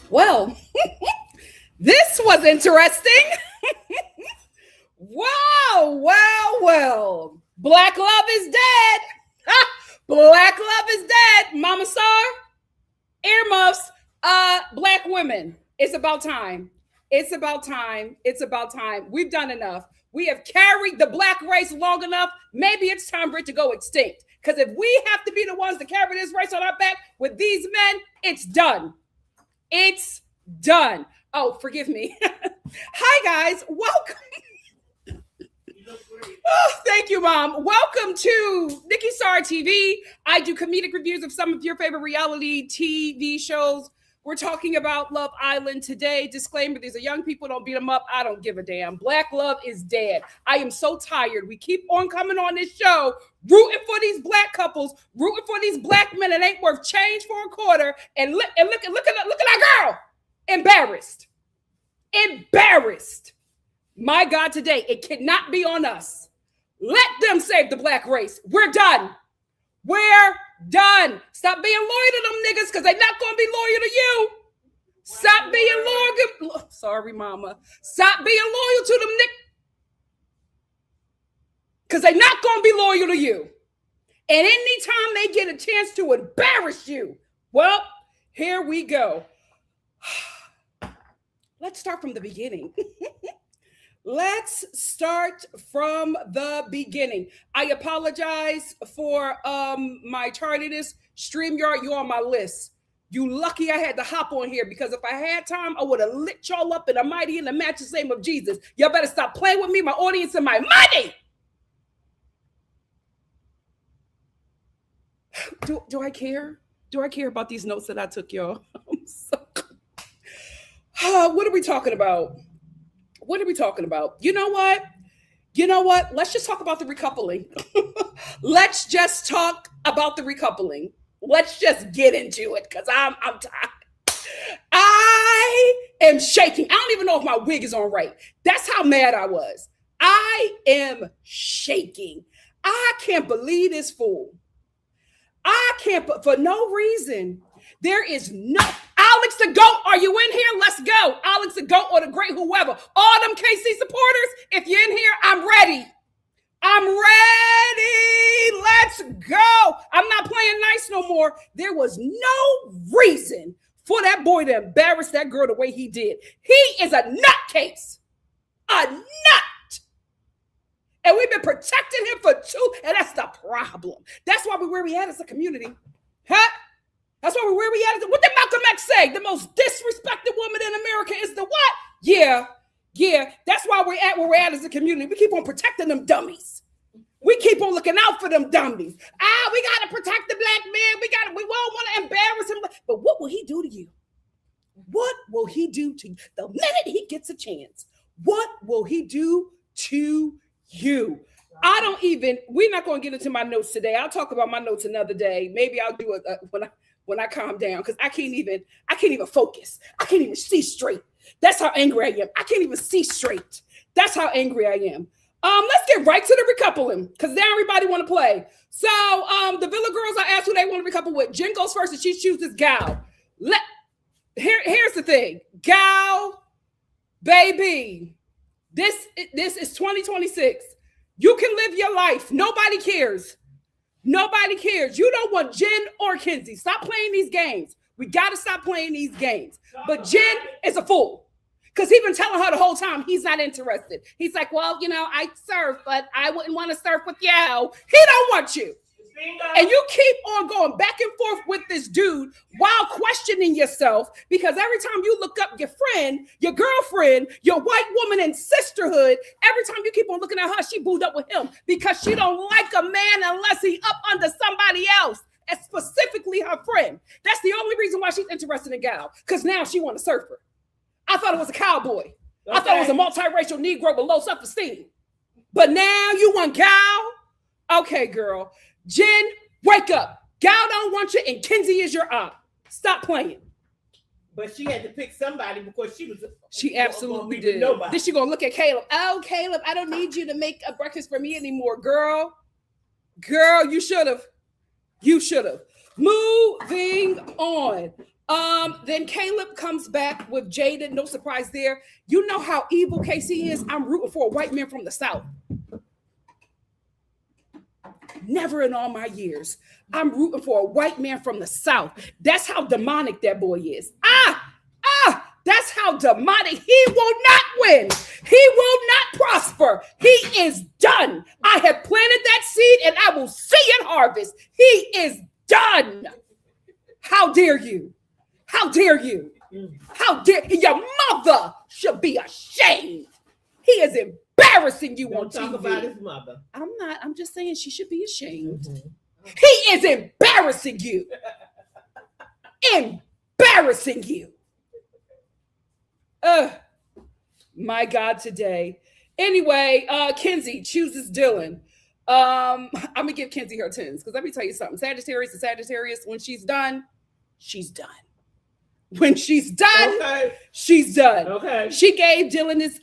Well, this was interesting. Well. Black love is dead. Black love is dead. Mama Star, earmuffs, black women. It's about time. It's about time. We've done enough. We have carried the black race long enough. Maybe it's time for it to go extinct. Because if we have to be the ones to carry this race on our back with these men, it's done. It's done. Oh, forgive me. Hi, guys. Welcome. Oh, thank you, Mom. Welcome to NikkiStar TV. I do comedic reviews of some of your favorite reality TV shows. We're talking about Love Island today. Disclaimer, these are young people. Don't beat them up. I don't give a damn. Black love is dead. I am so tired. We keep on coming on this show, rooting for these black couples, rooting for these black men that ain't worth change for a quarter. And look at that girl. Embarrassed. My God, today, it cannot be on us. Let them save the black race. We're done. Stop being loyal to them niggas because they're not going to be loyal to you. Stop being loyal. Sorry, Mama. Stop being loyal to them niggas because they're not going to be loyal to you. And anytime they get a chance to embarrass you, well, here we go. Let's start from the beginning. Let's start from the beginning. I apologize for my tardiness. StreamYard, you're on my list. You lucky I had to hop on here because if I had time, I would have lit y'all up in the mighty and the matchless name of Jesus. Y'all better stop playing with me, my audience, and my money. Do I care? Do I care about these notes that I took, y'all? What are we talking about? You know what? Let's just talk about the recoupling. Let's just talk about the recoupling. Let's just get into it because I'm tired. I am shaking. I don't even know if my wig is on right. That's how mad I was. I am shaking. I can't believe this fool. I can't, for no reason. There is no, Alex the GOAT, are you in here? Let's go. Alex the GOAT or the great whoever. All them KC supporters, if you're in here, I'm ready. Let's go. I'm not playing nice no more. There was no reason for that boy to embarrass that girl the way he did. He is a nutcase. A nut. And we've been protecting him for and that's the problem. That's why we're where we at as a community. Huh? That's why we're where we at. What did Malcolm X say? The most disrespected woman in America is the what? Yeah. That's why we're at where we're at as a community. We keep on protecting them dummies. We keep on looking out for them dummies. We got to protect the black man. We won't want to embarrass him. But what will he do to you? What will he do to you? The minute he gets a chance, what will he do to you? We're not going to get into my notes today. I'll talk about my notes another day. Maybe I'll do it when I calm down because I can't even focus. I can't even see straight. That's how angry I am. I can't even see straight. That's how angry I am. Let's get right to the recoupling because now everybody want to play. So the Villa girls, I asked who they want to recouple with. Jen goes first and she chooses Gal. Here's the thing. Gal, baby, this is 2026. You can live your life. Nobody cares. Nobody cares. You don't want Jen or Kenzie. Stop playing these games. We got to stop playing these games. But Jen is a fool. Because he's been telling her the whole time he's not interested. He's like, well, I surf, but I wouldn't want to surf with you. He don't want you. And you keep on going back and forth with this dude while questioning yourself because every time you look up your friend, your girlfriend, your white woman in sisterhood, every time you keep on looking at her, she booed up with him because she don't like a man unless he up under somebody else, and specifically her friend. That's the only reason why she's interested in Gal, because now she want a surfer. I thought it was a cowboy. Okay. I thought it was a multiracial Negro with low self-esteem. But now you want Gal? Okay, girl. Jen, wake up. Gal don't want you, and Kenzie is your aunt. Stop playing. But she had to pick somebody because she absolutely did. Then she gonna look at Caleb. Oh, Caleb, I don't need you to make a breakfast for me anymore, girl. Girl, you should have. You should have. Moving on. Then Caleb comes back with Jaden. No surprise there. You know how evil Casey is. I'm rooting for a white man from the South. Never in all my years. I'm rooting for a white man from the South. That's how demonic that boy is. That's how demonic. He will not win. He will not prosper. He is done. I have planted that seed and I will see it harvest. He is done. How dare you? How dare you? How dare your mother should be ashamed. He is embarrassing you on TV. Talk about his mother. I'm not. I'm just saying she should be ashamed. Mm-hmm. He is embarrassing you. Embarrassing you. My God, today. Anyway, Kenzie chooses Dylan. I'm gonna give Kenzie her 10s because let me tell you something. Sagittarius, when she's done, she's done. When she's done, okay. She's done. Okay. She gave Dylan this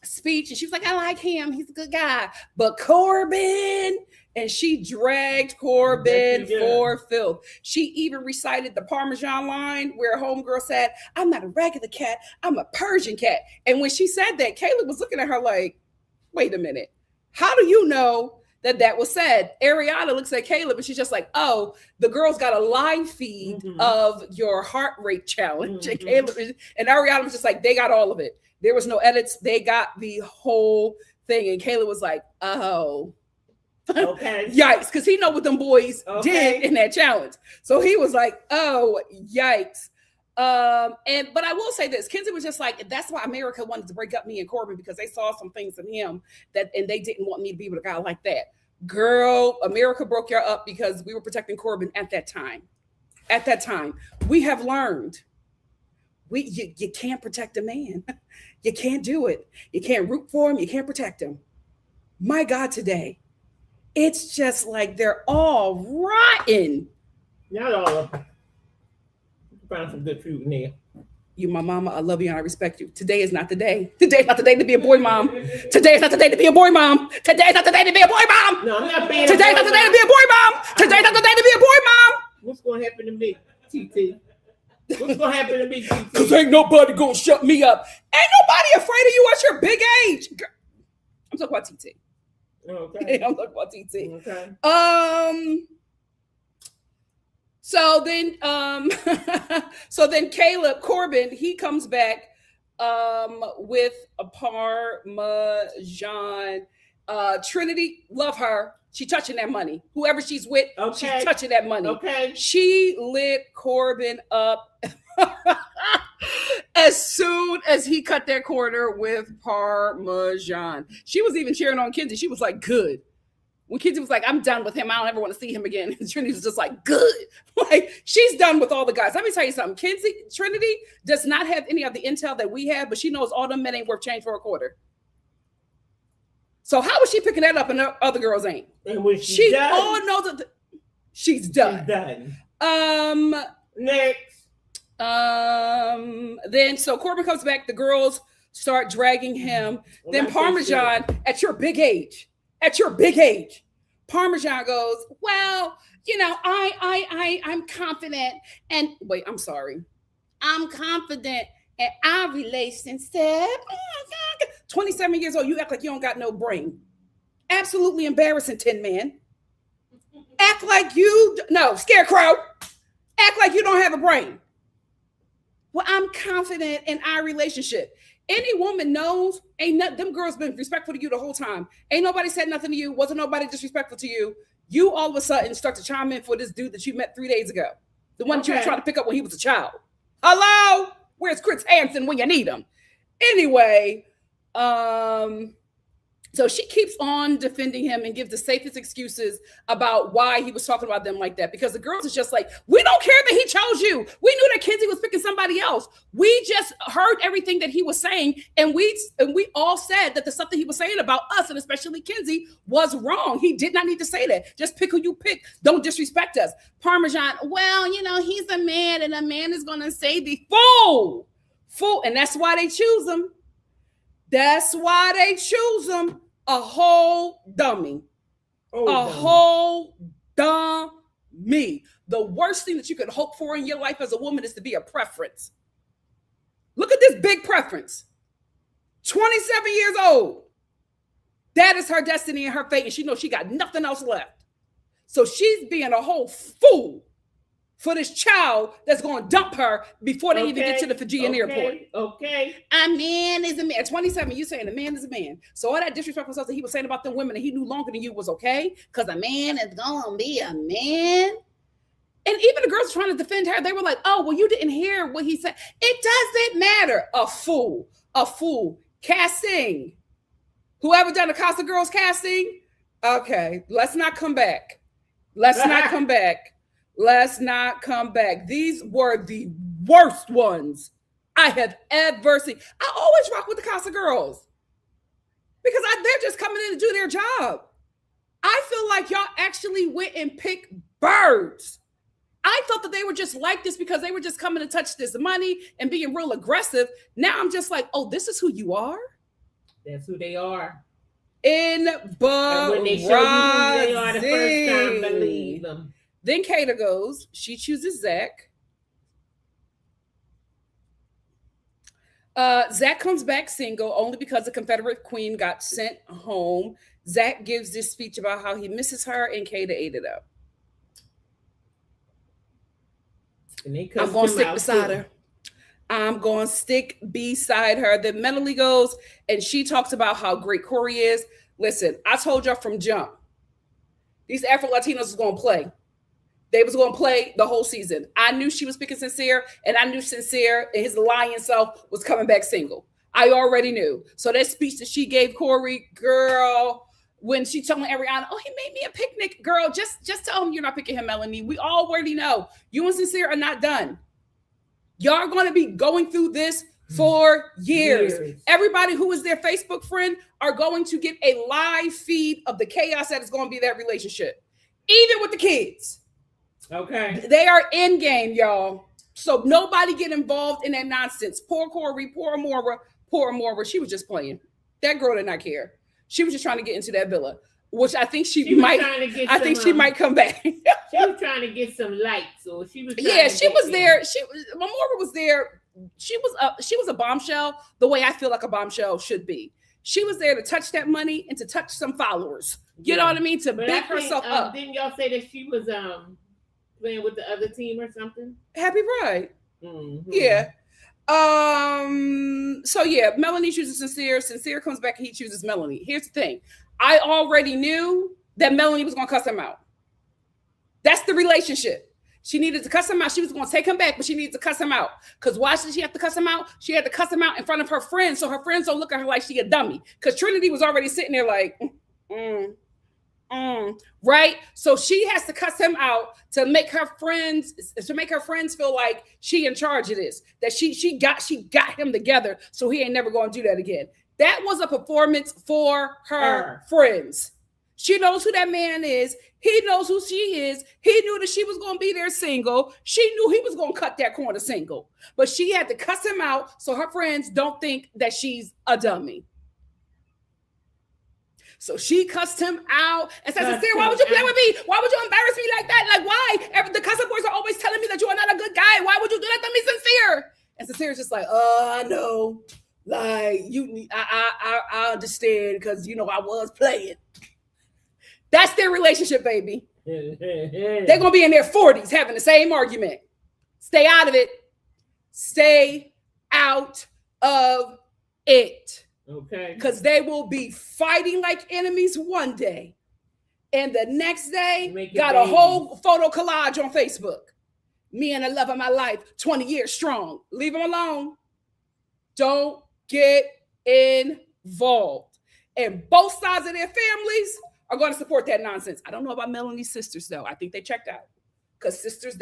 speech and she was like, I like him. He's a good guy. But Corbin, and she dragged Corbin for filth. She even recited the Parmesan line where homegirl said, I'm not a regular cat, I'm a Persian cat. And when she said that, Caleb was looking at her like, wait a minute. How do you know that was said? Ariana looks at Caleb and she's just like, oh, the girls got a live feed of your heart rate challenge. And Caleb and Ariana was just like, they got all of it. There was no edits. They got the whole thing. And Caleb was like, oh, okay. Yikes. Because he know what them boys did in that challenge. So he was like, oh, yikes. But I will say this, Kenzie was just like, that's why America wanted to break up me and Corbin because they saw some things in him and they didn't want me to be with a guy like that. Girl, America broke you up because we were protecting Corbin at that time. At that time, we have learned you can't protect a man. You can't do it. You can't root for him. You can't protect him. My God, today, it's just like they're all rotten. Not all of them. Found some good food in there. You, my mama, I love you and I respect you. Today is not the day. Today's not the day to be a boy mom. Today is not the day to be a boy mom. Today's not the day to be a boy mom. No, I'm not being Today's not the day to be a boy mom. Today's not the day to be a boy mom. What's going to happen to me, TT? What's going to happen to me, TT? Because ain't nobody going to shut me up. Ain't nobody afraid of you at your big age. Girl, I'm talking about TT. Okay. I'm talking about TT. Okay. So then Caleb Corbin, he comes back with a Parmesan. Trinity, love her. She touching that money. Whoever she's with, she's touching that money. Okay. She lit Corbin up as soon as he cut that corner with Parmesan. She was even cheering on Kenzie. She was like, good. When Kenzie was like, I'm done with him. I don't ever want to see him again. And Trinity was just like, good. Like, she's done with all the guys. Let me tell you something. Trinity does not have any of the intel that we have, but she knows all them men ain't worth change for a quarter. So how is she picking that up and the other girls ain't? And when she all knows that she's done. She's done. Next. Then so Corbin comes back. The girls start dragging him. Well, Then like Parmesan, at your big age, Parmesan goes, well, you know, I'm confident. And wait, I'm sorry. I'm confident in our relationship. 27 years old, you act like you don't got no brain. Absolutely embarrassing, Tin Man. Act like Scarecrow. Act like you don't have a brain. Well, I'm confident in our relationship. Any woman knows, them girls been respectful to you the whole time. Ain't nobody said nothing to you. Wasn't nobody disrespectful to you. You all of a sudden start to chime in for this dude that you met 3 days ago. The one that you were trying to pick up when he was a child. Hello? Where's Chris Hansen when you need him? Anyway, so she keeps on defending him and gives the safest excuses about why he was talking about them like that. Because the girls is just like, we don't care that he chose you. We knew that Kenzie was picking somebody else. We just heard everything that he was saying. And we all said that the stuff that he was saying about us, and especially Kenzie, was wrong. He did not need to say that. Just pick who you pick. Don't disrespect us. Parmesan, well, you know, he's a man and a man is going to say the fool. And that's why they choose him. That's why they choose him. A whole dummy. Whole dummy. The worst thing that you could hope for in your life as a woman is to be a preference. Look at this big preference. 27 years old. That is her destiny and her fate. And she knows she got nothing else left. So she's being a whole fool for this child that's going to dump her before they even get to the Fijian airport. Okay. A man is a man. At 27, you saying a man is a man. So all that disrespectful stuff that he was saying about the women that he knew longer than you was okay? Because a man is going to be a man? And even the girls trying to defend her, they were like, oh, well, you didn't hear what he said. It doesn't matter. A fool. Casting. Whoever done the Casa Girls casting? Okay, let's not come back. Let's not come back. These were the worst ones I have ever seen. I always rock with the Casa Girls because they're just coming in to do their job. I feel like y'all actually went and picked birds. I thought that they were just like this because they were just coming to touch this money and being real aggressive. Now I'm just like, oh, this is who you are? That's who they are. And when they show you who they are the first time, believe them. Then Kata goes, she chooses Zach. Zach comes back single only because the Confederate Queen got sent home. Zach gives this speech about how he misses her, and Kata ate it up. I'm going to stick beside her. I'm going to stick beside her. Then Melanie goes, and she talks about how great Corey is. Listen, I told y'all from jump, these Afro-Latinos was going to play. They was going to play the whole season. I knew she was picking Sincere, and I knew Sincere and his lying self was coming back single. I already knew. So that speech that she gave Corey, girl, when she telling Ariana, oh, he made me a picnic, girl, just tell him you're not picking him, Melanie. We already know. You and Sincere are not done. Y'all are going to be going through this for years. Everybody who is their Facebook friend are going to get a live feed of the chaos that is going to be that relationship. Even with the kids. Okay. They are in game, y'all. So nobody get involved in that nonsense. Poor Corey, poor Amora. She was just playing. That girl did not care. She was just trying to get into that villa, which I think she might come back. She was trying to get some lights, or she was. She was there. Amora was there. She was a bombshell, the way I feel like a bombshell should be. She was there to touch that money and to touch some followers. You know what I mean? To back herself up. Didn't y'all say that she was playing with the other team or something? Happy Pride. Mm-hmm. Yeah. So yeah, Melanie chooses Sincere. Sincere comes back and he chooses Melanie. Here's the thing. I already knew that Melanie was going to cuss him out. That's the relationship. She needed to cuss him out. She was going to take him back, but she needed to cuss him out. Because why did she have to cuss him out? She had to cuss him out in front of her friends so her friends don't look at her like she a dummy. Because Trinity was already sitting there like, right? So she has to cuss him out to make her friends feel like she in charge of this. That she got him together, so he ain't never going to do that again. That was a performance for her friends. She knows who that man is. He knows who she is. He knew that she was going to be there single. She knew he was going to cut that corner single. But she had to cuss him out so her friends don't think that she's a dummy. So she cussed him out and said, Sincere, why would you play with me? Why would you embarrass me like that? Like, why? The cuss boys are always telling me that you are not a good guy. Why would you do that to me, Sincere? And Sincere's just like, I know. Like, I understand because, I was playing. That's their relationship, baby. They're going to be in their 40s having the same argument. Stay out of it. Stay out of it. Okay. Because they will be fighting like enemies one day. And the next day, got a whole photo collage on Facebook. Me and the love of my life, 20 years strong. Leave them alone. Don't get involved. And both sides of their families are going to support that nonsense. I don't know about Melanie's sisters, though. I think they checked out. Because sisters,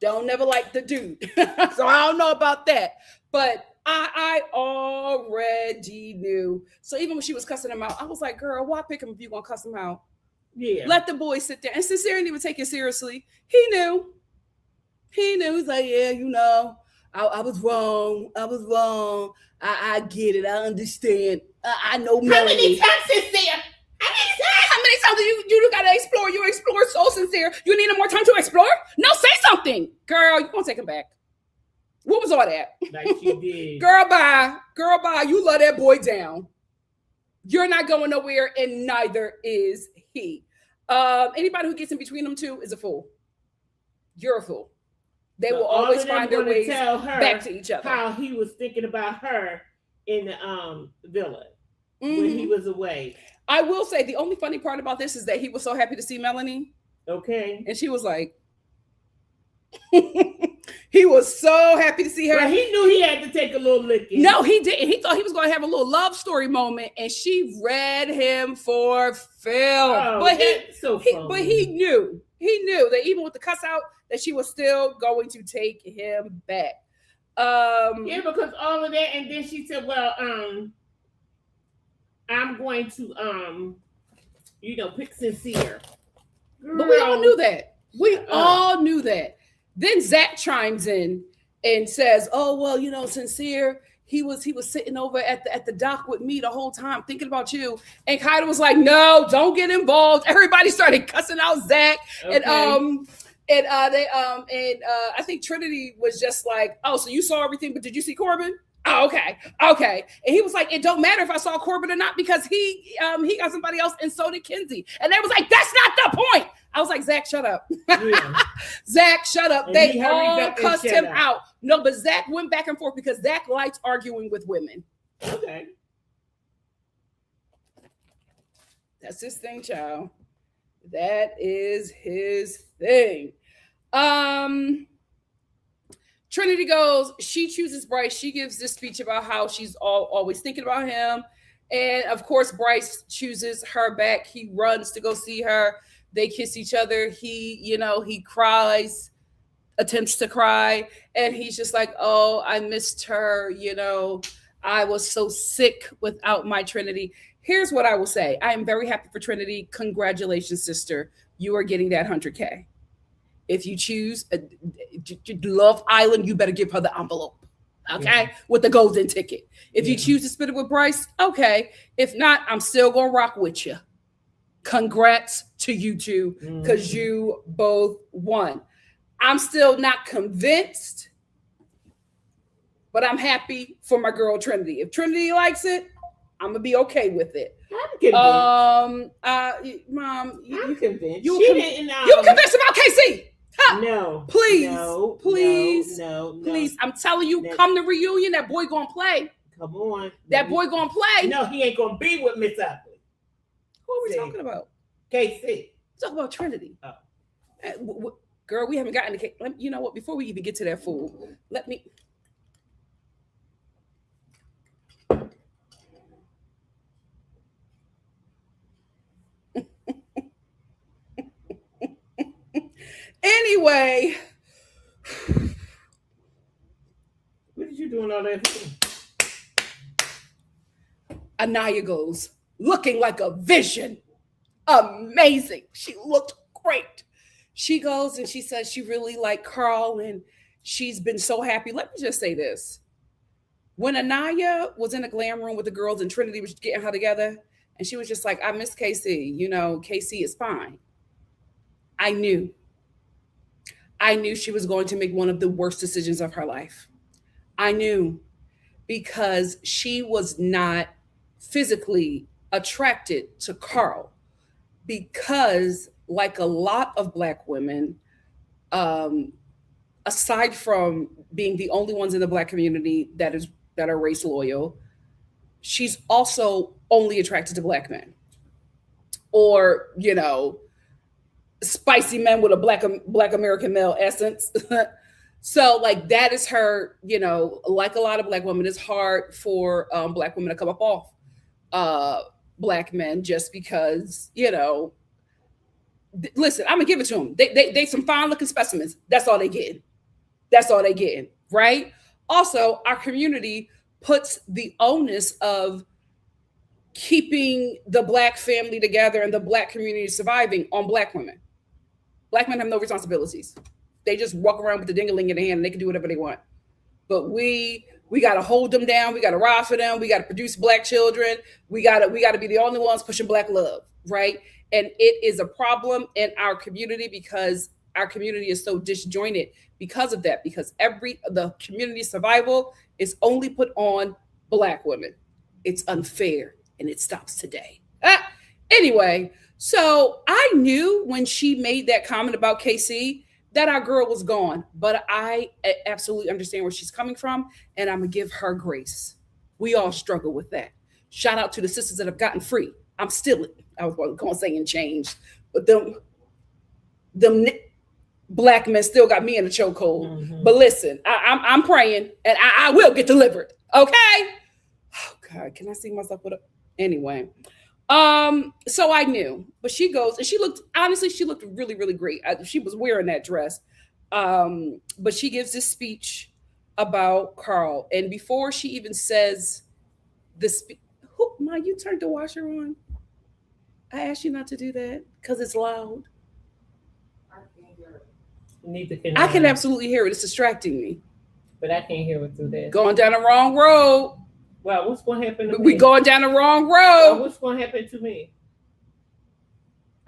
don't never like the dude. So I don't know about that. But I already knew. So even when she was cussing him out, I was like, girl, why pick him if you're going to cuss him out? Yeah. Let the boy sit there. And Sincere didn't even take it seriously. He knew. He's like, yeah, I was wrong. I get it. I understand. I know Melanie. How many times, Sincere? How many times you gotta explore? You explore so Sincere. You need more time to explore? No, say something. Girl, you gonna take him back. What was all that? Like you did. Girl, bye. You let that boy down. You're not going nowhere, and neither is he. Anybody who gets in between them two is a fool. You're a fool. They will always find their ways back to each other. How he was thinking about her in the villa when he was away. I will say the only funny part about this is that he was so happy to see Melanie. Okay. And she was like, he was so happy to see her. Well, he knew he had to take a little licking. No, he didn't. He thought he was going to have a little love story moment, and she read him for film. Oh, but he knew that even with the cuss out, that she was still going to take him back. Yeah, because all of that, and then she said, well, I'm going to, pick Sincere. Girl. But we all knew that. We all knew that. Then Zach chimes in and says, oh, well, Sincere, he was sitting over at the dock with me the whole time thinking about you. And Kaida was like, no, don't get involved. Everybody started cussing out Zach. Okay. And I think Trinity was just like, oh, so you saw everything, but did you see Corbin? Oh, okay. And he was like, it don't matter if I saw Corbin or not because he got somebody else, and so did Kinsey. And they was like, that's not the point. I was like, Zach, shut up. Yeah. Zach, shut up. And they all cussed him out. No, but Zach went back and forth because Zach likes arguing with women. Okay. That's his thing, child. That is his thing. Trinity goes, she chooses Bryce. She gives this speech about how she's always thinking about him. And of course, Bryce chooses her back. He runs to go see her. They kiss each other. He cries, attempts to cry. And he's just like, oh, I missed her. I was so sick without my Trinity. Here's what I will say. I am very happy for Trinity. Congratulations, sister. You are getting that 100K. If you choose Love Island, you better give her the envelope, okay? Yeah. With the golden ticket. If you choose to split it with Bryce, okay. If not, I'm still going to rock with you. Congrats to you two because you both won. I'm still not convinced, but I'm happy for my girl Trinity. If Trinity likes it, I'm going to be okay with it. I'm convinced. Mom, I'm convinced. You convinced about KC? Huh. No. Please. No. Please. I'm telling you, come to reunion. That boy gonna play. Come on. That boy gonna play. No, he ain't gonna be with Miss Ugly. Who are we talking about? KC. Talk about Trinity. Girl, we haven't gotten to. You know what? Before we even get to that fool, let me. Anyway, what did you doing all that for? Aniya goes, looking like a vision. amazing. She looked great. She goes and she says she really liked Carl and she's been so happy. Let me just say this. When Aniya was in a glam room with the girls and Trinity was getting her together, and she was just like, I miss KC. You know, KC is fine. I knew she was going to make one of the worst decisions of her life. I knew, because she was not physically attracted to Carl, because like a lot of Black women, aside from being the only ones in the Black community that are race loyal, she's also only attracted to Black men, or spicy men with a black American male essence. So like that is her, like a lot of Black women, it's hard for Black women to come up off Black men, just because, listen, I'm gonna give it to them. They some fine looking specimens. That's all they getting. That's all they getting, right? Also, our community puts the onus of keeping the Black family together and the Black community surviving on Black women. Black men have no responsibilities. They just walk around with the ding-a-ling in their hand and they can do whatever they want. But we got to hold them down. We got to ride for them. We got to produce Black children. We got to be the only ones pushing Black love, right? And it is a problem in our community because our community is so disjointed because of that. Because the community survival is only put on Black women. It's unfair, and it stops today. Anyway, so I knew when she made that comment about KC that our girl was gone, but I absolutely understand where she's coming from, and I'm gonna give her grace. We all struggle with that. Shout out to the sisters that have gotten free. I was going to say in change, but them Black men still got me in a chokehold. Mm-hmm. But listen, I'm praying, and I will get delivered. Okay. Oh God, can I see myself with a anyway? So I knew, but she goes and she looked really, really great. She was wearing that dress. But she gives this speech about Carl. And before she even says you turned the washer on? I asked you not to do that because it's loud. I can't hear it. Neither can I. I can absolutely hear it. It's distracting me. But I can't hear it through this. Going down the wrong road. Well, what's going to happen to me? We're going down the wrong road. Well, what's going to happen to me?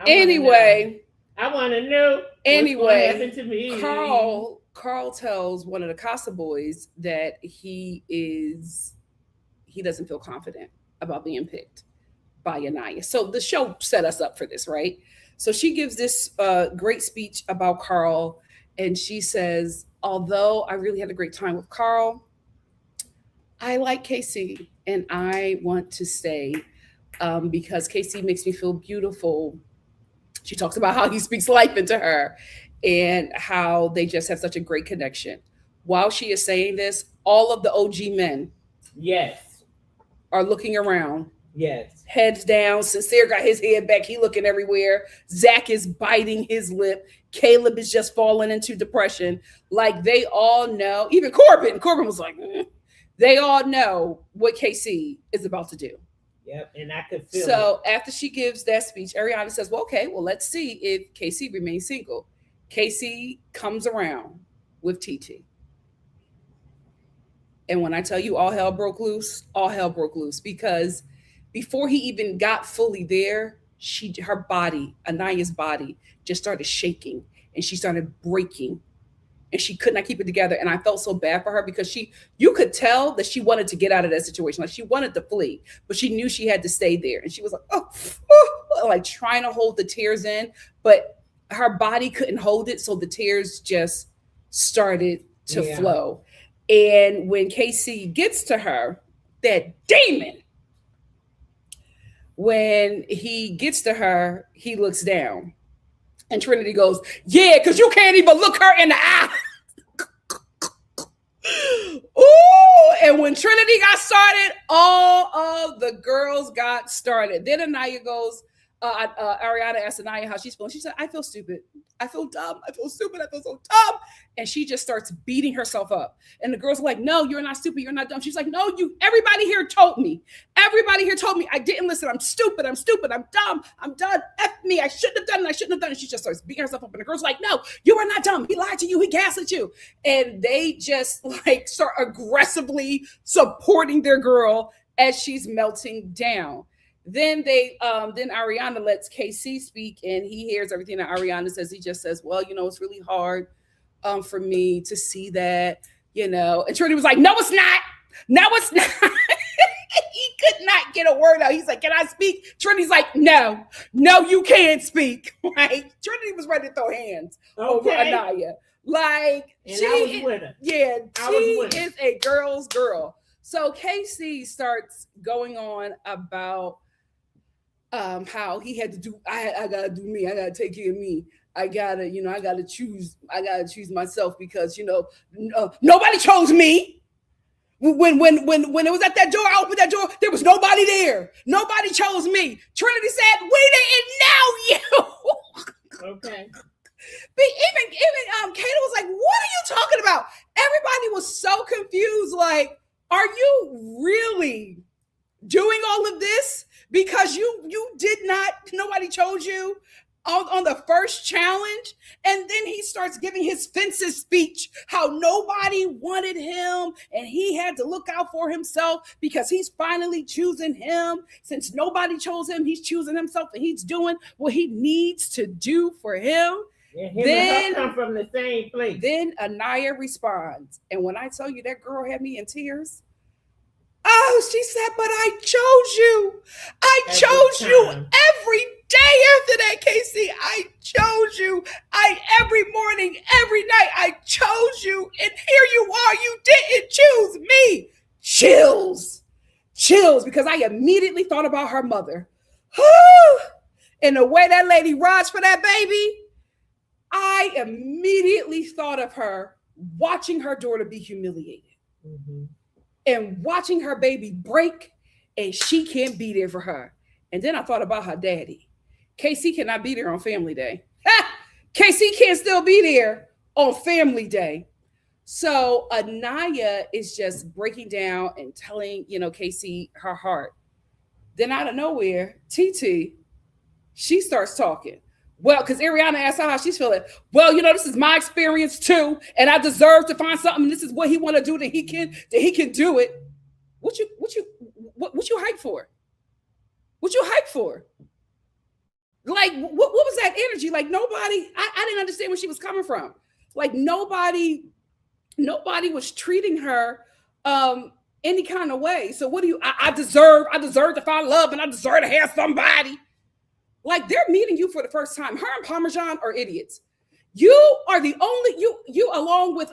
Anyway. I want to know what's going to happen to me. Carl tells one of the Casa boys that he doesn't feel confident about being picked by Aniya. So the show set us up for this, right? So she gives this great speech about Carl, and she says, although I really had a great time with Carl, I like KC and I want to stay because KC makes me feel beautiful. She talks about how he speaks life into her and how they just have such a great connection. While she is saying this, all of the OG men are looking around. Yes. Heads down. Sincere got his head back. He looking everywhere. Zach is biting his lip. Caleb is just falling into depression. Like they all know. Even Corbin was like, They all know what KC is about to do. Yep, and I could feel So after she gives that speech, Ariana says, well, okay, well, let's see if KC remains single. KC comes around with TT. And when I tell you all hell broke loose because before he even got fully there, her body, Aniya's body, just started shaking and she started breaking. And she could not keep it together. And I felt so bad for her because you could tell that she wanted to get out of that situation. Like she wanted to flee, but she knew she had to stay there. And she was like, like trying to hold the tears in, but her body couldn't hold it. So the tears just started to flow. And when KC gets to her, that demon, when he gets to her, he looks down. And Trinity goes, yeah, because you can't even look her in the eye. Ooh, and when Trinity got started, all of the girls got started. Then Aniya goes, Ariana asked Aniya how she's feeling. She said, I feel stupid. I feel dumb. I feel stupid. I feel so dumb. And she just starts beating herself up. And the girls are like, no, you're not stupid. You're not dumb. She's like, no, everybody here told me. Everybody here told me I didn't listen. I'm stupid. I'm stupid. I'm dumb. I'm done. F me. I shouldn't have done it. I shouldn't have done it. She just starts beating herself up. And the girls are like, no, you are not dumb. He lied to you. He gaslit you. And they just like start aggressively supporting their girl as she's melting down. Then Ariana lets KC speak, and he hears everything that Ariana says. He just says, well, it's really hard for me to see that, And Trinity was like, no, it's not. No, it's not. He could not get a word out. He's like, can I speak? Trinity's like, no, you can't speak. Right? Trinity was ready to throw hands over Aniya. Like, and I was with her. Yeah, she is a girl's girl. So KC starts going on about how he had to do. I gotta do me. I gotta take care of me. I gotta choose myself because nobody chose me. When it was at that door, I opened that door. There was nobody there. Nobody chose me. Trinity said, "We didn't know you." Okay. But even Kayla was like, "What are you talking about?" Everybody was so confused. Like, are you really doing all of this because you did not? Nobody chose you on the first challenge. And then he starts giving his fences speech, how nobody wanted him and he had to look out for himself because he's finally choosing him. Since nobody chose him, he's choosing himself and he's doing what he needs to do for him. And him and her come from the same place. Then Aniya responds. And when I tell you that girl had me in tears, oh, she said, but I chose you. I chose you every day after that, Casey. I chose you. Every morning, every night, I chose you. And here you are. You didn't choose me. Chills, because I immediately thought about her mother. And the way that lady rides for that baby, I immediately thought of her watching her daughter be humiliated. Mm-hmm. And watching her baby break, and she can't be there for her. And then I thought about her daddy. KC cannot be there on Family Day. KC can't still be there on Family Day. So Aniya is just breaking down and telling, KC her heart. Then out of nowhere, TT, she starts talking. Well, because Ariana asked her how she's feeling. Well, this is my experience too, and I deserve to find something. And this is what he want to do that he can do it. What you hype for? What you hype for? Like, what was that energy? Like nobody, I didn't understand where she was coming from. Like nobody was treating her any kind of way. So what do you? I deserve to find love, and I deserve to have somebody. Like they're meeting you for the first time. Her and Parmesan are idiots. You are the only you along with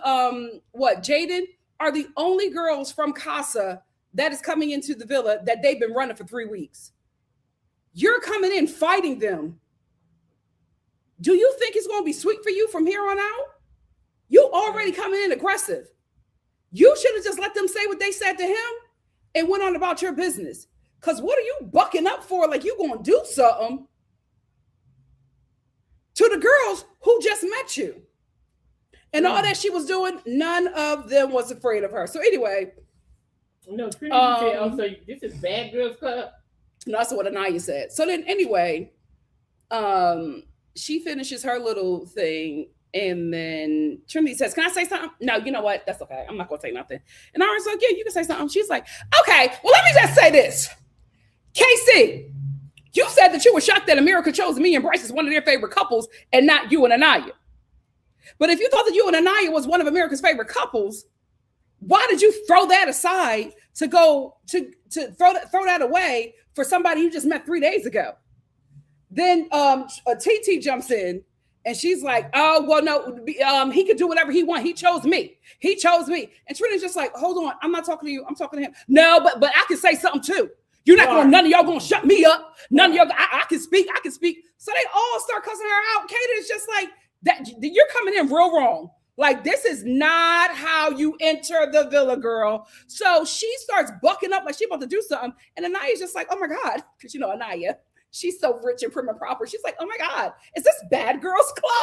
Jaden are the only girls from Casa that is coming into the villa that they've been running for 3 weeks. You're coming in fighting them. Do you think it's going to be sweet for you from here on out? You already coming in aggressive. You should have just let them say what they said to him and went on about your business. Because what are you bucking up for? Like you going to do something to the girls who just met you. And all that she was doing, none of them was afraid of her. So anyway. No, Trinity said, oh, so this is Bad Girls Club? No, that's what Aniya said. So then anyway, she finishes her little thing. And then Trinity says, can I say something? No, you know what? That's okay. I'm not going to say nothing. And I was like, yeah, you can say something. She's like, okay, well, let me just say this. KC, you said that you were shocked that America chose me and Bryce as one of their favorite couples and not you and Aniya. But if you thought that you and Aniya was one of America's favorite couples, why did you throw that aside to go to throw that away for somebody you just met 3 days ago? Then TT jumps in and she's like, oh, well, no, he could do whatever he wants. He chose me. And Trinity's just like, hold on, I'm not talking to you. I'm talking to him. No, but I can say something too. You're not going. None of y'all gonna shut me up. None of y'all. I can speak. So they all start cussing her out. Kate is just like that. You're coming in real wrong. Like this is not how you enter the villa, girl. So she starts bucking up like she about to do something, and Aniya's just like, oh my god, because Aniya, She's so rich and prim and proper. She's like, oh my God, is this Bad Girls Club?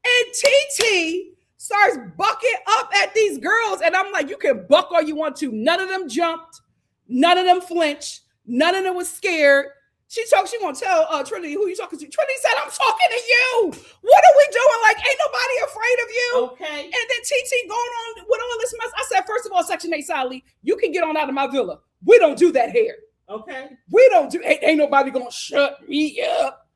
And TT starts bucking up at these girls. And I'm like, you can buck all you want to. None of them jumped. None of them flinched. None of them was scared. She gonna tell Trinity, who you talking to? Trinity said, I'm talking to you. What are we doing? Like, ain't nobody afraid of you. Okay. And then TT going on with all this mess. I said, first of all, Section 8 Sally, you can get on out of my villa. We don't do that here. Okay. We don't do, ain't nobody gonna shut me up.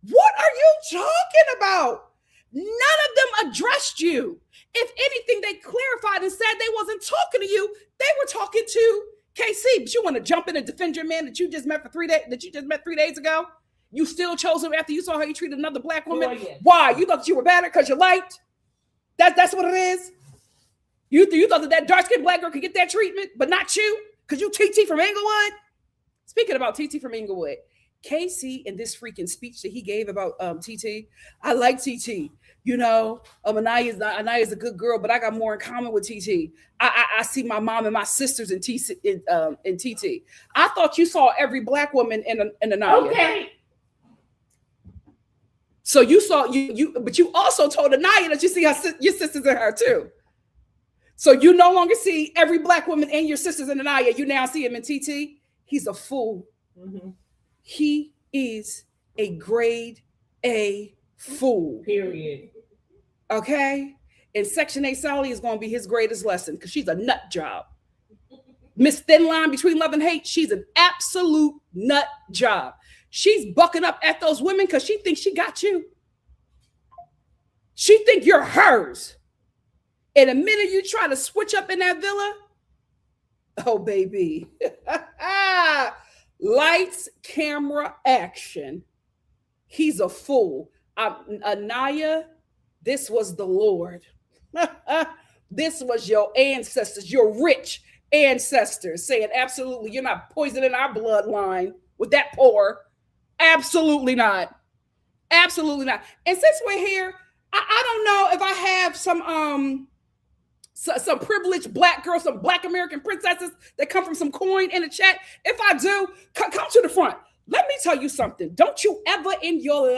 What are you talking about? None of them addressed you. If anything, they clarified and said they wasn't talking to you. They were talking to KC. But you want to jump in and defend your man that you just met for 3 days, that you just met 3 days ago? You still chose him after you saw how he treated another black woman? Oh, yeah. Why? You thought you were better because you liked? That's what it is? You thought that dark-skinned black girl could get that treatment, but not you? Because you TT from Inglewood? Speaking about TT from Inglewood, KC in this freaking speech that he gave about TT, I like TT. You know, Aniya's a good girl, but I got more in common with TT. I see my mom and my sisters in TT. I thought you saw every black woman in Aniya. Okay. So you saw but you also told Aniya that you see your sisters in her too. So you no longer see every black woman and your sisters in Aniya. You now see him in TT. He's a fool. Mm-hmm. He is a grade A fool. Period. Okay? And Section 8 Sally is going to be his greatest lesson because she's a nut job. Miss Thin Line Between Love and Hate, she's an absolute nut job. She's bucking up at those women because she thinks she got you. She think you're hers. And the minute you try to switch up in that villa, oh, baby. Lights, camera, action. He's a fool. Aniya, this was the Lord. This was your ancestors, your rich ancestors saying, absolutely, you're not poisoning our bloodline with that pour. Absolutely not. Absolutely not. And since we're here, I don't know if I have some privileged black girls, some black American princesses that come from some coin in the chat. If I do, come to the front. Let me tell you something. Don't you ever in your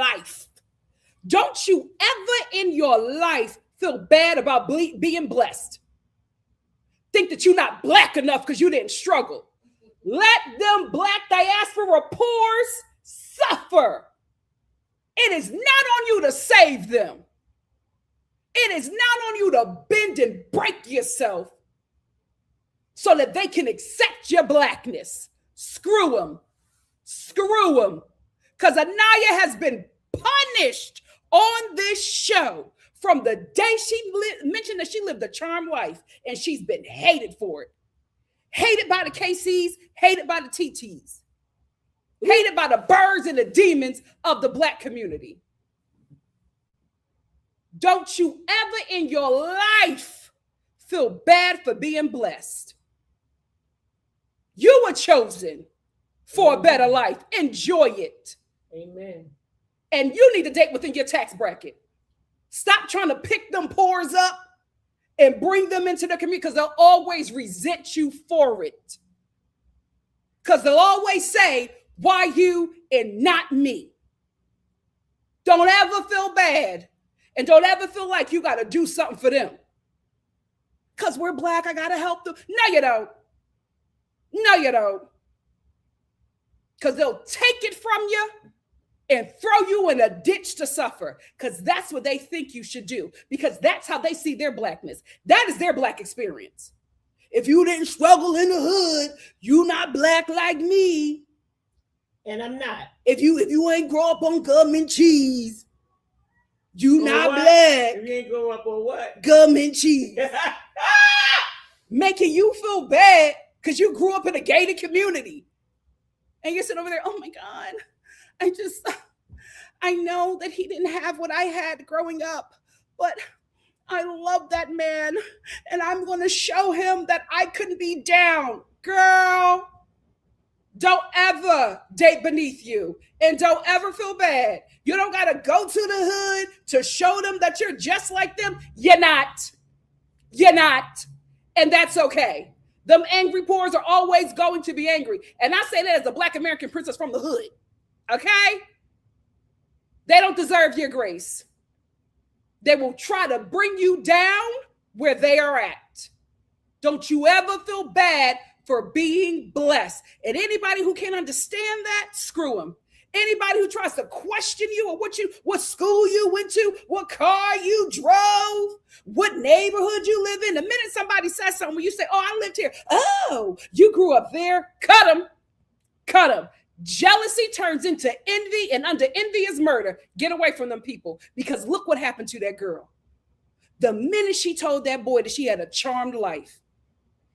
life feel bad about being blessed. Think that you're not black enough because you didn't struggle. Let them black diaspora poors suffer. It is not on you to save them. It is not on you to bend and break yourself so that they can accept your blackness. Screw them. Screw them. Because Aniya has been punished on this show from the day she mentioned that she lived a charmed life, and she's been hated for it. Hated by the KCs, hated by the TTs, hated by the birds and the demons of the black community. Don't you ever in your life feel bad for being blessed. You were chosen for a better life. Enjoy it. Amen. And you need to date within your tax bracket. Stop trying to pick them pores up and bring them into the community because they'll always resent you for it. Because they'll always say, why you and not me? Don't ever feel bad. And don't ever feel like you got to do something for them. Because we're black, I got to help them. No, you don't. No, you don't. Because they'll take it from you and throw you in a ditch to suffer. Because that's what they think you should do. Because that's how they see their blackness. That is their black experience. If you didn't struggle in the hood, you not black like me. And I'm not. If you ain't grow up on government cheese, you not what? black. If you ain't grow up on what? Government cheese. Making you feel bad because you grew up in a gated community. And you're sitting over there, oh my God, I know that he didn't have what I had growing up, but I love that man. And I'm going to show him that I couldn't be down. Girl, don't ever date beneath you. And don't ever feel bad. You don't got to go to the hood to show them that you're just like them. You're not. You're not. And that's okay. Them angry poors are always going to be angry. And I say that as a Black American princess from the hood. Okay? They don't deserve your grace. They will try to bring you down where they are at. Don't you ever feel bad for being blessed. And anybody who can't understand that, screw them. Anybody who tries to question you or what school you went to, what car you drove, what neighborhood you live in, the minute somebody says something, you say, oh, I lived here. Oh, you grew up there. Cut them. Cut them. Jealousy turns into envy, and under envy is murder. Get away from them people, because look what happened to that girl. The minute she told that boy that she had a charmed life,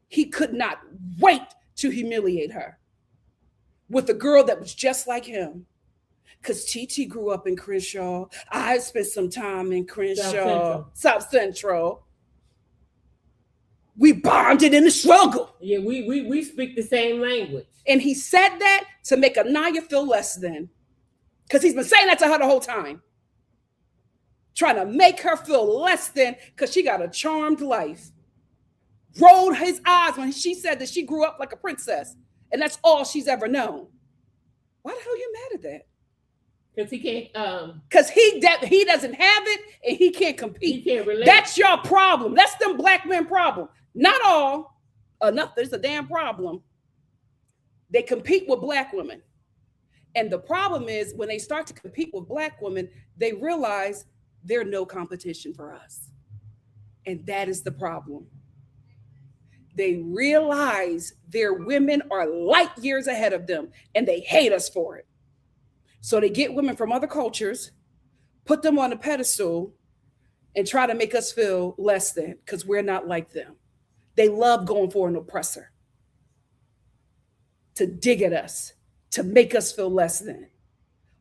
he could not wait to humiliate her with a girl that was just like him. Because TT grew up in Crenshaw. I spent some time in Crenshaw, South Central. We bonded in the struggle. Yeah, we speak the same language. And he said that to make Aniya feel less than. Because he's been saying that to her the whole time. Trying to make her feel less than because she got a charmed life. Rolled his eyes when she said that she grew up like a princess. And that's all she's ever known. Why the hell are you mad at that? Because he can't. Because he doesn't have it and he can't compete. He can't relate. That's your problem. That's them Black men problem. Not all. Enough. There's a damn problem. They compete with Black women. And the problem is when they start to compete with Black women, they realize they're no competition for us. And that is the problem. They realize their women are light years ahead of them and they hate us for it. So they get women from other cultures, put them on a pedestal, and try to make us feel less than because we're not like them. They love going for an oppressor to dig at us, to make us feel less than,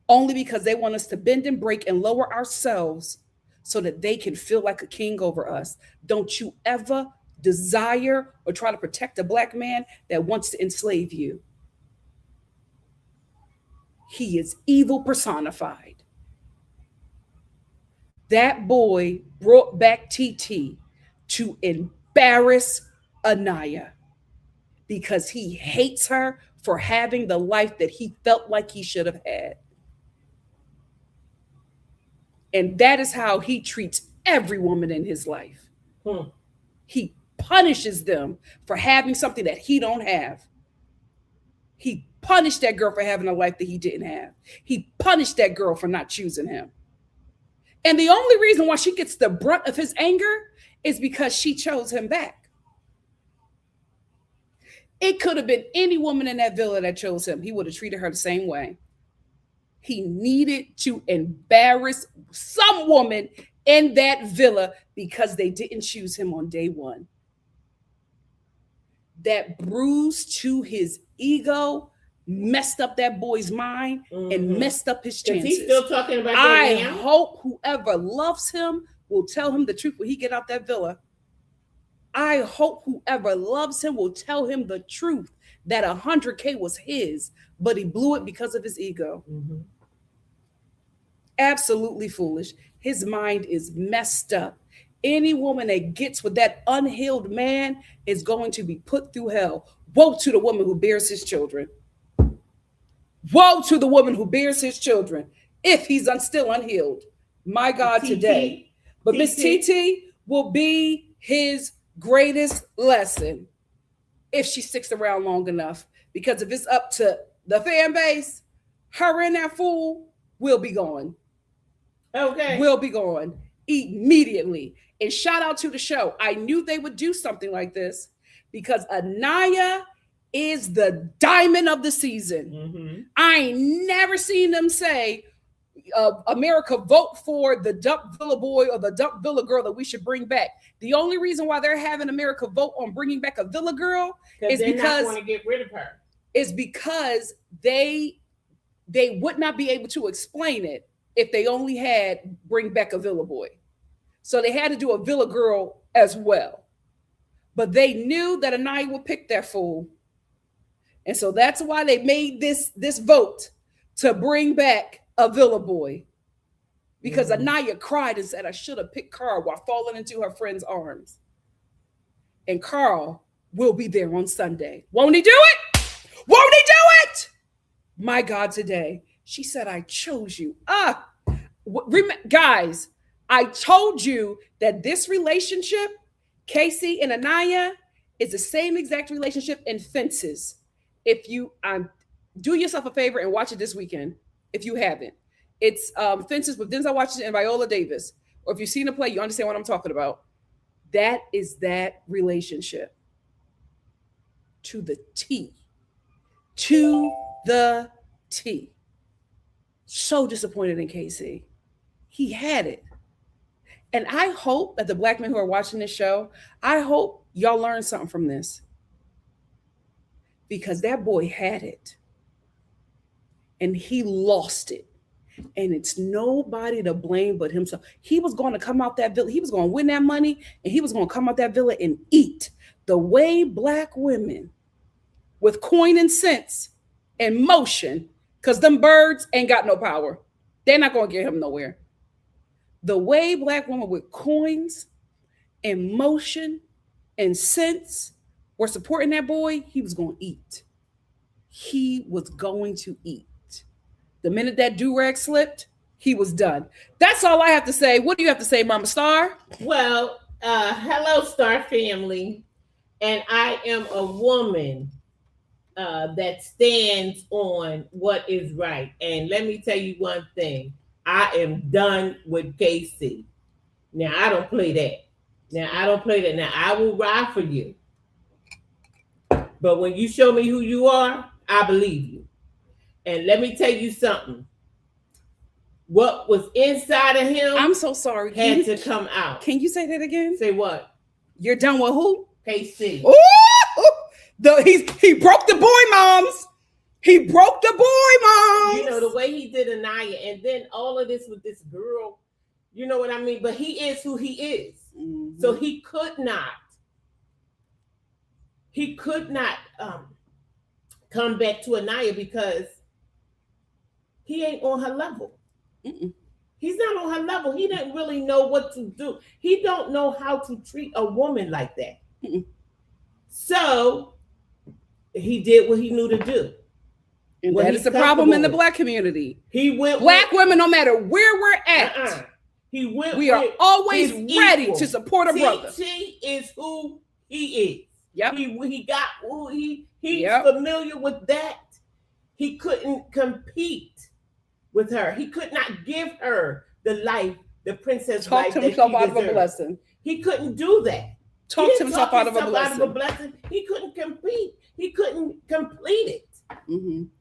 only because they want us to bend and break and lower ourselves so that they can feel like a king over us. Don't you ever desire or try to protect a Black man that wants to enslave you. He is evil personified. That boy brought back TT to embarrass Aniya because he hates her for having the life that he felt like he should have had. And that is how he treats every woman in his life. He punishes them for having something that he don't have. He punished that girl for having a life that he didn't have. He punished that girl for not choosing him. And the only reason why she gets the brunt of his anger is because she chose him back. It could have been any woman in that villa that chose him. He would have treated her the same way. He needed to embarrass some woman in that villa because they didn't choose him on day one. That bruise to his ego messed up that boy's mind and messed up his chances. He's still talking about that I now? hope whoever loves him will tell him the truth when he get out that villa. I hope whoever loves him will tell him the truth that 100K was his, but he blew it because of his ego. Absolutely foolish. His mind is messed up. Any woman that gets with that unhealed man is going to be put through hell. Woe to the woman who bears his children. Woe to the woman who bears his children if he's still unhealed. My God, today. But Miss TT will be his greatest lesson if she sticks around long enough. Because if it's up to the fan base, her and that fool will be gone. Okay. Will be gone immediately. And shout out to the show. I knew they would do something like this because Aniya is the diamond of the season. I ain't never seen them say, America, vote for the dump villa boy or the dump villa girl that we should bring back. The only reason why they're having America vote on bringing back a villa girl is because they want to get rid of her. Is because they would not be able to explain it if they only had bring back a villa boy. So they had to do a villa girl as well. But they knew that Aniya would pick that fool. And so that's why they made this vote to bring back a villa boy. Because Aniya cried and said, I should have picked Carl while falling into her friend's arms. And Carl will be there on Sunday. Won't he do it? Won't he do it? My God, today. She said, I chose you. Guys, I told you that this relationship, Casey and Aniya, is the same exact relationship in Fences. If you do yourself a favor and watch it this weekend, if you haven't. It's Fences with Denzel Washington and Viola Davis. Or if you've seen the play, you understand what I'm talking about. That is that relationship. To the T. To the T. So disappointed in Casey. He had it. And I hope that the black men who are watching this show, I hope y'all learn something from this. Because that boy had it. And he lost it. And it's nobody to blame but himself. He was going to come out that villa. He was going to win that money. And he was going to come out that villa and eat. The way black women with coin and sense and motion, because them birds ain't got no power. They're not going to get him nowhere. The way black women with coins and motion and sense were supporting that boy, he was going to eat. He was going to eat. The minute that do-rag slipped, he was done. That's all I have to say. What do you have to say, Mama Star? Well, hello, Star family. And I am a woman that stands on what is right. And let me tell you one thing. I am done with Casey. Now, I don't play that. Now, I will ride for you. But when you show me who you are, I believe you. And let me tell you something. What was inside of him, I'm so sorry, had to come out. Can you say that again? Say what? You're done with who? Casey. He broke the boy moms. He broke the boy moms. You know, the way he did Aniya, and then all of this with this girl, you know what I mean? But he is who he is. Mm-hmm. So he could not come back to Aniya because he ain't on her level. Mm-mm. He's not on her level. He didn't really know what to do. He don't know how to treat a woman like that. Mm-mm. So he did what he knew to do. And that is the problem in the black community. He went black women, no matter where we're at. We are always ready to support a brother. She is who he is. Yep. He's familiar with that. He couldn't compete with her. He could not give her the life, the princess life that she deserved. Talk himself out of a blessing. He couldn't do that. Talk himself out of a blessing. He couldn't compete. He couldn't complete it.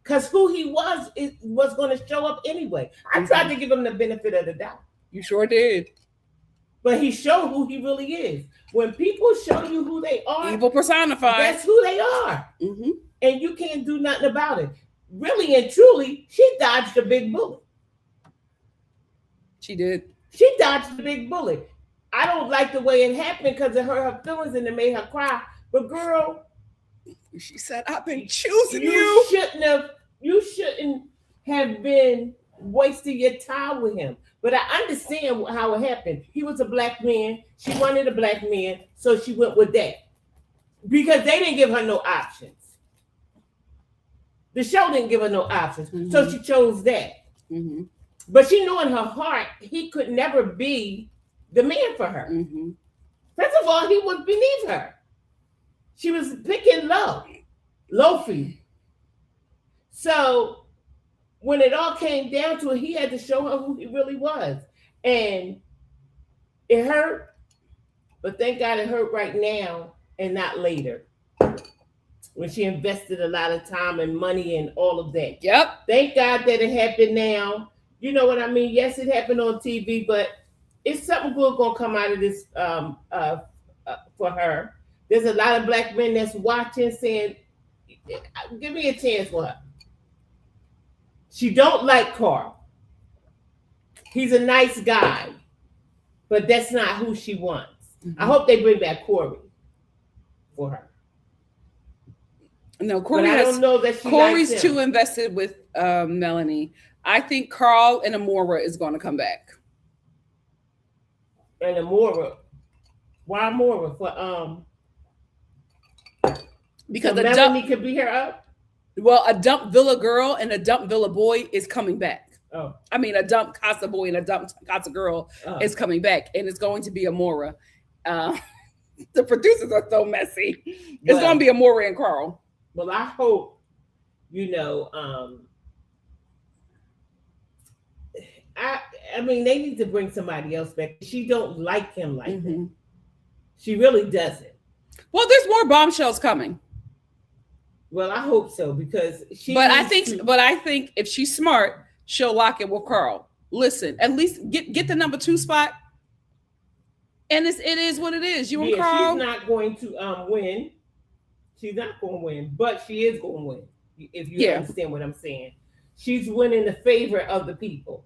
Because who he was going to show up anyway. I tried to give him the benefit of the doubt. You sure did. But he showed who he really is. When people show you who they are, evil personified. That's who they are. Mm-hmm. And you can't do nothing about it. Really and truly, she dodged a big bullet. She did. She dodged a big bullet. I don't like the way it happened because it hurt her feelings and it made her cry. But girl, she said, I've been choosing you. You shouldn't have been wasting your time with him. But I understand how it happened. He was a black man. She wanted a black man. So she went with that. Because they didn't give her no options. The show didn't give her no options. Mm-hmm. So she chose that. Mm-hmm. But she knew in her heart, he could never be the man for her. Mm-hmm. First of all, he was beneath her. She was picking low-fee. So when it all came down to it, he had to show her who he really was. And it hurt, but thank God it hurt right now and not later. When she invested a lot of time and money and all of that. Yep. Thank God that it happened now. You know what I mean? Yes, it happened on TV, but it's something good going to come out of this for her. There's a lot of black men that's watching saying, give me a chance for her. She don't like Carl. He's a nice guy, but that's not who she wants. Mm-hmm. I hope they bring back Corey for her. No, I don't know that Corey's too invested with Melanie. I think Carl and Amora is going to come back. And Amora, why Amora? For Because so Melanie could be her up. Well, a dump villa girl and a dump villa boy is coming back. Oh, I mean, a dump casa boy and a dump casa girl is coming back, and it's going to be Amora. The producers are so messy. It's going to be Amora and Carl. Well, I hope, I mean, they need to bring somebody else back. She don't like him like that. She really doesn't. Well, there's more bombshells coming. Well, I hope so because she. But I think if she's smart, she'll lock it with Carl. Listen, at least get the number 2 spot. And it is what it is. You and Carl. She's not going to win. She's not going to win, but she is going to win. If you understand what I'm saying, she's winning the favor of the people.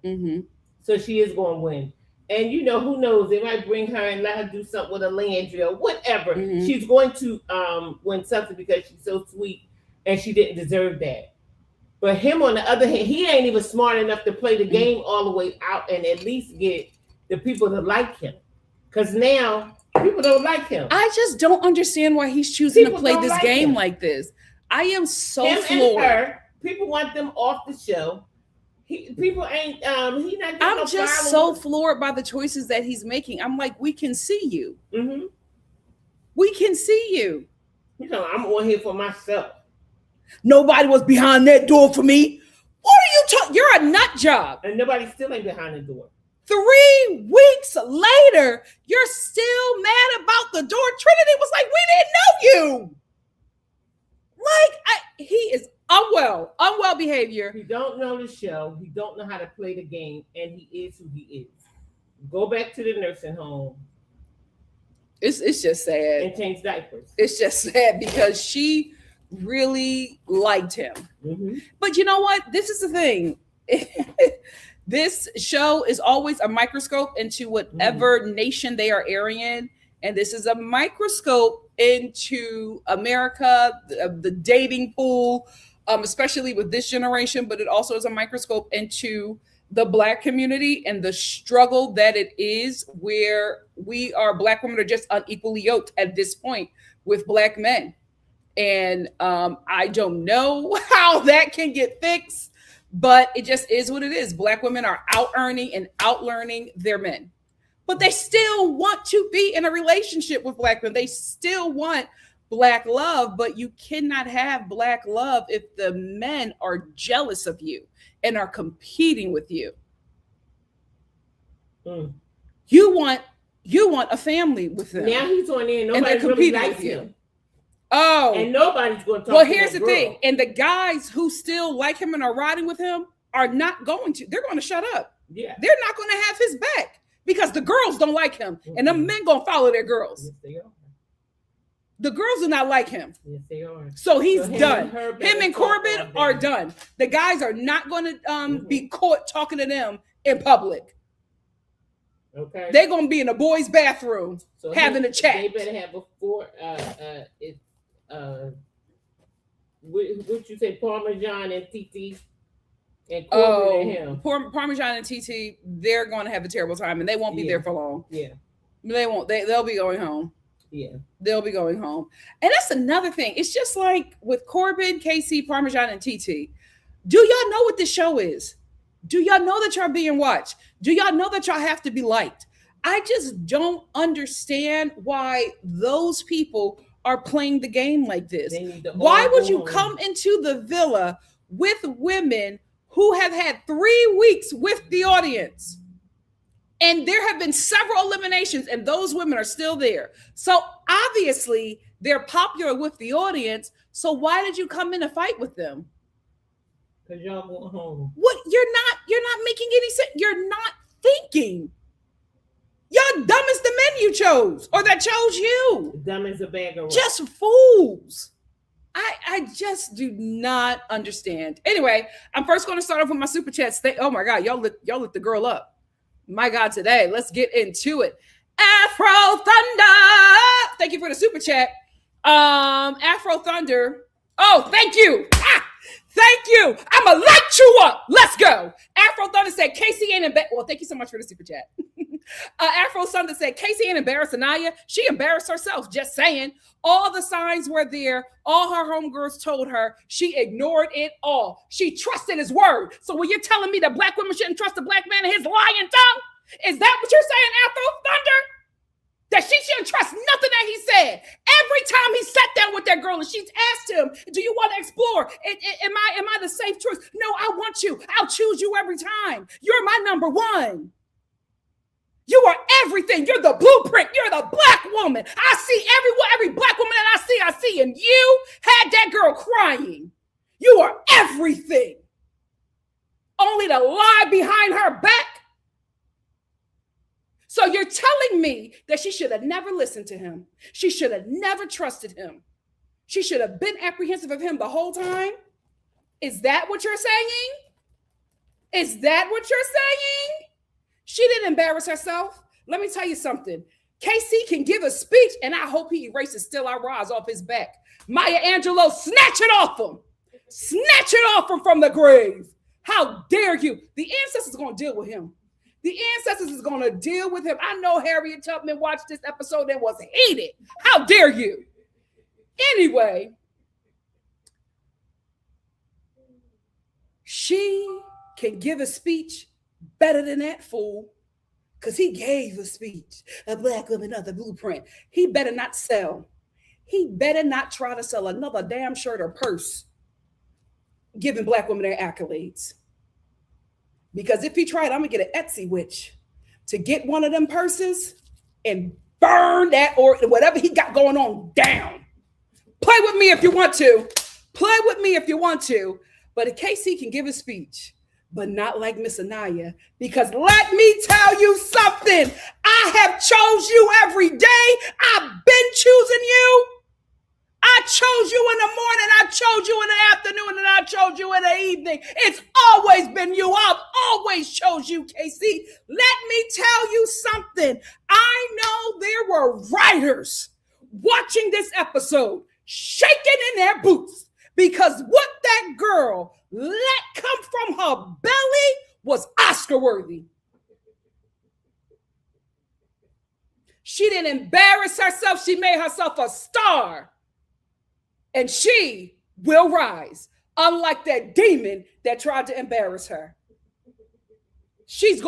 So she is going to win. And who knows? They might bring her and let her do something with a Landry or whatever. She's going to win something because she's so sweet and she didn't deserve that. But him, on the other hand, he ain't even smart enough to play the game all the way out and at least get the people to like him. Because now people don't like him. I just don't understand why he's choosing to play this game like this. I am so floored. People want them off the show. People ain't. He not. I'm just so floored by the choices that he's making. I'm like, we can see you. We can see you. I'm on here for myself. Nobody was behind that door for me. What are you talking? You're a nut job. And nobody still ain't behind the door. 3 weeks later, you're still mad about the door. Trinity was like, we didn't know you. He is unwell behavior. He don't know the show. He don't know how to play the game, and he is who he is. Go back to the nursing home. It's just sad. And change diapers. It's just sad because she really liked him. But you know what? This is the thing. This show is always a microscope into whatever nation they are airing in. And this is a microscope into America, the dating pool, especially with this generation. But it also is a microscope into the Black community and the struggle that it is, where Black women are just unequally yoked at this point with Black men. And I don't know how that can get fixed. But it just is what it is. Black women are out earning and out learning their men. But they still want to be in a relationship with Black men. They still want Black love, but you cannot have Black love if the men are jealous of you and are competing with you. You want a family with them. Now he's on there and nobody really likes him. Oh, and nobody's going to talk. Well, here's the thing. And the guys who still like him and are riding with him are not going to. They're going to shut up. Yeah. They're not going to have his back because the girls don't like him. And the men going to follow their girls. Yes, they are. The girls do not like him. Yes, they are. So he's done. Him and Corbin are done. The guys are not going to be caught talking to them in public. Okay. They're going to be in a boys' bathroom having a chat. They better have what you say, Parmesan and TT and Corbin and him. Parmesan and TT, they're going to have a terrible time and they won't be there for long. Yeah. They won't. They'll be going home. Yeah. They'll be going home. And that's another thing. It's just like with Corbin, KC, Parmesan, and TT. Do y'all know what this show is? Do y'all know that y'all being watched? Do y'all know that y'all have to be liked? I just don't understand why those people are playing the game like this. Why would you come into the villa with women who have had 3 weeks with the audience? And there have been several eliminations and those women are still there. So obviously they're popular with the audience. So why did you come in a fight with them? Because y'all going home. What? You're not making any sense. You're not thinking. Y'all dumb as the men you chose or that chose you. Dumb as a bag of rocks. Just fools. I just do not understand. Anyway, I'm first going to start off with my super chats. Oh my God, y'all lit the girl up. My God, today. Let's get into it. Afro Thunder. Thank you for the super chat. Afro Thunder. Oh, thank you. Thank you. I'ma light you up. Let's go. Afro Thunder said Casey ain't in bed. Well, thank you so much for the super chat. Afro Sunday said, Casey ain't embarrassed Aniya. She embarrassed herself. Just saying. All the signs were there. All her homegirls told her. She ignored it all. She trusted his word. So when you're telling me that black women shouldn't trust a black man and his lying tongue, is that what you're saying, Afro Thunder? That she shouldn't trust nothing that he said. Every time he sat down with that girl and she asked him, do you want to explore? Am I the safe choice? No, I want you. I'll choose you every time. You're my number one. You are everything. You're the blueprint. You're the black woman. I see every black woman that I see. And you had that girl crying. You are everything. Only to lie behind her back. So you're telling me that she should have never listened to him. She should have never trusted him. She should have been apprehensive of him the whole time. Is that what you're saying? Is that what you're saying? She didn't embarrass herself. Let me tell you something. KC can give a speech, and I hope he erases Still I Rise off his back. Maya Angelou, snatch it off him. Snatch it off him from the grave. How dare you? The ancestors are going to deal with him. The ancestors is going to deal with him. I know Harriet Tubman watched this episode and was heated. How dare you? Anyway, she can give a speech better than that fool, because he gave a speech. A black woman, another blueprint. He better not sell. He better not try to sell another damn shirt or purse giving black women their accolades. Because if he tried, I'm going to get an Etsy witch to get one of them purses and burn that or whatever he got going on down. Play with me if you want to. Play with me if you want to. But in case he can give a speech, but not like Miss Aniya, because let me tell you something. I have chose you every day. I've been choosing you. I chose you in the morning. I chose you in the afternoon, and I chose you in the evening. It's always been you. I've always chose you, KC. Let me tell you something. I know there were writers watching this episode shaking in their boots because what that girl let come from her belly was Oscar worthy. She didn't embarrass herself. She made herself a star. And she will rise, unlike that demon that tried to embarrass her. She's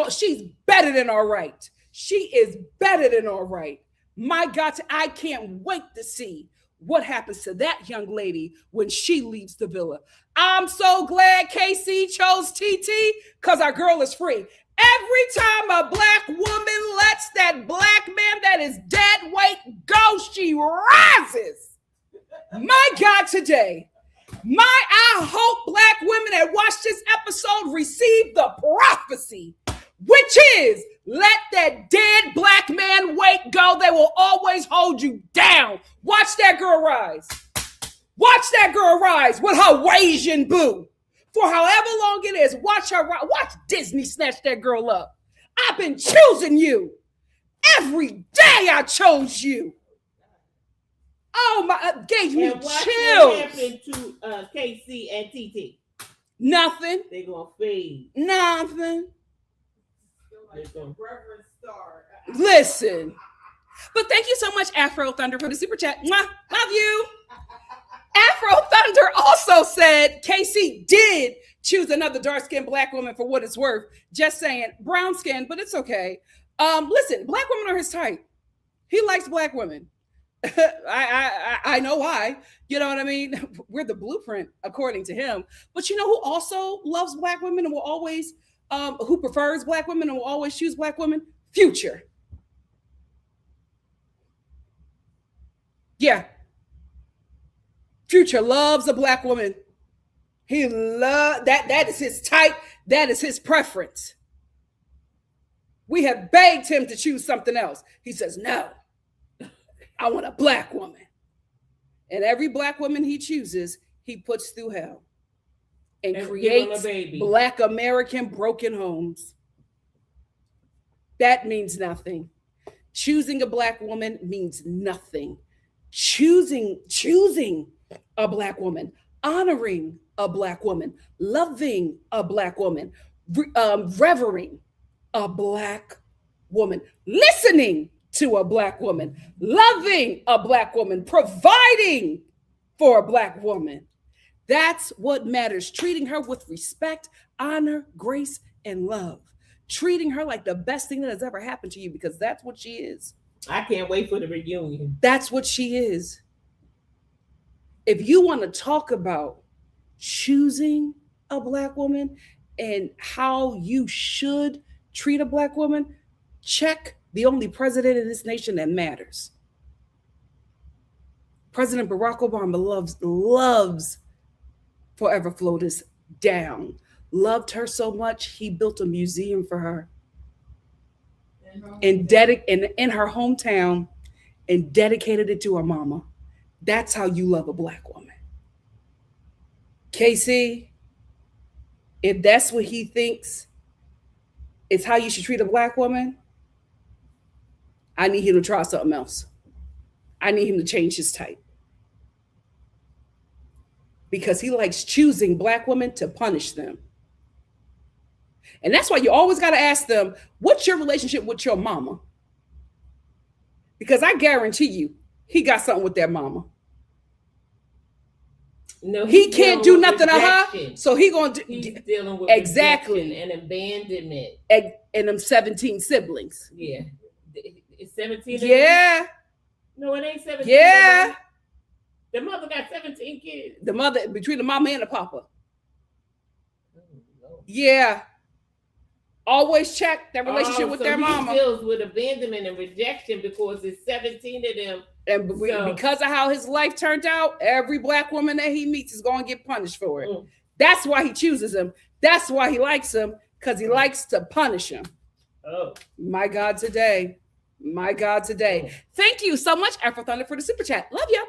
better than all right. She is better than all right. My God, I can't wait to see what happens to that young lady when she leaves the villa. I'm so glad KC chose TT because our girl is free. Every time a black woman lets that black man that is dead weight go, she rises. My God, today, I hope black women that watch this episode receive the prophecy, which is let that dead black man weight go. They will always hold you down. Watch that girl rise. Watch that girl rise with her Asian boo. For however long it is, watch her rise. Watch Disney snatch that girl up. I've been choosing you. Every day I chose you. Oh my! Gave me chills. What happened to KC and TT? Nothing. They gonna fade. Nothing. Reverend Star. Listen. But thank you so much, Afro Thunder, for the super chat. Mwah, love you. Afro Thunder also said KC did choose another dark-skinned black woman for what it's worth. Just saying, brown skin, but it's okay. Listen, black women are his type. He likes black women. I know why. You know what I mean? We're the blueprint, according to him. But you know who also loves black women and will always, who prefers black women and will always choose black women? Future. Yeah. Future loves a black woman. He loves that. That is his type. That is his preference. We have begged him to choose something else. He says, no. I want a black woman. And every black woman he chooses, he puts through hell and creates black American broken homes. That means nothing. Choosing a black woman means nothing. Choosing a black woman, honoring a black woman, loving a black woman, revering a black woman, listening to a Black woman, loving a Black woman, providing for a Black woman. That's what matters. Treating her with respect, honor, grace, and love. Treating her like the best thing that has ever happened to you, because that's what she is. I can't wait for the reunion. That's what she is. If you want to talk about choosing a Black woman and how you should treat a Black woman, check the only president in this nation that matters. President Barack Obama loves Forever Flotus down. Loved her so much, he built a museum for her in her hometown and dedicated it to her mama. That's how you love a Black woman. KC, if that's what he thinks is how you should treat a Black woman, I need him to try something else. I need him to change his type. Because he likes choosing Black women to punish them. And that's why you always got to ask them, what's your relationship with your mama? Because I guarantee you, he got something with their mama. No, he can't do nothing to her, so he's dealing with exactly and abandonment. And them 17 siblings. Yeah. It's 17? Yeah. No, it ain't 17. Yeah. The mother got 17 kids. The mother, between the mama and the papa. Oh, yeah. Always check their relationship with their mama. He deals with abandonment and rejection because it's 17 of them. And because of how his life turned out, every Black woman that he meets is going to get punished for it. That's why he chooses them. That's why he likes them, because he likes to punish them. Oh, my God, today. My God, today. Thank you so much, Afro Thunder, for the super chat. Love you.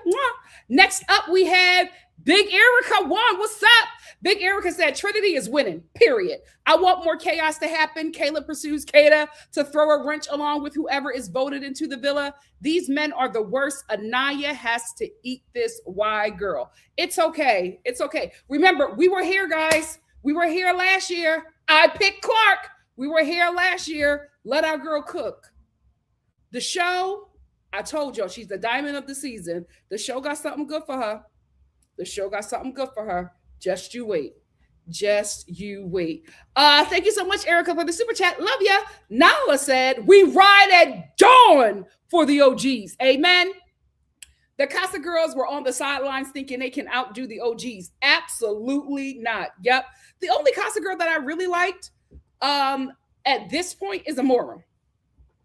Next up, we have Big Erica 1. What's up? Big Erica said, Trinity is winning, period. I want more chaos to happen. Kayla pursues Kata to throw a wrench along with whoever is voted into the villa. These men are the worst. Aniya has to eat this. Why, girl? It's okay. It's okay. Remember, we were here, guys. We were here last year. I picked Clark. We were here last year. Let our girl cook. The show, I told y'all, she's the diamond of the season. The show got something good for her. The show got something good for her. Just you wait. Just you wait. Thank you so much, Erica, for the super chat. Love ya. Nala said, we ride at dawn for the OGs. Amen. The Casa girls were on the sidelines thinking they can outdo the OGs. Absolutely not. Yep. The only Casa girl that I really liked at this point is Amora.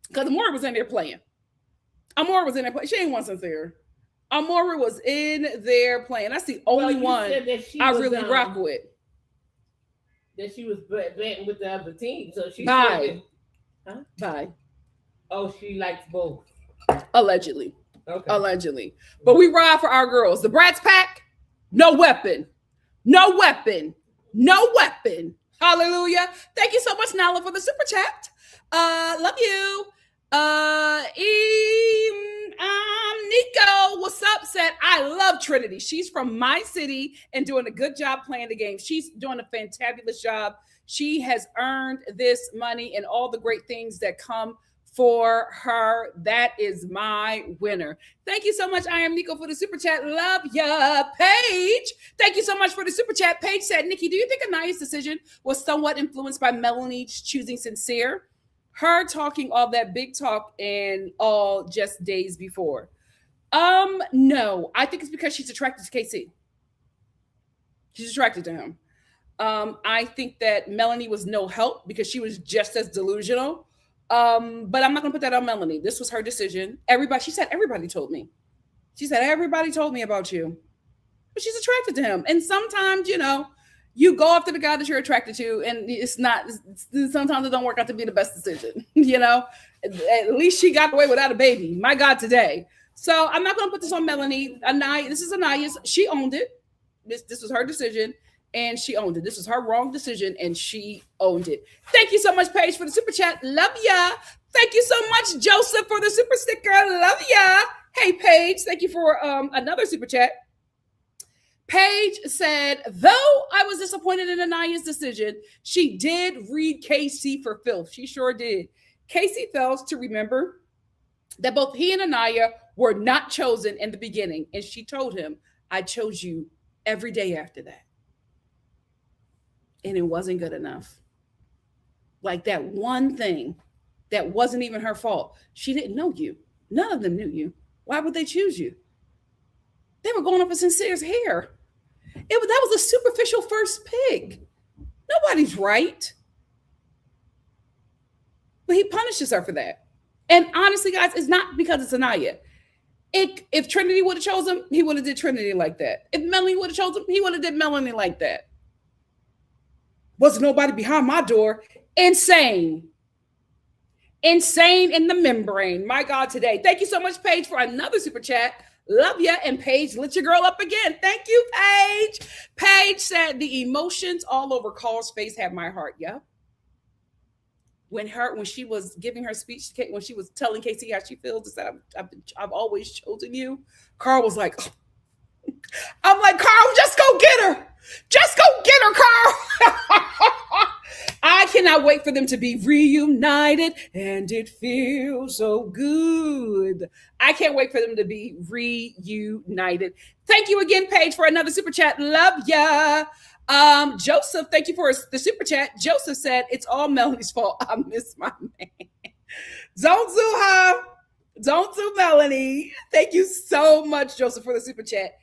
Because Amora was in there playing. Amora was in there playing. She ain't one sincere. Amora was in there playing. That's the only one I really rock with. That she was betting with the other team. So she Bye. Huh? Bye. Oh, she likes both. Allegedly. Okay. Allegedly. But we ride for our girls. The Bratz Pack, no weapon. No weapon. No weapon. Hallelujah. Thank you so much, Nala, for the super chat. Love you. Nico, what's up? Said, I love Trinity. She's from my city and doing a good job playing the game. She's doing a fantabulous job. She has earned this money and all the great things that come for her. That is my winner. Thank you so much. I am Nico for the super chat. Love ya. Paige, thank you so much for the super chat. Paige said, Nikki, do you think Aniya's decision was somewhat influenced by Melanie choosing sincere? Her talking all that big talk and all just days before. No, I think it's because she's attracted to KC. She's attracted to him. I think that Melanie was no help because she was just as delusional. But I'm not gonna put that on Melanie. This was her decision. She said, everybody told me. She said, everybody told me about you. But she's attracted to him. And sometimes, you go after the guy that you're attracted to, and sometimes it don't work out to be the best decision, At least she got away without a baby. My God, today. So I'm not going to put this on Melanie. This is Aniya's. She owned it. This was her decision, and she owned it. This was her wrong decision, and she owned it. Thank you so much, Paige, for the super chat. Love ya. Thank you so much, Joseph, for the super sticker. Love ya. Hey, Paige, thank you for another super chat. Paige said, though I was disappointed in Aniya's decision, she did read KC for filth. She sure did. Casey fails to remember that both he and Aniya were not chosen in the beginning. And she told him, I chose you every day after that. And it wasn't good enough. Like that one thing that wasn't even her fault. She didn't know you. None of them knew you. Why would they choose you? They were going up for Sincere's hair. That was a superficial first pick. Nobody's right. But he punishes her for that. And honestly, guys, it's not because it's Aniya. If Trinity would have chosen him, he would have did Trinity like that. If Melanie would have chosen him, he would have did Melanie like that. Wasn't nobody behind my door. Insane. Insane in the membrane. My God, today. Thank you so much, Paige, for another super chat. Love ya. And Paige, lit your girl up again. Thank you, Paige. Paige said the emotions all over Carl's face had my heart. Yeah. When she was giving her speech, when she was telling Casey how she feels, is that I've always chosen you. Carl was like, oh. I'm like, Carl, just go get her. Just go get her, Carl. I cannot wait for them to be reunited, and it feels so good. I can't wait for them to be reunited. Thank you again, Paige, for another super chat. Love ya. Joseph, thank you for the super chat. Joseph said, it's all Melanie's fault. I miss my man. Don't sue her. Don't sue Melanie. Thank you so much, Joseph, for the super chat.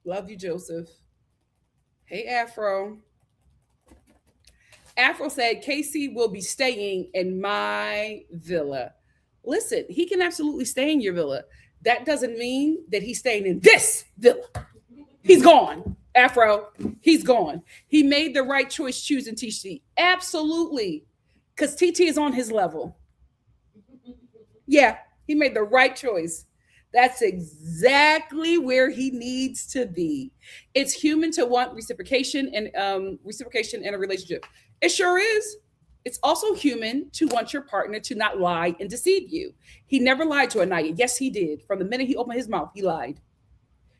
Love you, Joseph. Hey, Afro. Afro said, Casey will be staying in my villa. Listen, he can absolutely stay in your villa. That doesn't mean that he's staying in this villa. He's gone. Afro, he's gone. He made the right choice choosing TT. Absolutely. Because TT is on his level. Yeah, he made the right choice. That's exactly where he needs to be. It's human to want reciprocation in a relationship. It sure is. It's also human to want your partner to not lie and deceive you. He never lied to Aniya. Yes, he did. From the minute he opened his mouth, he lied.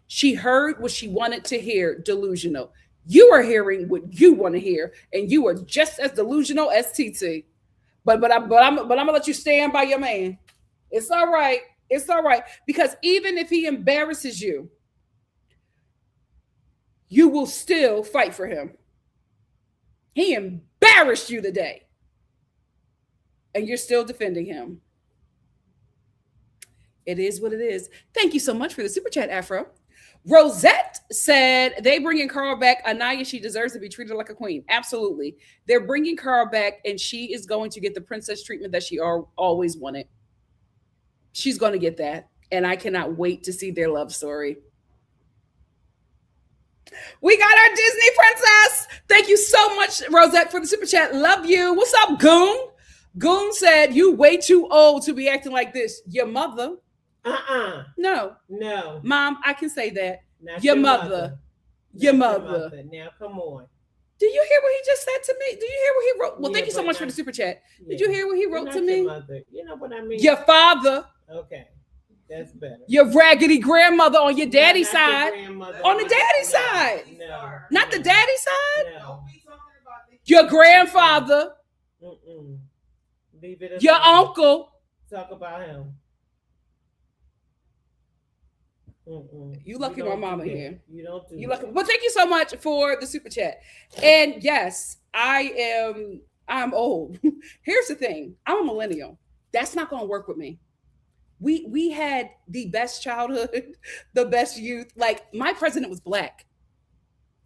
She heard what she wanted to hear, delusional. You are hearing what you want to hear, and you are just as delusional as TT. But I'm gonna let you stand by your man. It's all right. It's all right. Because even if he embarrasses you, you will still fight for him. He embarrassed you today, and you're still defending him. It is what it is. Thank you so much for the super chat, Afro. Rosette said they bringing Carl back. Aniya, she deserves to be treated like a queen. Absolutely. They're bringing Carl back, and she is going to get the princess treatment that she always wanted. She's going to get that, and I cannot wait to see their love story. We got our Disney princess. Thank you so much, Rosette, for the super chat. Love you. What's up, Goon? Goon said, you way too old to be acting like this. Your mother. No. Mom, I can say that. Not your mother. Your mother. Now, come on. Do you hear what he just said to me? Do you hear what he wrote? Well, thank you so much for the super chat. Did you hear what he wrote to me? Your mother. You know what I mean? Your father. Okay. That's better. Your raggedy grandmother on your daddy's side. On the daddy's side. No. Not the daddy's side? No. Your grandfather. Leave it. Your uncle. Talk about him. You lucky my mama here. You don't do. You lucky. Well, thank you so much for the super chat. And yes, I'm old. Here's the thing. I'm a millennial. That's not going to work with me. We had the best childhood, the best youth. Like, my president was Black.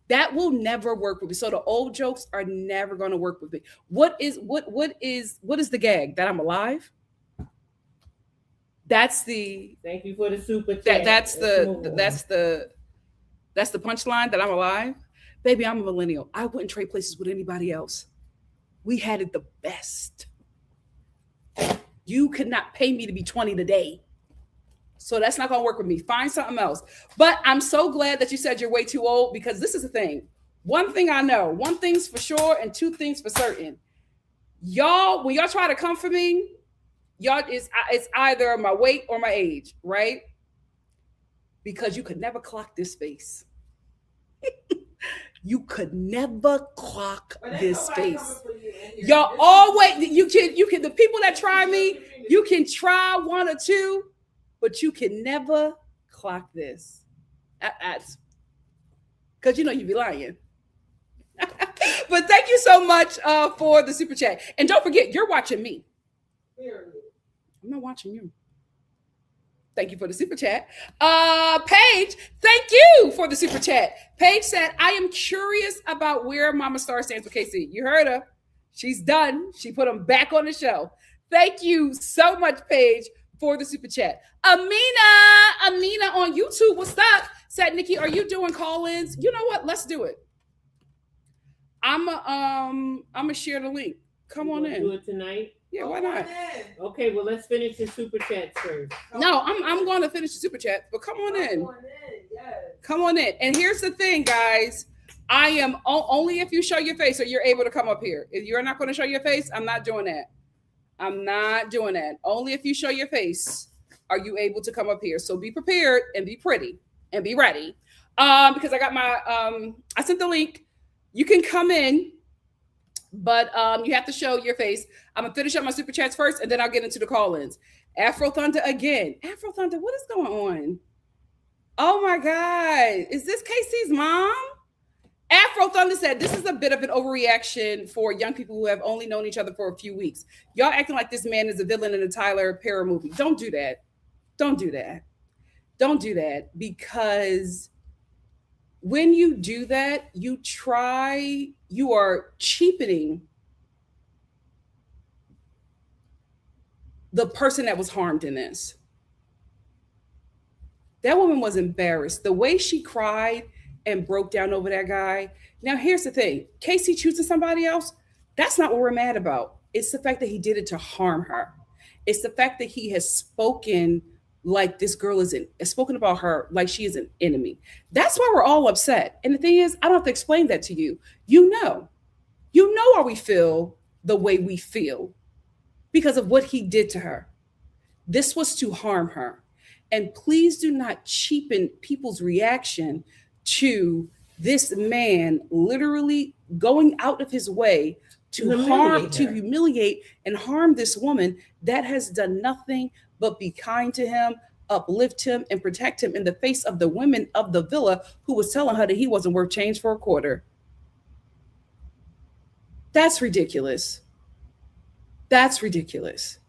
That will never work with me. So the old jokes are never going to work with me. What is the gag? That I'm alive? That's the. Thank you for the super chat. That's the punchline, that I'm alive. Baby, I'm a millennial. I wouldn't trade places with anybody else. We had it the best. You could not pay me to be 20 today. So that's not going to work with me. Find something else. But I'm so glad that you said you're way too old, because this is the thing. One thing I know, one thing's for sure and two things for certain. Y'all, when y'all try to come for me, y'all, it's either my weight or my age, right? Because you could never clock this face. You could never clock this face. Y'all always, you can, the people that try me, you can try one or two, but you can never clock this. That's because you be lying. But thank you so much for the super chat. And don't forget, you're watching me. I'm not watching you. Thank you for the super chat. Paige, thank you for the super chat. Paige said, I am curious about where Mama Star stands with KC. You heard her. She's done. She put him back on the show. Thank you so much, Paige, for the super chat. Amina on YouTube, what's up? Said, Nikki, are you doing call-ins? You know what? Let's do it. I'm a share the link. Come on in. Do it tonight. Yeah, why not? Okay, well, let's finish the super chats first. No, I'm going to finish the super chat, but come on in. Come on in. And here's the thing, guys. I am only if you show your face or you're able to come up here. If you're not going to show your face, I'm not doing that. I'm not doing that. Only if you show your face are you able to come up here. So be prepared and be pretty and be ready. Because I got my I sent the link. You can come in, but you have to show your face. I'm gonna finish up my super chats first, and then I'll get into the call-ins. Afro Thunder again. Afro Thunder, what is going on? Oh my God, is this Casey's mom? Afro Thunder said, this is a bit of an overreaction for young people who have only known each other for a few weeks. Y'all acting like this man is a villain in a Tyler Perry movie. Don't do that. Don't do that. Don't do that, because when you do that, you are cheapening the person that was harmed in this. That woman was embarrassed. The way she cried and broke down over that guy. Now, here's the thing. Casey choosing somebody else, that's not what we're mad about. It's the fact that he did it to harm her. It's the fact that he has spoken like this girl isn't, spoken about her like she is an enemy. That's why we're all upset. And the thing is, I don't have to explain that to you. You know why we feel the way we feel because of what he did to her. This was to harm her. And please do not cheapen people's reaction to this man literally going out of his way to humiliate and harm this woman that has done nothing but be kind to him, uplift him, and protect him in the face of the women of the villa who was telling her that he wasn't worth change for a quarter. That's ridiculous. That's ridiculous.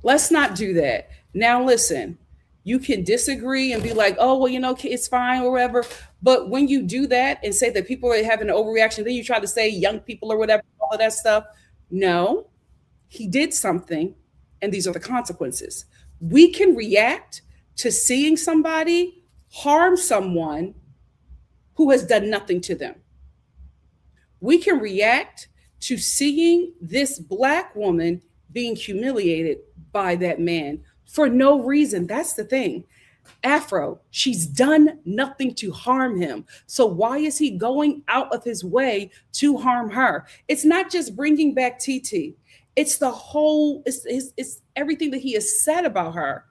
Let's not do that. Now, listen, you can disagree and be like, oh, well, it's fine or whatever. But when you do that and say that people are having an overreaction, then you try to say young people or whatever, all of that stuff. No, he did something, and these are the consequences. We can react to seeing somebody harm someone who has done nothing to them. We can react to seeing this Black woman being humiliated by that man for no reason. That's the thing. Afro, she's done nothing to harm him. So why is he going out of his way to harm her? It's not just bringing back TT. It's the whole, it's everything that he has said about her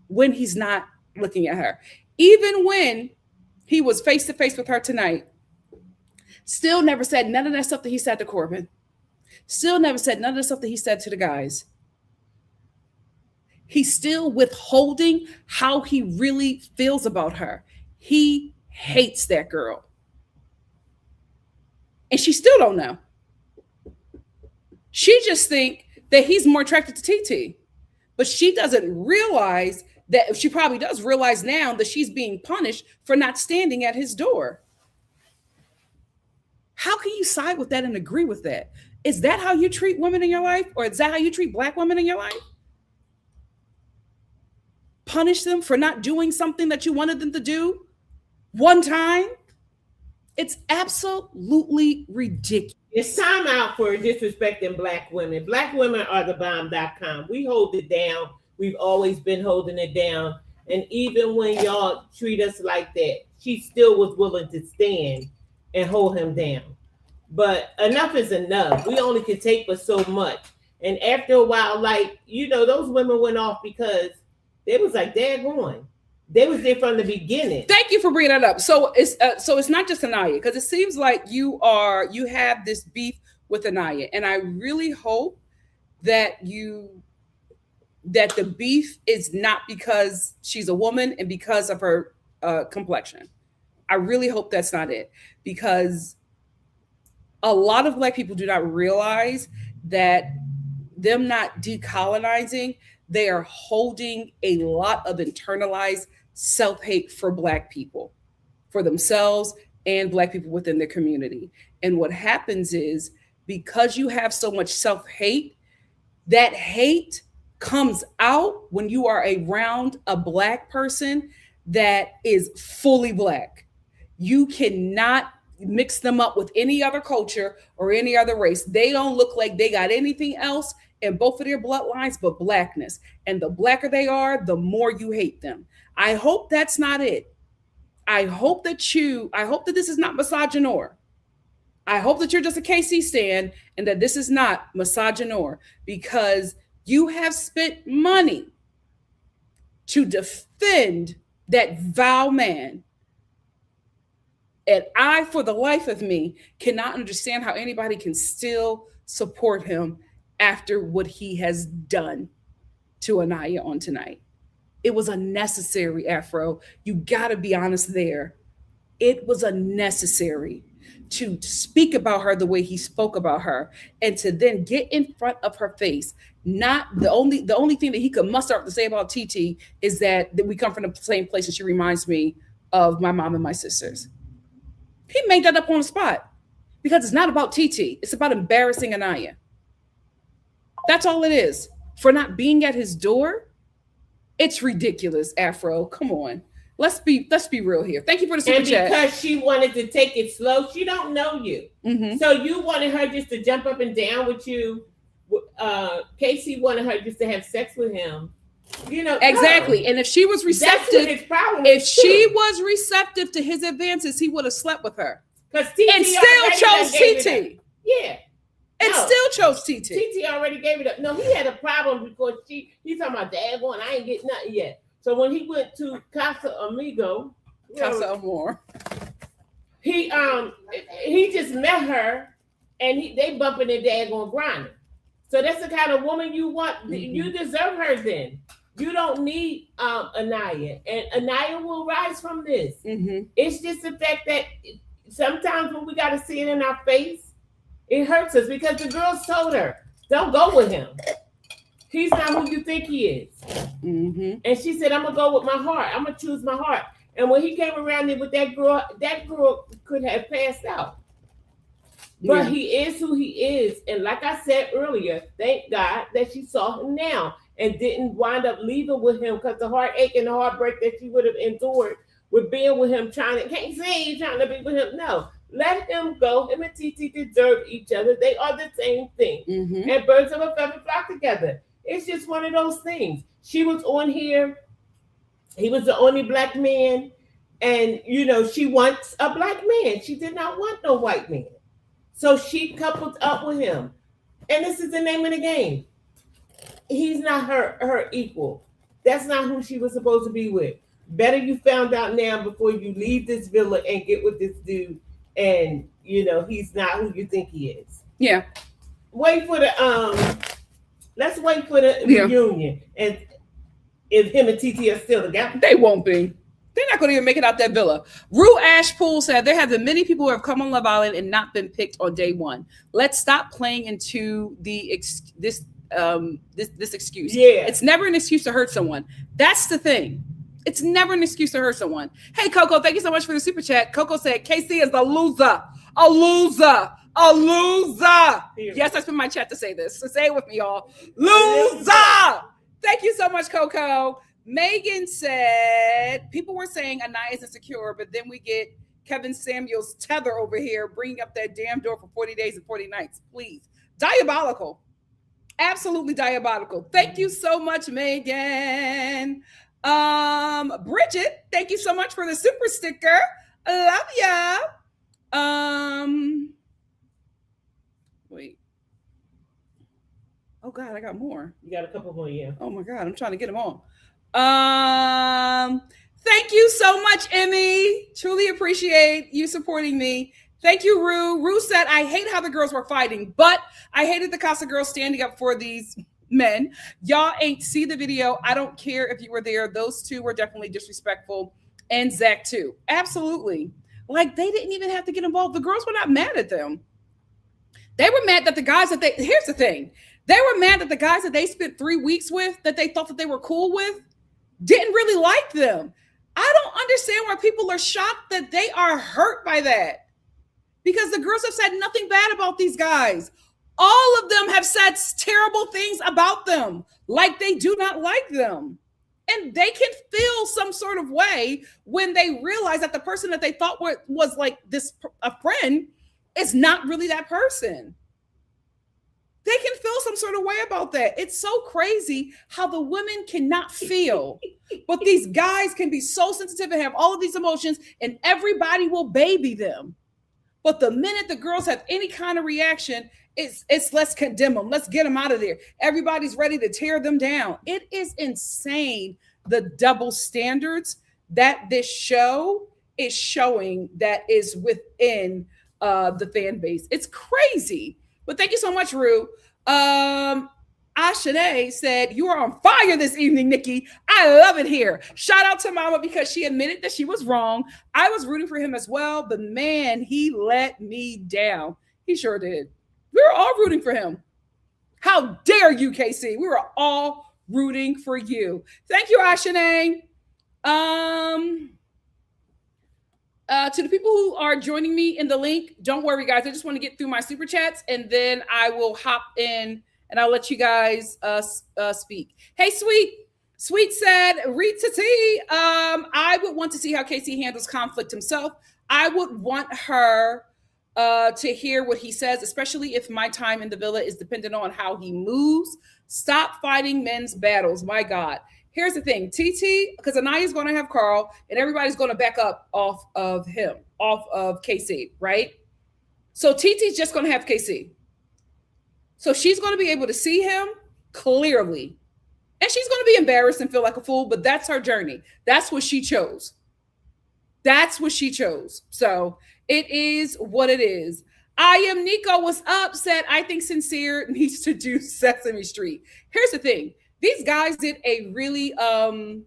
when he's not looking at her. Even when he was face to face with her tonight, still never said none of that stuff that he said to Corbin. Still never said none of the stuff that he said to the guys. He's still withholding how he really feels about her. He hates that girl. And she still don't know. She just think that he's more attracted to TT. But she doesn't realize that, she probably does realize now that she's being punished for not standing at his door. How can you side with that and agree with that? Is that how you treat women in your life? Or is that how you treat Black women in your life? Punish them for not doing something that you wanted them to do one time? It's absolutely ridiculous. It's time out for disrespecting Black women. Black women are the bomb.com. We hold it down. We've always been holding it down. And even when y'all treat us like that, she still was willing to stand and hold him down. But enough is enough. We only can take but so much. And after a while, those women went off because they was like, daggone. They was there from the beginning. Thank you for bringing that up. So it's not just Aniya, because it seems like you have this beef with Aniya. And I really hope that the beef is not because she's a woman and because of her complexion. I really hope that's not it, because a lot of Black people do not realize that them not decolonizing, they are holding a lot of internalized self-hate for Black people, for themselves and Black people within their community. And what happens is, because you have so much self-hate, that hate comes out when you are around a Black person that is fully Black. You cannot mix them up with any other culture or any other race. They don't look like they got anything else in both of their bloodlines but Blackness. And the Blacker they are, the more you hate them. I hope that's not it. I hope that this is not misogynoir. I hope that you're just a KC stan and that this is not misogynoir, because you have spent money to defend that vile man. And I, for the life of me, cannot understand how anybody can still support him after what he has done to Aniya on tonight. It was unnecessary, Afro. You got to be honest there. It was unnecessary to speak about her the way he spoke about her, and to then get in front of her face. Not the only thing that he could muster up to say about TT is that we come from the same place and she reminds me of my mom and my sisters. He made that up on the spot, because it's not about TT. It's about embarrassing Aniya. That's all it is. For not being at his door, it's ridiculous, Afro. Come on. Let's be real here. Thank you for the super chat. And because she wanted to take it slow, she don't know you. Mm-hmm. So you wanted her just to jump up and down with you. Casey wanted her just to have sex with him. Exactly. No. And if she was receptive, she was receptive to his advances, he would have slept with her. And still chose TT. Yeah. And still chose TT. TT already gave it up. No, he had a problem because he's talking about dad going, I ain't getting nothing yet. So when he went to Casa Amor, he just met her and they bumping their daggone grinding. So that's the kind of woman you want. Mm-hmm. You deserve her then. You don't need Aniya. And Aniya will rise from this. Mm-hmm. It's just the fact that sometimes when we got to see it in our face, it hurts us, because the girls told her, don't go with him. He's not who you think he is. Mm-hmm. And she said, I'm going to go with my heart. I'm going to choose my heart. And when he came around there with that girl could have passed out. But he is who he is. And like I said earlier, thank God that she saw him now and didn't wind up leaving with him, because the heartache and the heartbreak that she would have endured with being with him, trying to be with him. No, let him go. Him and TT deserve each other. They are the same thing. Mm-hmm. And birds of a feather flock together. It's just one of those things. She was on here. He was the only Black man. And, she wants a Black man. She did not want no white man. So she coupled up with him. And this is the name of the game. He's not her equal. That's not who she was supposed to be with. Better you found out now before you leave this villa and get with this dude. And, he's not who you think he is. Yeah. Let's wait for the reunion. And if him and TT are still together. They won't be. They're not going to even make it out that villa. Rue Ashpool said, there have been many people who have come on Love Island and not been picked on day one. Let's stop playing into this excuse. Yeah. It's never an excuse to hurt someone. That's the thing. It's never an excuse to hurt someone. Hey, Coco, thank you so much for the super chat. Coco said, KC is a loser. A loser. A loser. Yes, I spent my chat to say this. So say it with me, y'all. Loser. Thank you so much, Coco. Megan said, people were saying Aniya is insecure, but then we get Kevin Samuels tether over here bringing up that damn door for 40 days and 40 nights. Please. Diabolical. Absolutely diabolical. Thank you so much, Megan. Bridget, thank you so much for the super sticker. I love ya. Wait. Oh God, I got more. You got a couple more, yeah. Oh my God, I'm trying to get them all. Thank you so much, Emmy. Truly appreciate you supporting me. Thank you, Rue. Rue said, I hate how the girls were fighting, but I hated the Casa girls standing up for these men. Y'all ain't see the video. I don't care if you were there. Those two were definitely disrespectful. And Zach, too. Absolutely. Like, they didn't even have to get involved. The girls were not mad at them. They were mad that the guys that here's the thing. They were mad that the guys that they spent 3 weeks with, that they thought that they were cool with, didn't really like them. I don't understand why people are shocked that they are hurt by that. Because the girls have said nothing bad about these guys. All of them have said terrible things about them, like they do not like them. And they can feel some sort of way when they realize that the person that they thought was like a friend is not really that person. They can feel some sort of way about that. It's so crazy how the women cannot feel, but these guys can be so sensitive and have all of these emotions, and everybody will baby them. But the minute the girls have any kind of reaction, it's let's condemn them. Let's get them out of there. Everybody's ready to tear them down. It is insane, the double standards that this show is showing that is within the fan base. It's crazy. But thank you so much, Rue. Ashane said, you are on fire this evening, Nikki. I love it here. Shout out to Mama because she admitted that she was wrong. I was rooting for him as well, but man, he let me down. He sure did. We were all rooting for him. How dare you, KC? We were all rooting for you. Thank you, Ashane. To the people who are joining me in the link, don't worry, guys. I just want to get through my super chats, and then I will hop in and I'll let you guys speak. Hey, Sweet said, Rita T, I would want to see how Casey handles conflict himself. I would want her to hear what he says, especially if my time in the villa is dependent on how he moves. Stop fighting men's battles. My God. Here's the thing, TT, because Aniya's going to have Carl, and everybody's going to back up off of him, off of KC, right? So TT's just going to have KC. So she's going to be able to see him clearly. And she's going to be embarrassed and feel like a fool, but that's her journey. That's what she chose. That's what she chose. So it is what it is. I am Nico. What's up? Said, I think Sincere needs to do Sesame Street. Here's the thing. These guys did a really, I'm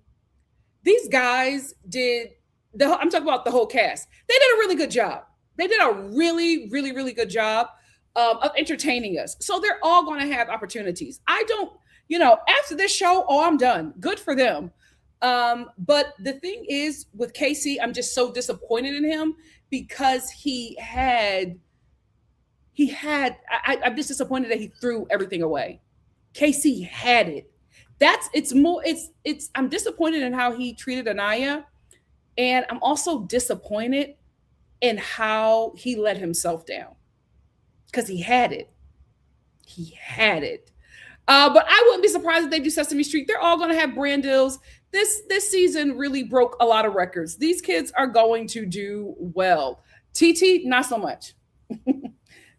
talking about the whole cast. They did a really good job. They did a really, really, really good job of entertaining us. So they're all going to have opportunities. I don't, after this show, I'm done. Good for them. But the thing is with Casey, I'm just so disappointed in him because I'm just disappointed that he threw everything away. Casey had it. I'm disappointed in how he treated Aniya. And I'm also disappointed in how he let himself down. Because he had it. He had it. But I wouldn't be surprised if they do Sesame Street. They're all going to have brand deals. This season really broke a lot of records. These kids are going to do well. TT, not so much.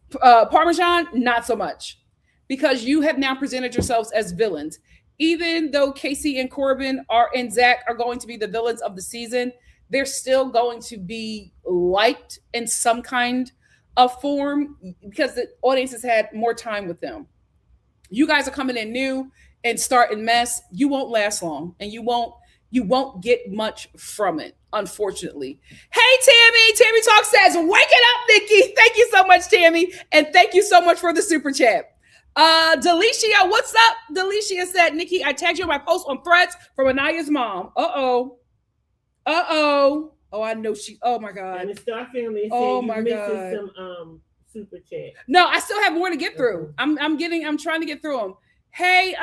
Parmesan, not so much. Because you have now presented yourselves as villains. Even though Casey and Corbin and Zach are going to be the villains of the season, they're still going to be liked in some kind of form because the audience has had more time with them. You guys are coming in new and starting mess. You won't last long, and you won't get much from it, unfortunately. Hey, Tammy Talk says, wake it up, Nikki. Thank you so much, Tammy, and thank you so much for the super chat. Delicia, what's up? Delicia said, Nikki, I tagged you in my post on Threads from Aniya's mom. Oh, I know oh my God. And the Star family said missing some super chat. No, I still have more to get through. I'm trying to get through them. Hey,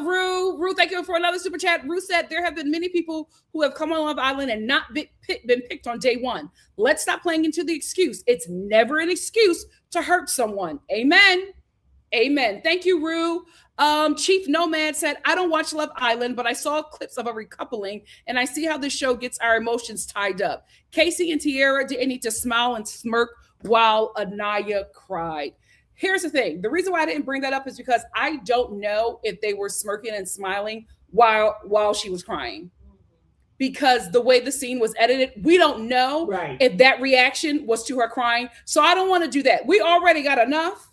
Rue, thank you for another super chat. Rue said there have been many people who have come on Love Island and not been picked on day one. Let's stop playing into the excuse. It's never an excuse to hurt someone. Amen. Thank you, Rue. Chief Nomad said, I don't watch Love Island, but I saw clips of a recoupling, and I see how this show gets our emotions tied up. Casey and Tiara didn't need to smile and smirk while Aniya cried. Here's the thing. The reason why I didn't bring that up is because I don't know if they were smirking and smiling while she was crying. because the way the scene was edited, we don't know if that reaction was to her crying. So I don't want to do that. We already got enough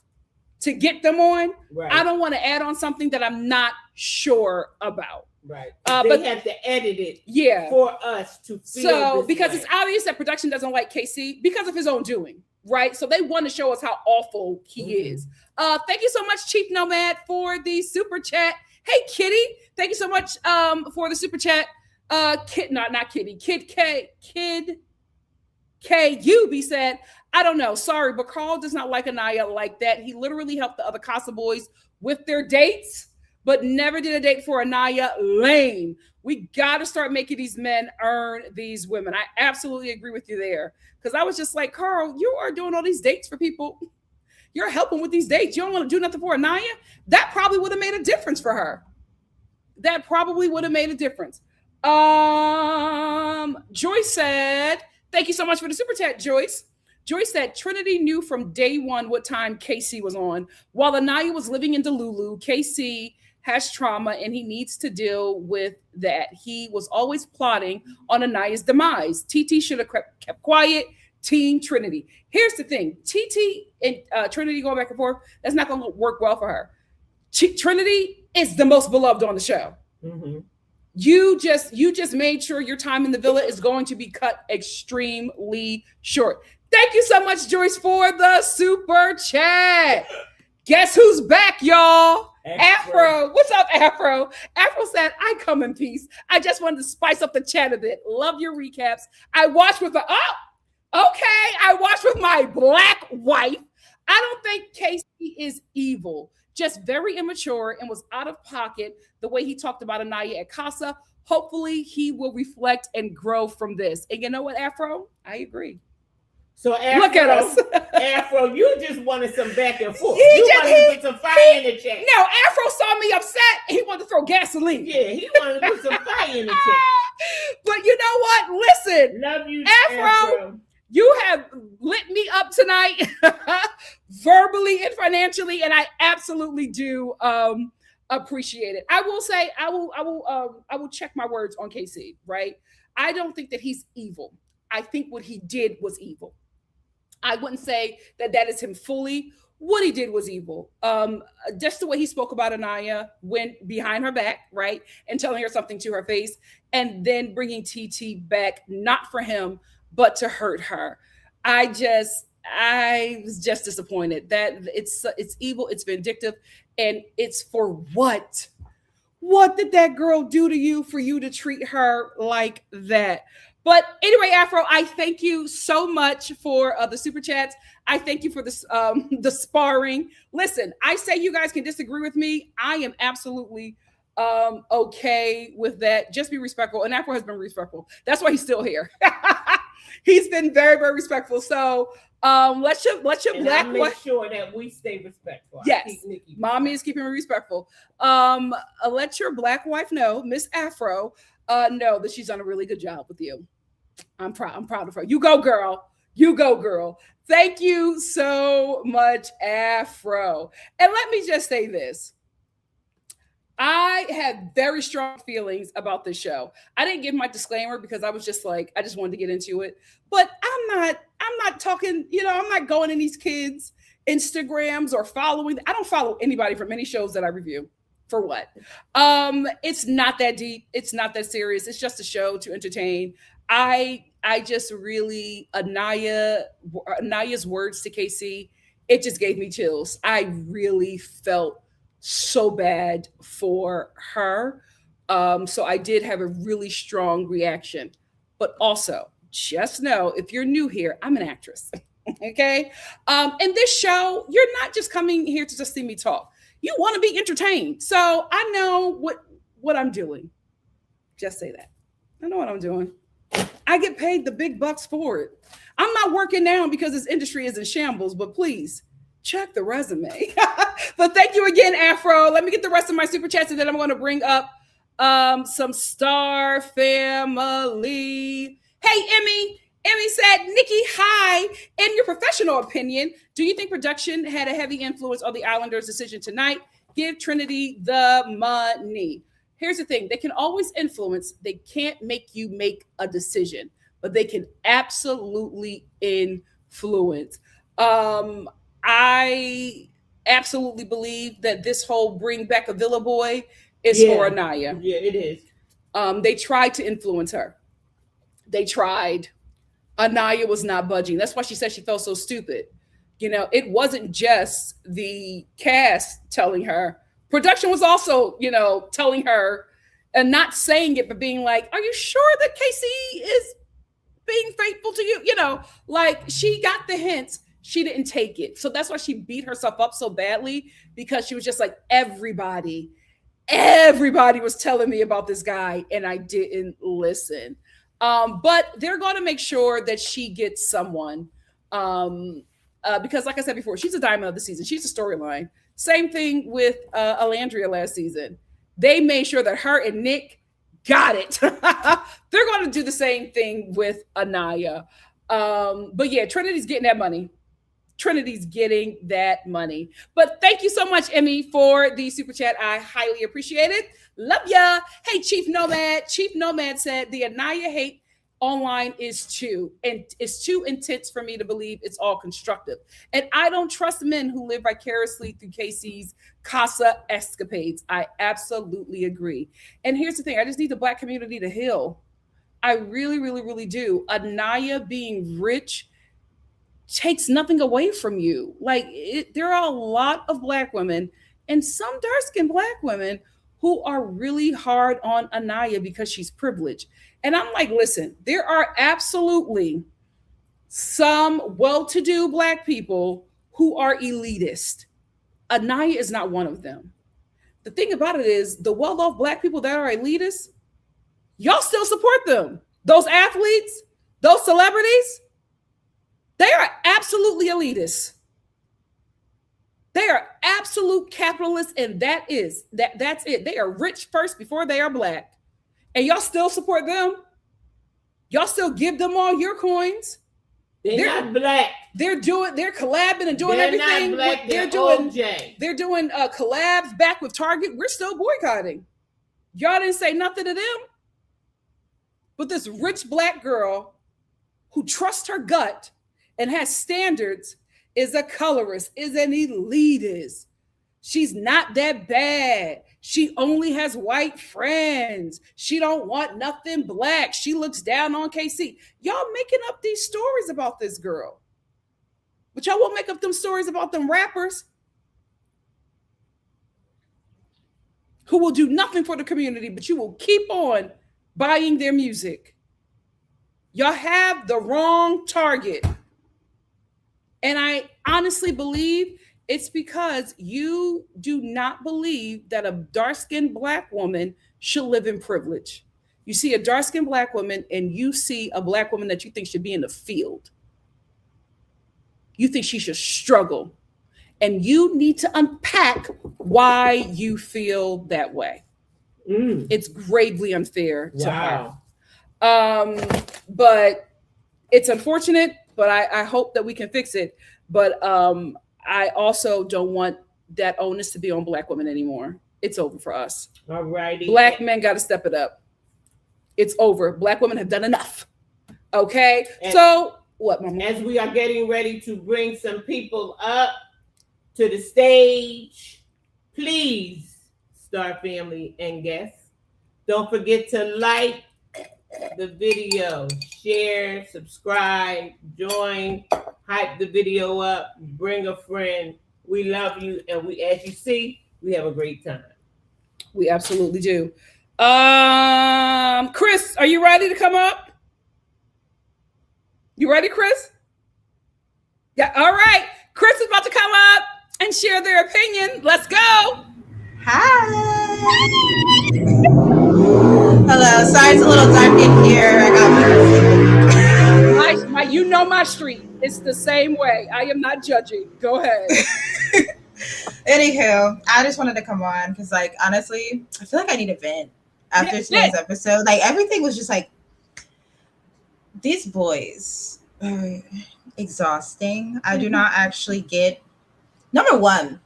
to get them on. I don't want to add on something that I'm not sure about. They have to edit it for us to feel so because it's obvious that production doesn't like KC because of his own doing, right? So they want to show us how awful he is. Thank you so much, Chief Nomad, for the super chat. Hey, Kitty, thank you so much for the super chat. Not Kitty, Kid KUB said, I don't know, sorry, but Carl does not like Aniya like that. He literally helped the other Casa boys with their dates, but never did a date for Aniya. Lame. We got to start making these men earn these women. I absolutely agree with you there. Because I was just like, Carl, you are doing all these dates for people. You're helping with these dates. You don't want to do nothing for Aniya? That probably would have made a difference for her. That probably would have made a difference. Joyce said, thank you so much for the super chat, Joyce. Joyce said, Trinity knew from day one what time KC was on. While Aniya was living in Delulu, KC has trauma and he needs to deal with that. He was always plotting on Aniya's demise. TT should have kept quiet. Team Trinity. Here's the thing. TT and Trinity going back and forth, that's not going to work well for her. Trinity is the most beloved on the show. You just made sure your time in the villa is going to be cut extremely short. Thank you so much, Joyce, for the super chat. Guess who's back, y'all? Afro. What's up, Afro? Afro said, I come in peace. I just wanted to spice up the chat a bit. Love your recaps. I watched with I watched with my black wife. I don't think Casey is evil, just very immature and was out of pocket the way he talked about Aniya at Casa. Hopefully he will reflect and grow from this. And you know what, Afro? I agree. So Afro, look at us. Afro, you just wanted some back and forth. You wanted to put some fire in the chat. No, Afro saw me upset. He wanted to throw gasoline. Yeah, he wanted to put some fire in the chat. But you know what? Listen. Love you, Afro. You have lit me up tonight, verbally and financially, and I absolutely do appreciate it. I will say, I will check my words on KC, right? I don't think that he's evil. I think what he did was evil. I wouldn't say that is him fully. What he did was evil. Just the way he spoke about Aniya, went behind her back, right? And telling her something to her face, and then bringing TT back, not for him, but to hurt her. I was just disappointed that it's evil, it's vindictive, and it's for what? What did that girl do to you for you to treat her like that? But anyway, Afro, I thank you so much for the super chats. I thank you for this, the sparring. Listen, I say you guys can disagree with me. I am absolutely okay with that. Just be respectful. And Afro has been respectful. That's why he's still here. He's been very, very respectful. So let your black wife make sure that we stay respectful. Yes, mommy is keeping me respectful. Let your black wife know, Miss Afro, know that she's done a really good job with you. I'm proud of her. You go, girl. You go, girl. Thank you so much, Afro. And let me just say this. I had very strong feelings about this show. I didn't give my disclaimer because I was just like, I just wanted to get into it. But I'm not talking, I'm not going in these kids' Instagrams or following. I don't follow anybody from any shows that I review. For what? It's not that deep. It's not that serious. It's just a show to entertain. I just really, Aniya's words to KC, it just gave me chills. I really felt so bad for her. So I did have a really strong reaction. But also, just know, if you're new here, I'm an actress. Okay? In this show, you're not just coming here to just see me talk. You want to be entertained. So I know what I'm doing. Just say that. I know what I'm doing. I get paid the big bucks for it. I'm not working now because this industry is in shambles, but please check the resume. But thank you again, Afro. Let me get the rest of my super chats, and then I'm going to bring up some Star family. Hey, Emmy. Emmy said, Nikki, hi. In your professional opinion, do you think production had a heavy influence on the Islanders' decision tonight? Give Trinity the money. here's the thing. They can always influence. They can't make you make a decision, but they can absolutely influence. I absolutely believe that this whole bring back a Villa boy is for Aniya. Yeah, it is. They tried to influence her. They tried. Aniya was not budging. That's why she said she felt so stupid. It wasn't just the cast telling her. Production was also, telling her and not saying it, but being like, are you sure that Casey is being faithful to you? Like she got the hints. She didn't take it. So that's why she beat herself up so badly, because she was just like, everybody was telling me about this guy and I didn't listen. But they're going to make sure that she gets someone. Because like I said before, she's a diamond of the season. She's a storyline. Same thing with Alandria last season. They made sure that her and Nick got it. They're going to do the same thing with Aniya. But yeah, Trinity's getting that money. Trinity's getting that money. But thank you so much, Emmy, for the super chat. I highly appreciate it. Love ya. Hey, Chief Nomad. Chief Nomad said the Aniya hate online is too intense for me to believe it's all constructive. And I don't trust men who live vicariously through Casey's Casa escapades. I absolutely agree. And here's the thing. I just need the Black community to heal. I really, really, really do. Aniya being rich takes nothing away from you. Like there are a lot of Black women and some dark-skinned Black women who are really hard on Aniya because she's privileged. And I'm like, listen, there are absolutely some well-to-do Black people who are elitist. Aniya is not one of them. The thing about it is the well-off Black people that are elitist, y'all still support them. Those athletes, those celebrities, they are absolutely elitist. They are absolute capitalists, and that's it. They are rich first before they are Black. And y'all still support them? Y'all still give them all your coins? They're not Black. They're collabing and doing everything. Not Black, they're doing collabs back with Target. We're still boycotting. Y'all didn't say nothing to them. But this rich Black girl who trusts her gut and has standards is a colorist, is an elitist. She's not that bad. She only has white friends. She don't want nothing Black. She looks down on KC. Y'all making up these stories about this girl. But y'all won't make up them stories about them rappers who will do nothing for the community, but you will keep on buying their music. Y'all have the wrong target. And I honestly believe it's because you do not believe that a dark-skinned Black woman should live in privilege. You see a dark-skinned Black woman and you see a Black woman that you think should be in the field. You think she should struggle. And you need to unpack why you feel that way. It's gravely unfair to her. But it's unfortunate, but I hope that we can fix it. But I also don't want that onus to be on Black women anymore. It's over for us. All righty. Black men got to step it up. It's over. Black women have done enough. Okay? And so, what, Mama? As we are getting ready to bring some people up to the stage, please, Star family and guests, don't forget to like the video, share, subscribe, join, hype the video up, bring a friend. We love you, and as you see, we have a great time. We absolutely do. Chris, are you ready to come up? You ready, Chris? Yeah, all right. Chris is about to come up and share their opinion. Let's go. Hi. Hello. Sorry, it's a little dark in here. I got you know my street. It's the same way. I am not judging. Go ahead. Anywho, I just wanted to come on because, like, honestly, I feel like I need a vent after today's episode. Like, everything was just like, these boys are exhausting. I do not actually get. Number one,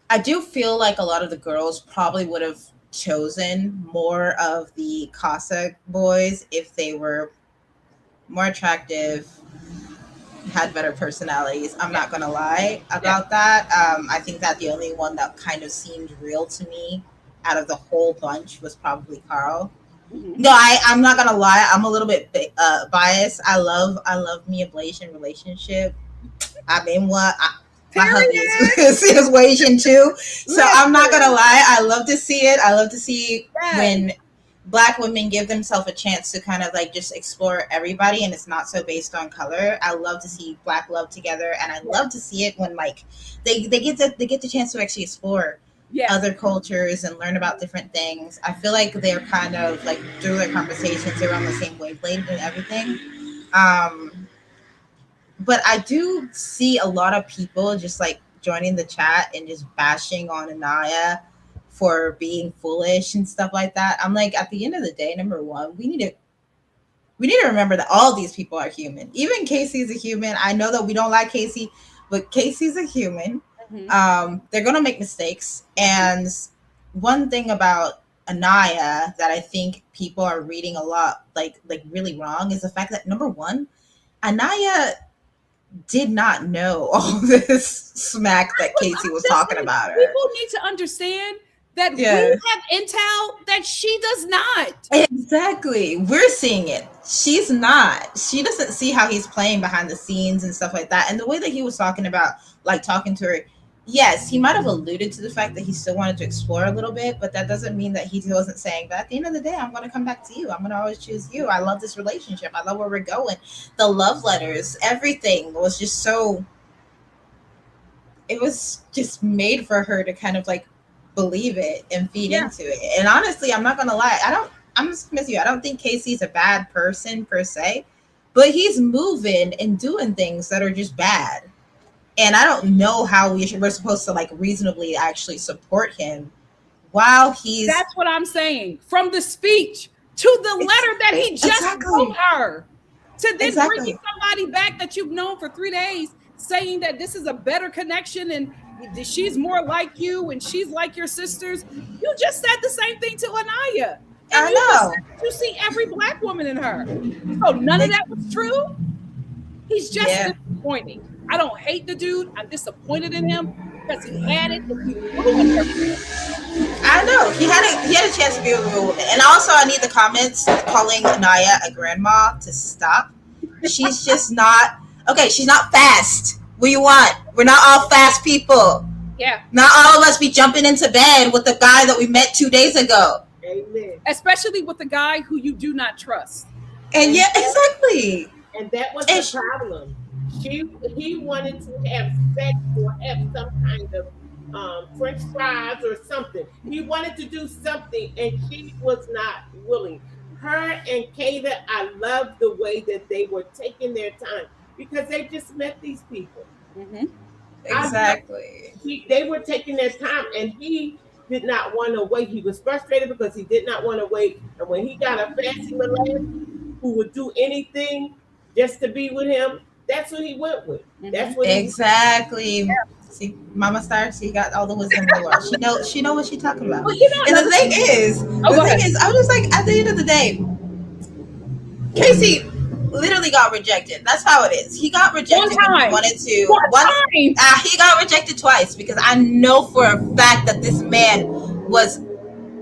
I do feel like a lot of the girls probably would have chosen more of the Casa boys if they were more attractive, had better personalities. I'm not gonna lie about that. I think that the only one that kind of seemed real to me out of the whole bunch was probably Carl. No, I'm not gonna lie. I'm a little bit biased. I love me a Blasian relationship. I mean, my hubby is Asian too, so I'm not gonna lie. I love to see it. I love to see when Black women give themselves a chance to kind of like just explore everybody, and it's not so based on color. I love to see Black love together, and I love to see it when like they get the chance to actually explore other cultures and learn about different things. I feel like they're kind of like through their conversations, they're on the same wavelength and everything. But I do see a lot of people just like joining the chat and just bashing on Aniya for being foolish and stuff like that. I'm like, at the end of the day, number one, we need to remember that all these people are human. Even Casey's a human. I know that we don't like Casey, but Casey's a human. They're gonna make mistakes. And one thing about Aniya that I think people are reading a lot like really wrong is the fact that number one, Aniya did not know all this smack that Casey was talking about her. People need to understand that we have intel that she does not. Exactly. We're seeing it. She's not. She doesn't see how he's playing behind the scenes and stuff like that. And the way that he was talking about, like talking to her, yes, he might have alluded to the fact that he still wanted to explore a little bit, but that doesn't mean that he wasn't saying, but at the end of the day, I'm going to come back to you. I'm going to always choose you. I love this relationship. I love where we're going. The love letters, everything was just so, it was just made for her to kind of like believe it and feed into it. And honestly, I'm not going to lie. I'm just with you. I don't think Casey's a bad person per se, but he's moving and doing things that are just bad. And I don't know how we're supposed to like reasonably actually support him while he's. That's what I'm saying. From the speech to the letter that he just wrote her, to then bringing somebody back that you've known for 3 days, saying that this is a better connection and she's more like you and she's like your sisters. You just said the same thing to Aniya. And I know. You see every Black woman in her. So none of that was true. He's just disappointing. I don't hate the dude. I'm disappointed in him because he had it and he ruined everything. I know. He had a chance to be able to ruin it. And also I need the comments calling Aniya a grandma to stop. She's just not she's not fast. What do you want? We're not all fast people. Yeah. Not all of us be jumping into bed with the guy that we met 2 days ago. Amen. Especially with the guy who you do not trust. And exactly. And that was the problem. He wanted to have sex or have some kind of French fries or something. He wanted to do something, and she was not willing. Her and Kata, I love the way that they were taking their time because they just met these people. Mm-hmm. Exactly. They were taking their time, and he did not want to wait. He was frustrated because he did not want to wait. And when he got a fancy man who would do anything just to be with him, that's what he went with. That's what exactly. See, Mama Star, she got all the wisdom in the world. She know what she's talking about. Well, and the thing is, I was just like, at the end of the day, Casey literally got rejected. That's how it is. He got rejected when he wanted to. He got rejected twice because I know for a fact that this man was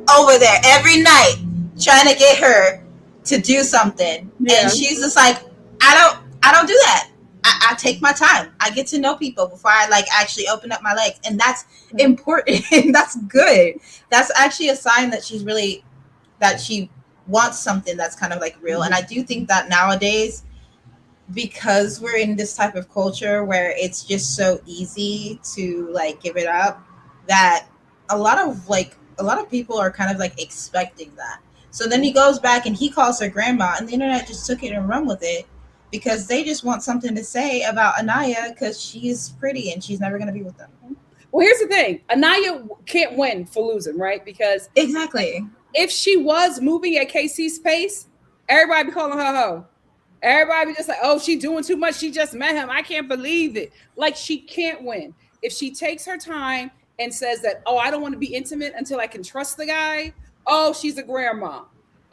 over there every night trying to get her to do something, and she's just like, I don't do that. I take my time. I get to know people before I like actually open up my legs, and that's important. That's good. That's actually a sign that she wants something that's kind of like real. And I do think that nowadays, because we're in this type of culture where it's just so easy to like give it up, that a lot of people are kind of like expecting that. So then he goes back and he calls her grandma, and the internet just took it and run with it. Because they just want something to say about Aniya because she's pretty and she's never going to be with them. Well, here's the thing. Aniya can't win for losing, right? Because exactly, if she was moving at KC's pace, everybody be calling her hoe. Everybody be just like, oh, she doing too much. She just met him. I can't believe it. Like, she can't win. If she takes her time and says that, oh, I don't want to be intimate until I can trust the guy. Oh, she's a grandma.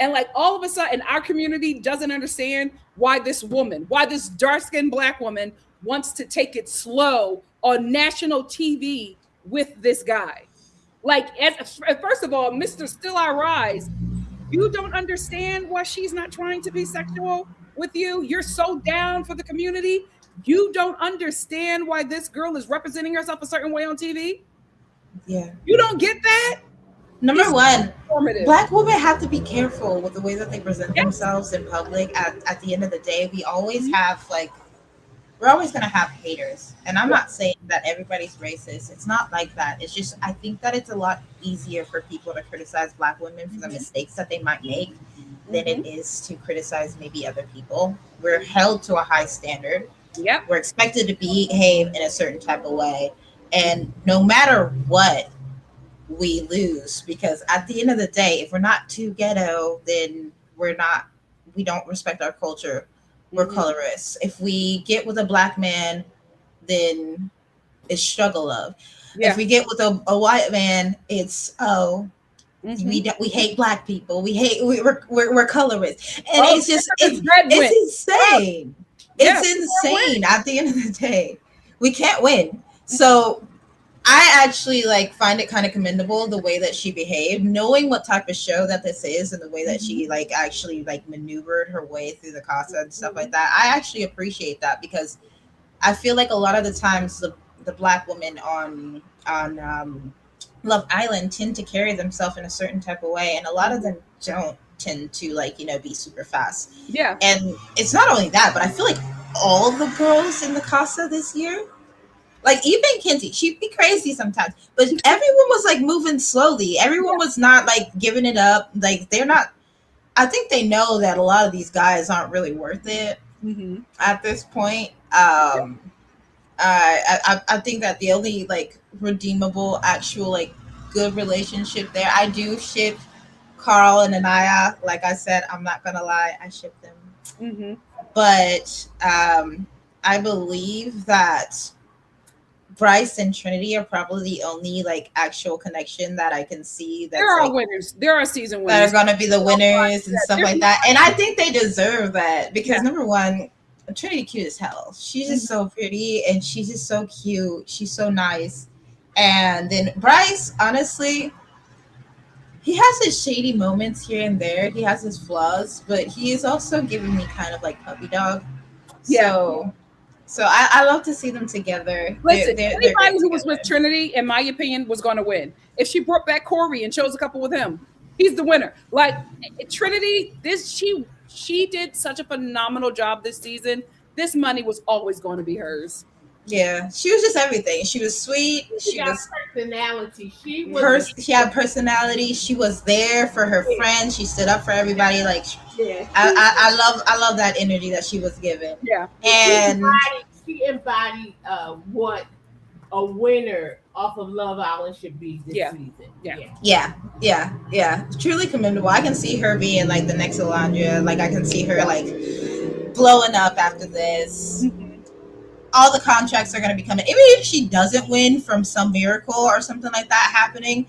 And like all of a sudden, our community doesn't understand why this woman, why this dark-skinned Black woman wants to take it slow on national TV with this guy. Like, first of all, Mr. Still I Rise, you don't understand why she's not trying to be sexual with you. You're so down for the community. You don't understand why this girl is representing herself a certain way on TV. Yeah. You don't get that? Number one, Black women have to be careful with the way that they present themselves in public. At the end of the day, we always have we're always going to have haters. And I'm not saying that everybody's racist. It's not like that. It's just, I think that it's a lot easier for people to criticize Black women for the mistakes that they might make than it is to criticize maybe other people. We're held to a high standard. Yeah. We're expected to behave in a certain type of way. And no matter what, we lose, because at the end of the day, if we're not too ghetto, then we don't respect our culture. We're colorists. If we get with a Black man, then it's struggle love. If we get with a white man, it's we hate Black people. We're colorists, and it's insane. It's insane. At the end of the day, we can't win. So I actually find it kind of commendable the way that she behaved, knowing what type of show that this is and the way that she actually maneuvered her way through the casa and stuff like that. I actually appreciate that, because I feel like a lot of the times the Black women on Love Island tend to carry themselves in a certain type of way, and a lot of them don't tend to be super fast. Yeah. And it's not only that, but I feel like all the girls in the casa this year, even Kinsey, she'd be crazy sometimes, but everyone was moving slowly. Everyone was not giving it up. They're not. I think they know that a lot of these guys aren't really worth it at this point. I think that the only redeemable, actual good relationship there, I do ship Carl and Aniya. Like I said, I'm not gonna lie, I ship them. But I believe that Bryce and Trinity are probably the only actual connection that I can see. That's, there are winners. There are season winners that are going to be the winners and stuff like that. And I think they deserve that, because number one, Trinity cute as hell. She's just so pretty, and she's just so cute. She's so nice. And then Bryce, honestly, he has his shady moments here and there. He has his flaws, but he is also giving me kind of puppy dog. So I love to see them together. Listen, anybody who was with Trinity, in my opinion, was going to win. If she brought back Corey and chose a couple with him, he's the winner. Trinity, she did such a phenomenal job this season. This money was always going to be hers. Yeah, she was just everything. She was sweet. She was personality. She had personality. She was there for her friends. She stood up for everybody. I love that energy that she was given. Yeah, and she embodied what a winner off of Love Island should be this season. Yeah. Truly commendable. I can see her being the next Alondra. I can see her blowing up after this. All the contracts are going to be coming. Even if she doesn't win from some miracle or something like that happening,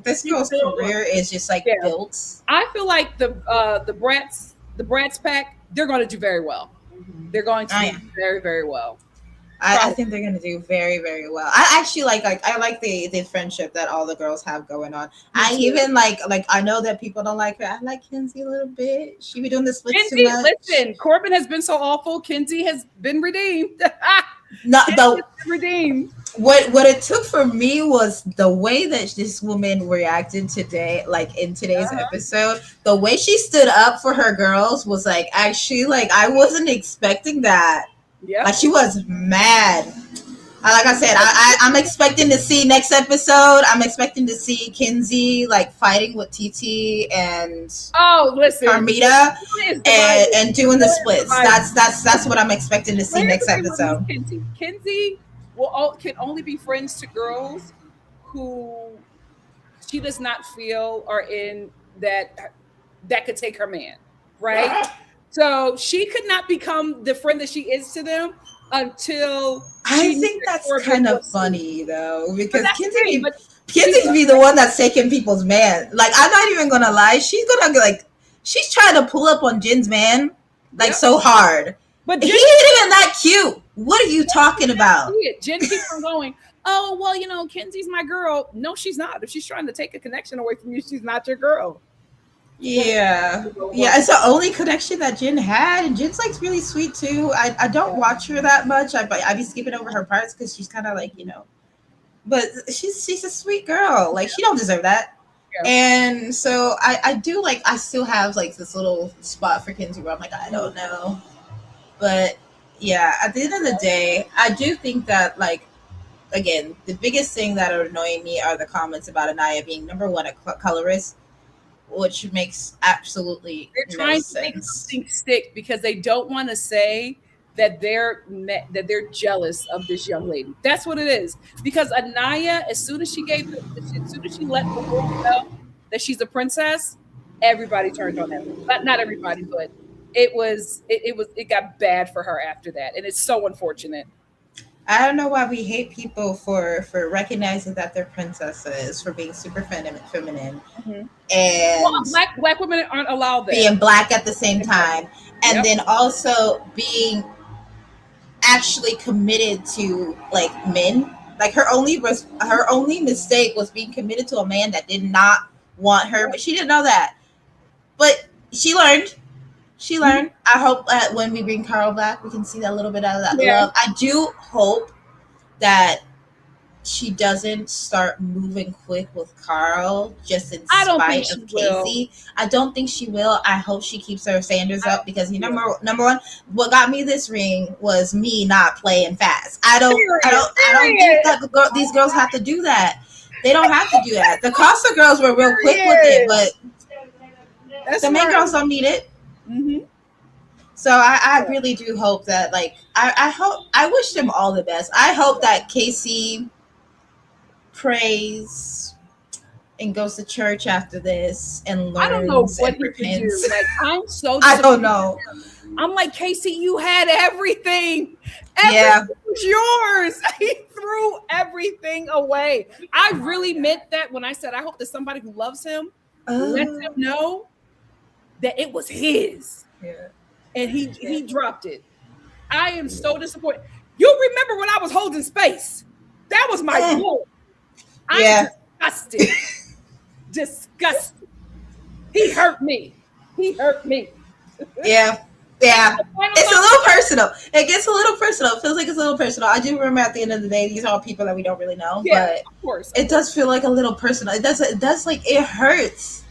this girl's career is just built. I feel like the Bratz pack, they're going to do very well. They're going to do very, very well. I think they're going to do very, very well. I actually like the friendship that all the girls have going on. I even I know that people don't like her. I like Kinsey a little bit. She be doing the splits too much. Listen, Corbin has been so awful. Kinsey has been redeemed. Redeemed. What it took for me was the way that this woman reacted today, in today's episode. The way she stood up for her girls was actually I wasn't expecting that. Yeah, she was mad. Like I said, I'm expecting to see next episode. I'm expecting to see Kinsey fighting with TT and Carmita and doing the splits. That's what I'm expecting to see next episode. Kinsey can only be friends to girls who she does not feel are in that could take her man, right? So she could not become the friend that she is to them until I think that's kind of funny though, because Kinsey be the one that's taking people's man. Like, I'm not even gonna lie, she's trying to pull up on Jin's man like so hard. But he ain't even that cute. What are you talking about? Jen keeps on going, oh, well, Kenzie's my girl. No, she's not. If she's trying to take a connection away from you, she's not your girl. Yeah. It's the only connection that Jin had, and Jin's like really sweet too. I don't watch her that much. I be skipping over her parts because she's kind of like, but she's a sweet girl. Like, she don't deserve that. Yeah. And so I still have like this little spot for Kinsey where I'm like, I don't know. But yeah, at the end of the day, I do think that, like, again, the biggest thing that are annoying me are the comments about Aniya being, number one, a colorist, which makes absolutely they're trying to make something stick because they don't want to say that they're jealous of this young lady. That's what it is. Because Aniya, as soon as she let the world know that she's a princess, everybody turned on her. Not everybody, but it got bad for her after that, and it's so unfortunate. I don't know why we hate people for recognizing that they're princesses, for being super feminine, mm-hmm. And black women aren't allowed that. Being black at the same time, and then also being actually committed to like men. Like, her only mistake was being committed to a man that did not want her, but she didn't know that. But she learned. I hope that when we bring Carl back, we can see that little bit of that love. I do hope that she doesn't start moving quick with Carl just in spite of Casey. I don't think she will. I hope she keeps her standards up because number one, what got me this ring was me not playing fast. I don't think that these girls have to do that. They don't have to do that. The Costa girls were real quick with it, but the main girls don't need it. Mm-hmm. So I really do hope that, like, I wish them all the best. I hope that Casey prays and goes to church after this and learns. I don't know what he can do. Like, I'm so I don't know. I'm like, Casey, you had everything. Everything was yours. He threw everything away. I really meant that when I said I hope that somebody who loves him lets him know that it was his. Yeah. And he dropped it. I am so disappointed. You remember when I was holding space? That was my goal. I'm disgusted. Disgusted. He hurt me. Yeah. It's a little personal. It gets a little personal. It feels like it's a little personal. I do remember at the end of the day, these are all people that we don't really know. Yeah, but of course. It does feel like a little personal. It does like, it hurts.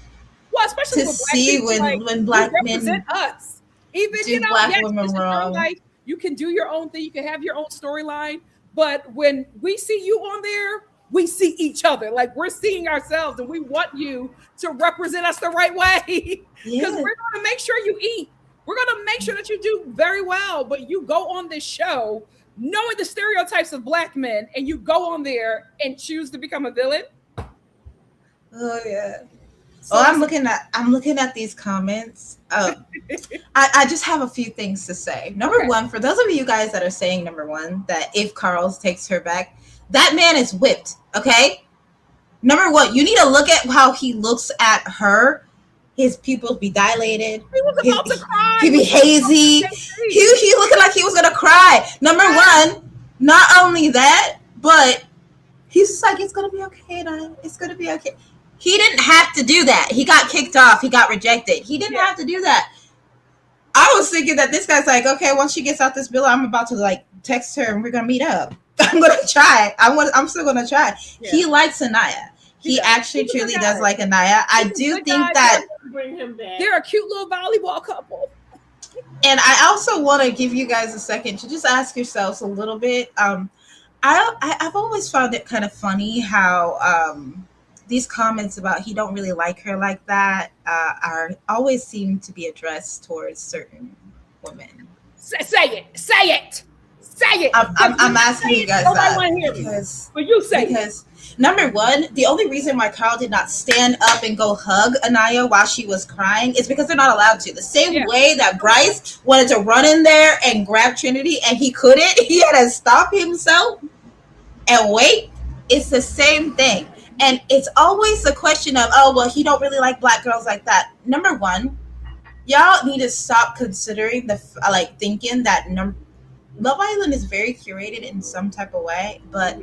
Well, especially to see when black men represent us. Even do black women wrong. Life, you can do your own thing. You can have your own storyline. But when we see you on there, we see each other. Like, we're seeing ourselves, and we want you to represent us the right way. Because we're going to make sure you eat. We're going to make sure that you do very well. But you go on this show knowing the stereotypes of black men, and you go on there and choose to become a villain. Oh yeah. So I'm looking at these comments. I just have a few things to say. Number one, for those of you guys that are saying that if Carl takes her back, that man is whipped. Okay. Number one, you need to look at how he looks at her. His pupils be dilated. He was about to cry. He be hazy. He looking like he was gonna cry. Number one, not only that, but he's just like, it's gonna be okay, man. It's gonna be okay. He didn't have to do that. He got kicked off. He got rejected. He didn't have to do that. I was thinking that this guy's like, okay, once she gets out this bill, I'm about to like text her and we're gonna meet up. I'm gonna try. I'm still gonna try. Yeah. He likes Aniya. He actually truly does like Aniya. I do think that bring him back. They're a cute little volleyball couple. And I also want to give you guys a second to just ask yourselves a little bit. I've always found it kind of funny how these comments about he don't really like her like that are always seem to be addressed towards certain women. Say it. Say it. I'm asking you guys Nobody that want to hear me. because But you say it. because number one, the only reason why Carl did not stand up and go hug Aniya while she was crying is because they're not allowed to. The same way that Bryce wanted to run in there and grab Trinity and he couldn't, he had to stop himself and wait. It's the same thing. And it's always the question of, oh, well, he don't really like black girls like that. Number one, y'all need to stop considering thinking that Love Island is very curated in some type of way, but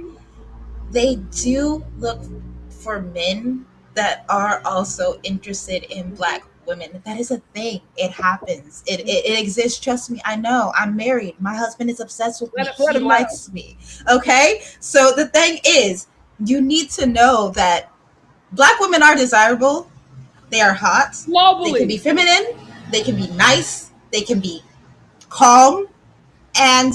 they do look for men that are also interested in black women. That is a thing. It happens. It exists. Trust me. I know. I'm married. My husband is obsessed with me. He likes me. Okay? So the thing is, you need to know that black women are desirable. They are hot. Globally. They can be feminine. They can be nice. They can be calm. And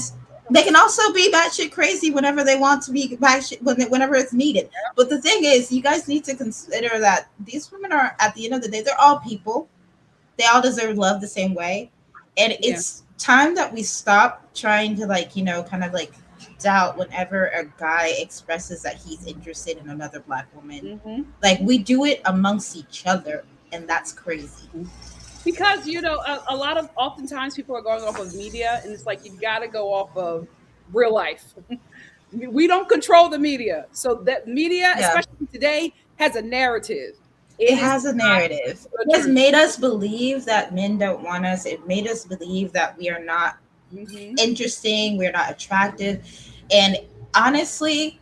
they can also be batshit crazy whenever they want to be batshit, whenever it's needed. But the thing is, you guys need to consider that these women are, at the end of the day, they're all people. They all deserve love the same way. And it's time that we stop trying to kind of doubt whenever a guy expresses that he's interested in another black woman. Mm-hmm. Like, we do it amongst each other, and that's crazy. Because oftentimes people are going off of media, and it's like you got to go off of real life. We don't control the media, so that media, especially today, has a narrative. It has a narrative. It has made us believe that men don't want us. It made us believe that we are not interesting, we're not attractive, and honestly,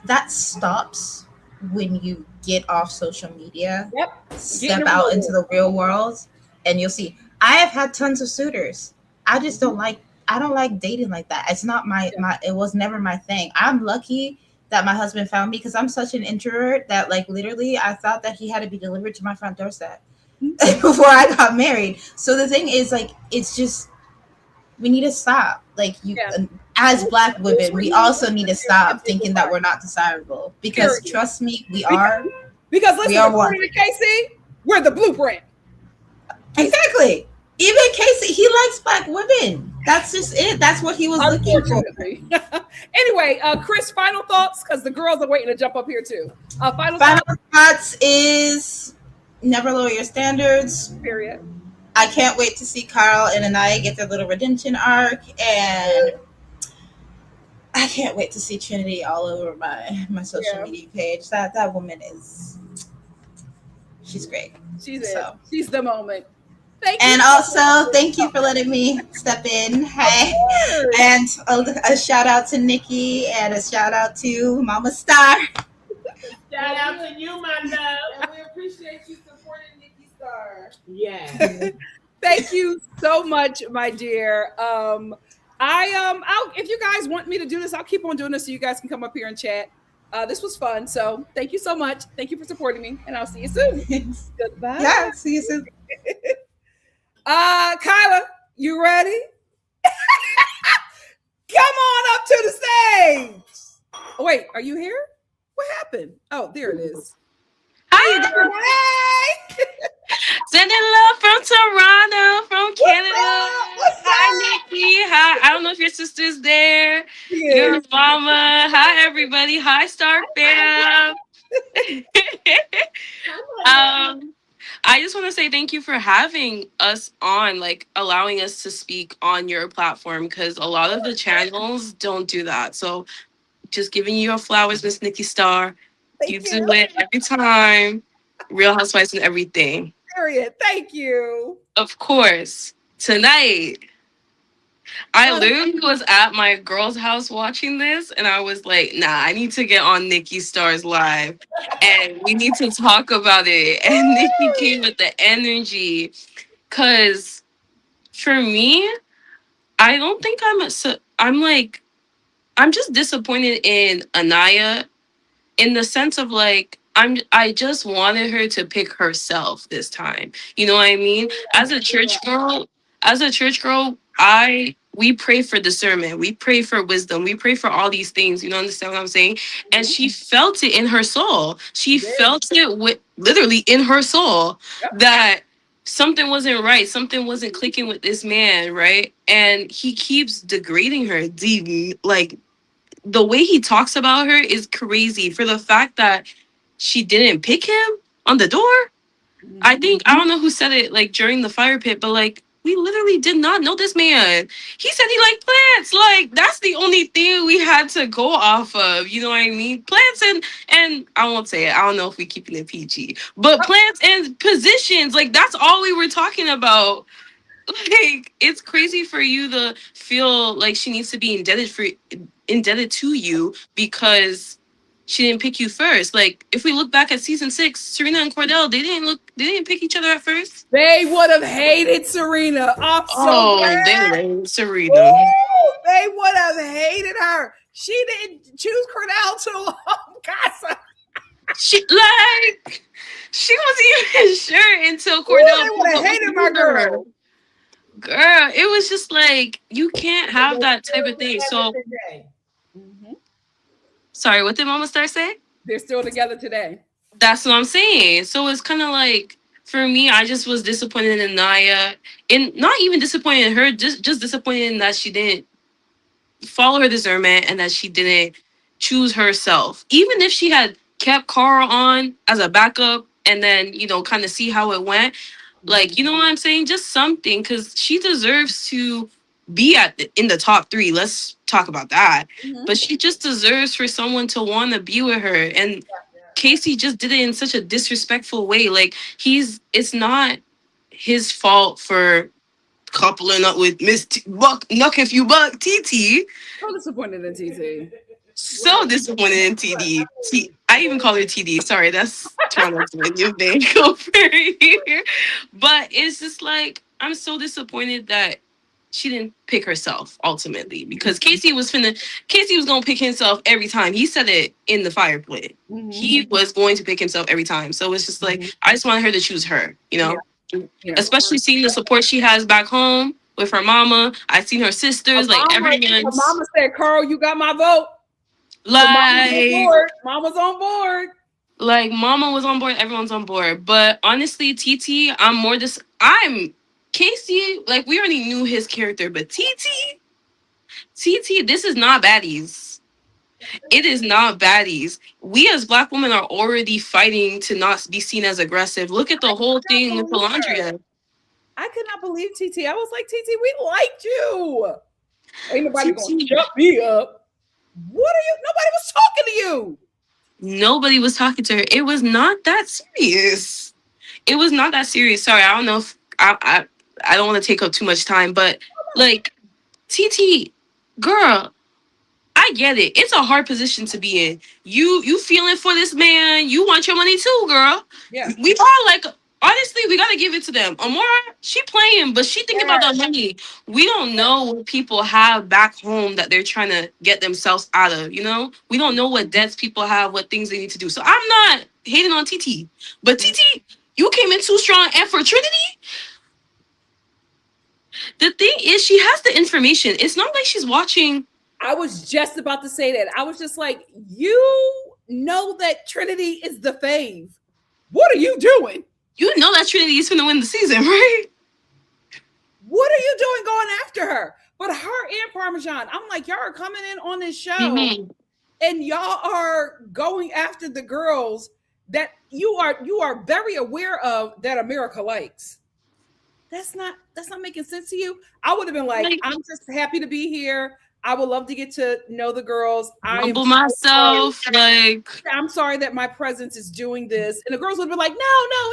that stops when you get off social media, step out into the real world, and you'll see. I have had tons of suitors. I just don't like dating like that. It's not my it was never my thing. I'm lucky that my husband found me because I'm such an introvert that literally I thought that he had to be delivered to my front doorstep before I got married. So the thing is, it's just, we need to stop. As black women, we also need to stop thinking that we're not desirable, because trust me, we are. Because listen, according to Casey, we're the blueprint. Exactly. Even Casey, he likes black women. That's just it. That's what he was looking for. Anyway, Chris, final thoughts, because the girls are waiting to jump up here too. Final thoughts is never lower your standards. Period. I can't wait to see Carl and Aniya get their little redemption arc, and I can't wait to see Trinity all over my social media page. That woman she's great. She's the moment. Thank you for letting me step in. Hey, and a shout out to Nikki, and a shout out to Mama Star. Shout out to you, my love. And we appreciate you supporting NikkiStar. Yeah. Thank you so much, my dear. I'll if you guys want me to do this, I'll keep on doing this so you guys can come up here and chat. This was fun. So thank you so much. Thank you for supporting me, and I'll see you soon. Goodbye. Yeah, see you soon. Kyla, you ready? Come on up to the stage. Oh, wait, are you here? What happened? Oh, there it is. Hi. Hey. Sending love from Toronto, from Canada. Hi, Nikki. Hi. I don't know if your sister's there. Yeah. Your mama. Hi, everybody. Hi, Star fam. I just want to say thank you for having us on, allowing us to speak on your platform, because a lot of the channels don't do that. So just giving you your flowers, Miss NikkiStar. You do it every time. Real Housewives and everything. Period. Thank you. Of course. Tonight, I literally was at my girl's house watching this, and I was like, nah, I need to get on NikkiStar's live, and we need to talk about it. And Nikki came with the energy, because for me, I don't think I'm just disappointed in Aniya, in the sense of I just wanted her to pick herself this time. You know what I mean? As a church girl, we pray for discernment, we pray for wisdom, we pray for all these things. You know, understand what I'm saying? And she felt it in her soul. She felt it literally in her soul that something wasn't right. Something wasn't clicking with this man, right? And he keeps degrading her. Like the way he talks about her is crazy for the fact that she didn't pick him on the door. I think I don't know who said it like during the fire pit, but like we literally did not know this man. He said he liked plants. Like that's the only thing we had to go off of. You know what I mean? Plants and I won't say it. I don't know if we keeping it PG, but plants and positions. Like that's all we were talking about. Like it's crazy for you to feel like she needs to be indebted to you because she didn't pick you first. Like if we look back at season 6, Serena and Cordell, they didn't pick each other at first. They would have hated Serena. I'm so Oh, they glad. lame Serena. Ooh, they would have hated her. She didn't choose Cordell to God. She wasn't even sure until Cordell. They would have hated my girl. Girl, it was just like you can't have that type of thing. So sorry, what did Mama Star say? They're still together today. That's what I'm saying. So it's kind of like for me, I just was disappointed in Aniya, and not even disappointed in her, just disappointed in that she didn't follow her discernment and that she didn't choose herself. Even if she had kept Carl on as a backup and then kind of see how it went, like you know what I'm saying, just something, because she deserves to be in the top 3. Let's talk about that. But she just deserves for someone to want to be with her, and Casey just did it in such a disrespectful way. Like it's not his fault for coupling up with Miss Buck Nuck if you buck TT. So disappointed in TT. So disappointed in TD. I even call her TD. Sorry, that's Toronto's new thing over here. But it's just like I'm so disappointed that she didn't pick herself ultimately, because Casey was gonna pick himself every time. He said it in the fire pit. He was going to pick himself every time. So it's just like I just wanted her to choose her, Yeah. Especially seeing the support she has back home with her mama. I've seen her sisters, everyone. Her mama said, "Carl, you got my vote." Like Mama's on board. Like Mama was on board, everyone's on board. But honestly, TT, I'm Casey, like we already knew his character, but TT, this is not baddies. It is not baddies. We as Black women are already fighting to not be seen as aggressive. Look at the whole thing with Pelandria. I could not believe TT. I was like, TT, we liked you. Ain't nobody gonna shut me up. What are you? Nobody was talking to you. Nobody was talking to her. It was not that serious. It was not that serious. Sorry, I don't know if I don't want to take up too much time, but like TT, girl, I get it. It's a hard position to be in. You feeling for this man. You want your money too, girl. Yeah. We all like, honestly, we got to give it to them. Amora, she playing, but she thinking about that money. We don't know what people have back home that they're trying to get themselves out of, We don't know what debts people have, what things they need to do. So I'm not hating on TT. But TT, you came in too strong. And for Trinity, the thing is, she has the information. It's not like she's watching. I was just about to say that. I was just like, you know that Trinity is the fave. What are you doing? You know that Trinity is going to win the season, right? What are you doing going after her? But her and Parmesan, I'm like, y'all are coming in on this show and y'all are going after the girls that you are very aware of that America likes. That's not making sense to you. I would have been like, I'm just happy to be here. I would love to get to know the girls. Humble myself. I'm sorry that my presence is doing this. And the girls would be like, no,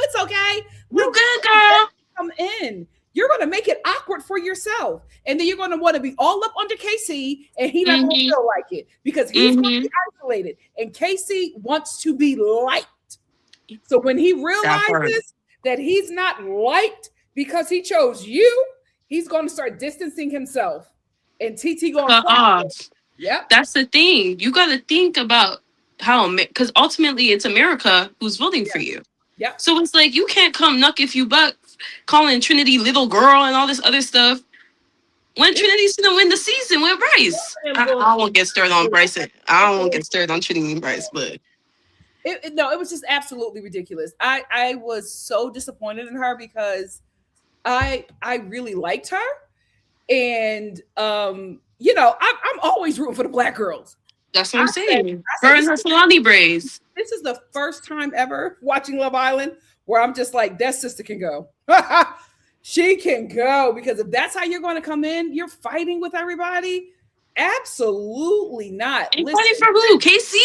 it's okay. We're good, girl. Come in. You're going to make it awkward for yourself. And then you're going to want to be all up under KC, and he's not going to feel like it because he's going to be isolated. And KC wants to be liked. So when he realizes that he's not liked because he chose you, he's going to start distancing himself. And TT going off. Yeah, that's the thing. You got to think about how, because ultimately it's America who's voting for you. Yeah. So it's like you can't come Nuck if you buck, calling Trinity little girl and all this other stuff when Trinity's gonna win the season with Bryce. I won't get stirred on Bryce. I don't get stirred on Trinity and Bryce, but it was just absolutely ridiculous. I was so disappointed in her because I really liked her, and you know, I'm always rooting for the black girls. That's what I'm saying. I Her said and her salami braids. this is the first time ever watching Love Island where I'm just like, that sister can go. She can go, because if that's how you're going to come in, you're fighting with everybody. Absolutely not. And fighting for who? Casey?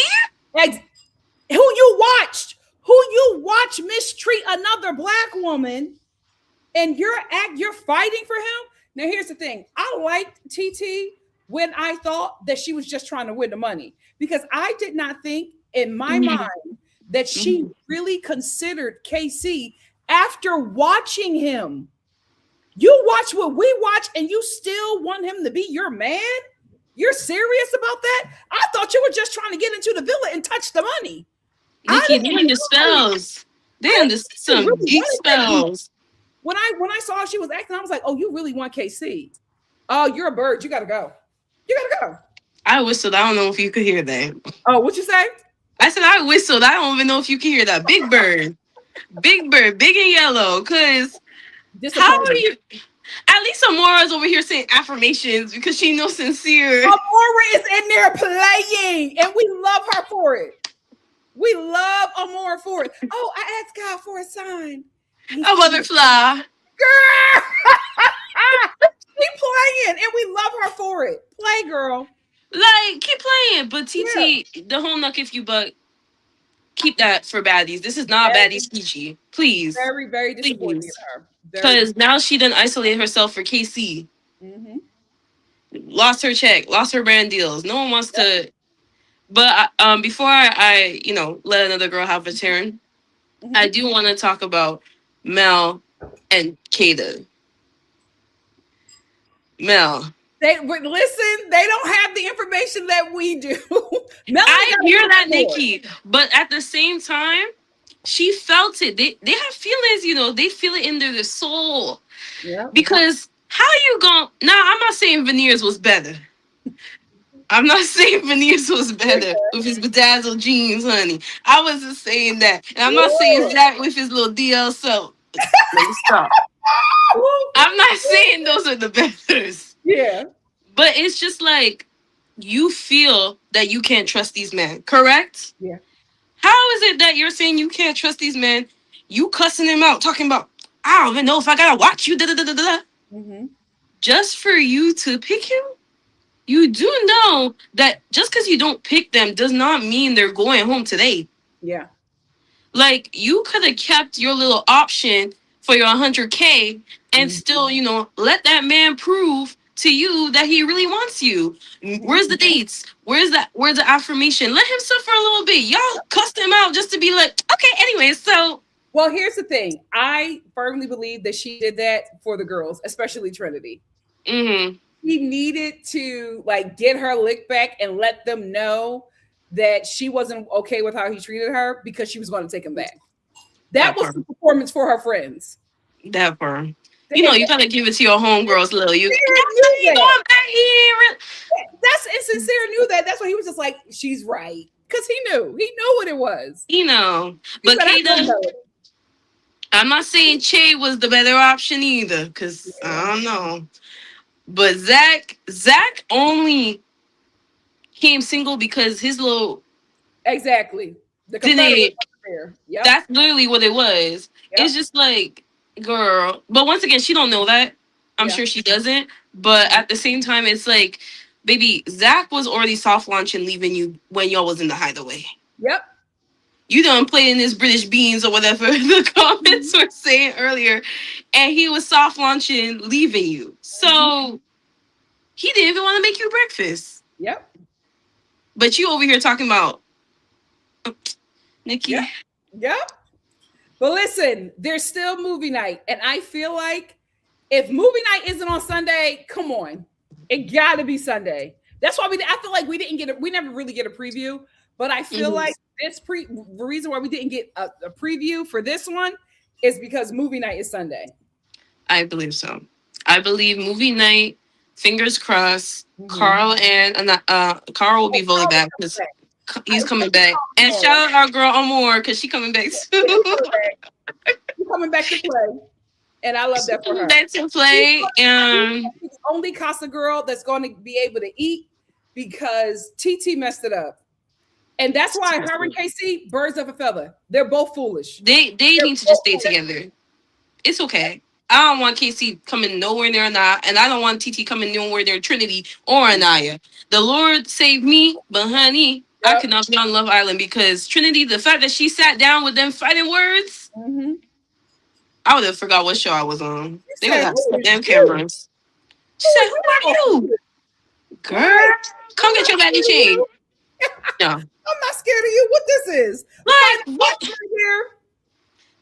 Who you watched mistreat another black woman, and you're fighting for him. Now here's the thing. I liked TT when I thought that she was just trying to win the money, because I did not think in my mind that she really considered KC after watching him. You watch what we watch and you still want him to be your man? You're serious about that? I thought you were just trying to get into the villa and touch the money. Nikki, they under spells. They under some really deep spells. When I saw how she was acting, I was like, oh, you really want KC? Oh, you're a bird. You gotta go. You gotta go. I whistled. I don't know if you could hear that. Oh, what you say? I said I whistled. I don't even know if you can hear that. Big bird. Big bird, big and yellow. Cause how are you? At least Amora's over here saying affirmations because she knows sincere. Amora is in there playing, and we love her for it. We love Amora for it. Oh, I asked God for a sign. A butterfly. Girl, she playing, and we love her for it. Play, girl. Like, keep playing. But TT, the whole nuck if you buck, keep that for baddies. This is not baddies peachy. Please. Very, very disappointing in her. Because now she done isolate herself for KC. Lost her check, lost her brand deals. No one wants to. But before I let another girl have a turn, I do want to talk about Mel and Kada. Mel. They don't have the information that we do. I hear that, Nikki. But at the same time, she felt it. They have feelings, they feel it in their soul. Yeah. Because how you going? Nah, I'm not saying Veneers was better. I'm not saying Veneers was better with his bedazzled jeans, honey. I wasn't saying that. And I'm not saying Zach with his little DL soap. Let me stop. I'm not saying those are the betters. Yeah. But it's just like, you feel that you can't trust these men, correct? Yeah. How is it that you're saying you can't trust these men? You cussing them out, talking about, I don't even know if I gotta watch you, just for you to pick him? You do know that just because you don't pick them does not mean they're going home today. Yeah. Like, you could have kept your little option for your 100K and still, let that man prove to you that he really wants you. Where's the dates? Where's the affirmation? Let him suffer a little bit. Y'all cussed him out just to be like, okay, anyway, so. Well, here's the thing. I firmly believe that she did that for the girls, especially Trinity. He needed to get her lick back and let them know that she wasn't okay with how he treated her, because she was going to take him back. That was the performance for her friends. That part. You gotta give it to your homegirls, Lil. You going back here. That's Insincere knew that. That's why he was just like, she's right. Because he knew what it was. But Kada, I'm not saying Che was the better option either, because I don't know. But Zach only came single because his little exactly. Yep. That's literally what it was. Yep. It's just like, girl. But once again, she don't know that. I'm sure she doesn't. But at the same time, it's like, baby, Zach was already soft launching leaving you when y'all was in the hideaway. Yep. You done played in his British beans or whatever the comments were saying earlier. And he was soft launching leaving you. So he didn't even want to make you breakfast. Yep. But you over here talking about Nikki. Yep. But listen, there's still movie night. And I feel like if movie night isn't on Sunday, come on. It gotta be Sunday. That's why I feel like we never really get a preview. But I feel like the reason why we didn't get a preview for this one is because movie night is Sunday. I believe so. I believe movie night, fingers crossed, Carl will be voted back because he's coming back. And shout out our girl Amor because she's coming back too. She's coming back to play. And I love that for her. Back to play. She's the only Casa girl that's going to be able to eat because TT messed it up. And that's why her and KC, birds of a feather. They're both foolish. They need to just stay together. It's okay. I don't want KC coming nowhere near Aniya, and I don't want TT coming nowhere near Trinity or Aniya. The Lord saved me, but honey, I could not be on Love Island because Trinity, the fact that she sat down with them fighting words, I would have forgot what show I was on. They would have damn cameras. She said, "Who are you, girl? Come get your baddie chain." No, I'm not scared of you. What this is? like what?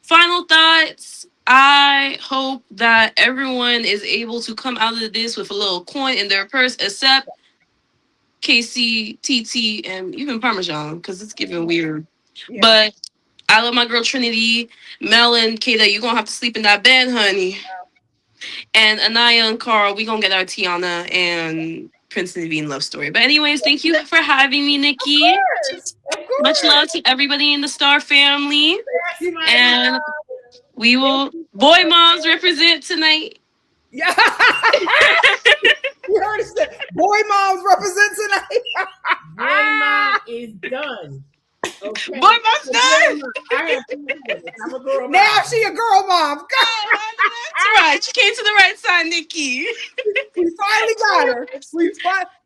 Final thoughts. I hope that everyone is able to come out of this with a little coin in their purse, except KC, TT, and even Parmesan, because it's giving weird. Yeah. But I love my girl Trinity, Mel, and Kata. You're going to have to sleep in that bed, honey. And Aniya and Carl, we going to get our Tiana and Prince Naveen love story. But anyways, thank you for having me, Nikki. Of course. Much love to everybody in the Star family. And we will boy moms represent tonight. Yeah. You heard it. Boy moms represent tonight. Boy mom is done. Okay. Boy mom's done. I'm a girl mom. Now she a girl mom. That's right. She came to the right side, Nikki. We finally got her.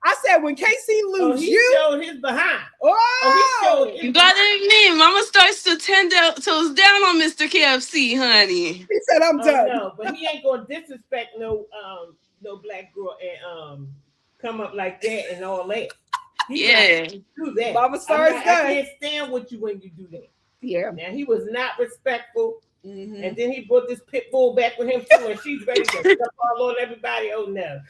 I said when KC lose, he you showed his behind. Oh, he showed his you gotta admit, Mama starts to toes down on Mr. KFC, honey. He said, "I'm done." No, but he ain't gonna disrespect no black girl and come up like that and all that. He do that. Mama Star is done. I can't stand with you when you do that. Yeah. Now he was not respectful. And then he brought this pit bull back with him too, and she's ready to step all on everybody. Oh no.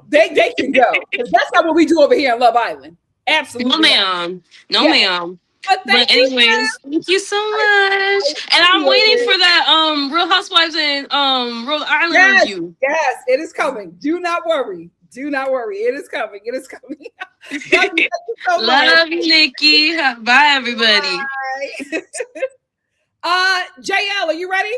They can go. That's not what we do over here in Love Island. Absolutely. No, ma'am. No, ma'am. But anyways, thank you so much. And I'm waiting for that Real Housewives and Rhode Island review. Yes, it is coming. Do not worry. Do not worry. It is coming. It is coming. Love you so much. Love you, Nikki. Bye, everybody. Bye. JL, are you ready?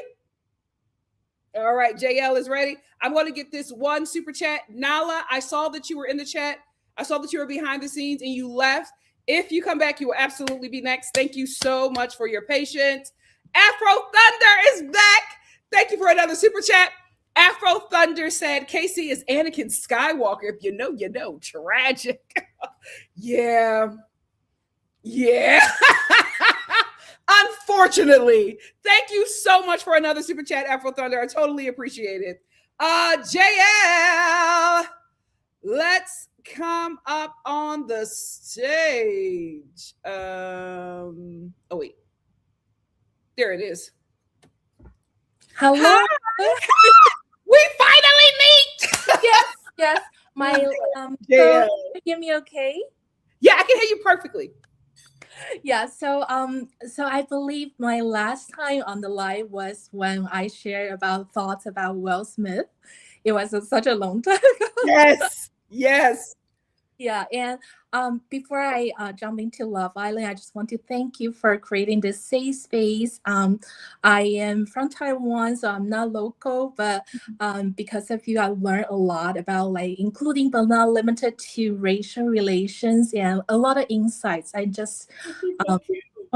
All right, JL is ready. I'm going to get this one super chat. Nala, I saw that you were in the chat. I saw that you were behind the scenes and you left. If you come back, you will absolutely be next. Thank you so much for your patience. Afro Thunder is back. Thank you for another super chat. Afro Thunder said, Casey is Anakin Skywalker. If you know, you know. Tragic. Yeah. Unfortunately. Thank you so much for another super chat, Afro Thunder. I totally appreciate it. JL, let's come up on the stage. Oh, wait. There it is. Hello. Hi. We finally meet. Yes. My Yeah. so can you hear me okay? Yeah, I can hear you perfectly. Yeah, so I believe my last time on the live was when I shared about thoughts about Will Smith. It was such a long time ago. Yes. Yeah, and before I jump into Love Island, I just want to thank you for creating this safe space. I am from Taiwan, so I'm not local, but because of you, I learned a lot about including but not limited to racial relations and a lot of insights. I just want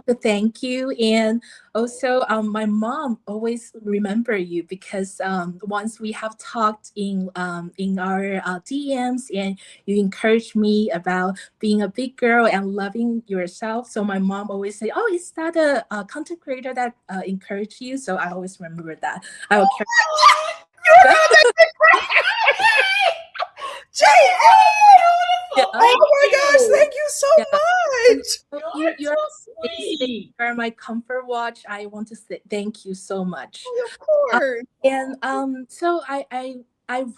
to thank you. And also, my mom always remember you because once we have talked in our DMs, and you encouraged me about being a big girl and loving yourself. So my mom always say, "Oh, is that a content creator that encouraged you?" So I always remember that. I will carry. Oh my gosh, thank you so much. You're my comfort watch. I want to say thank you so much. Of course. So I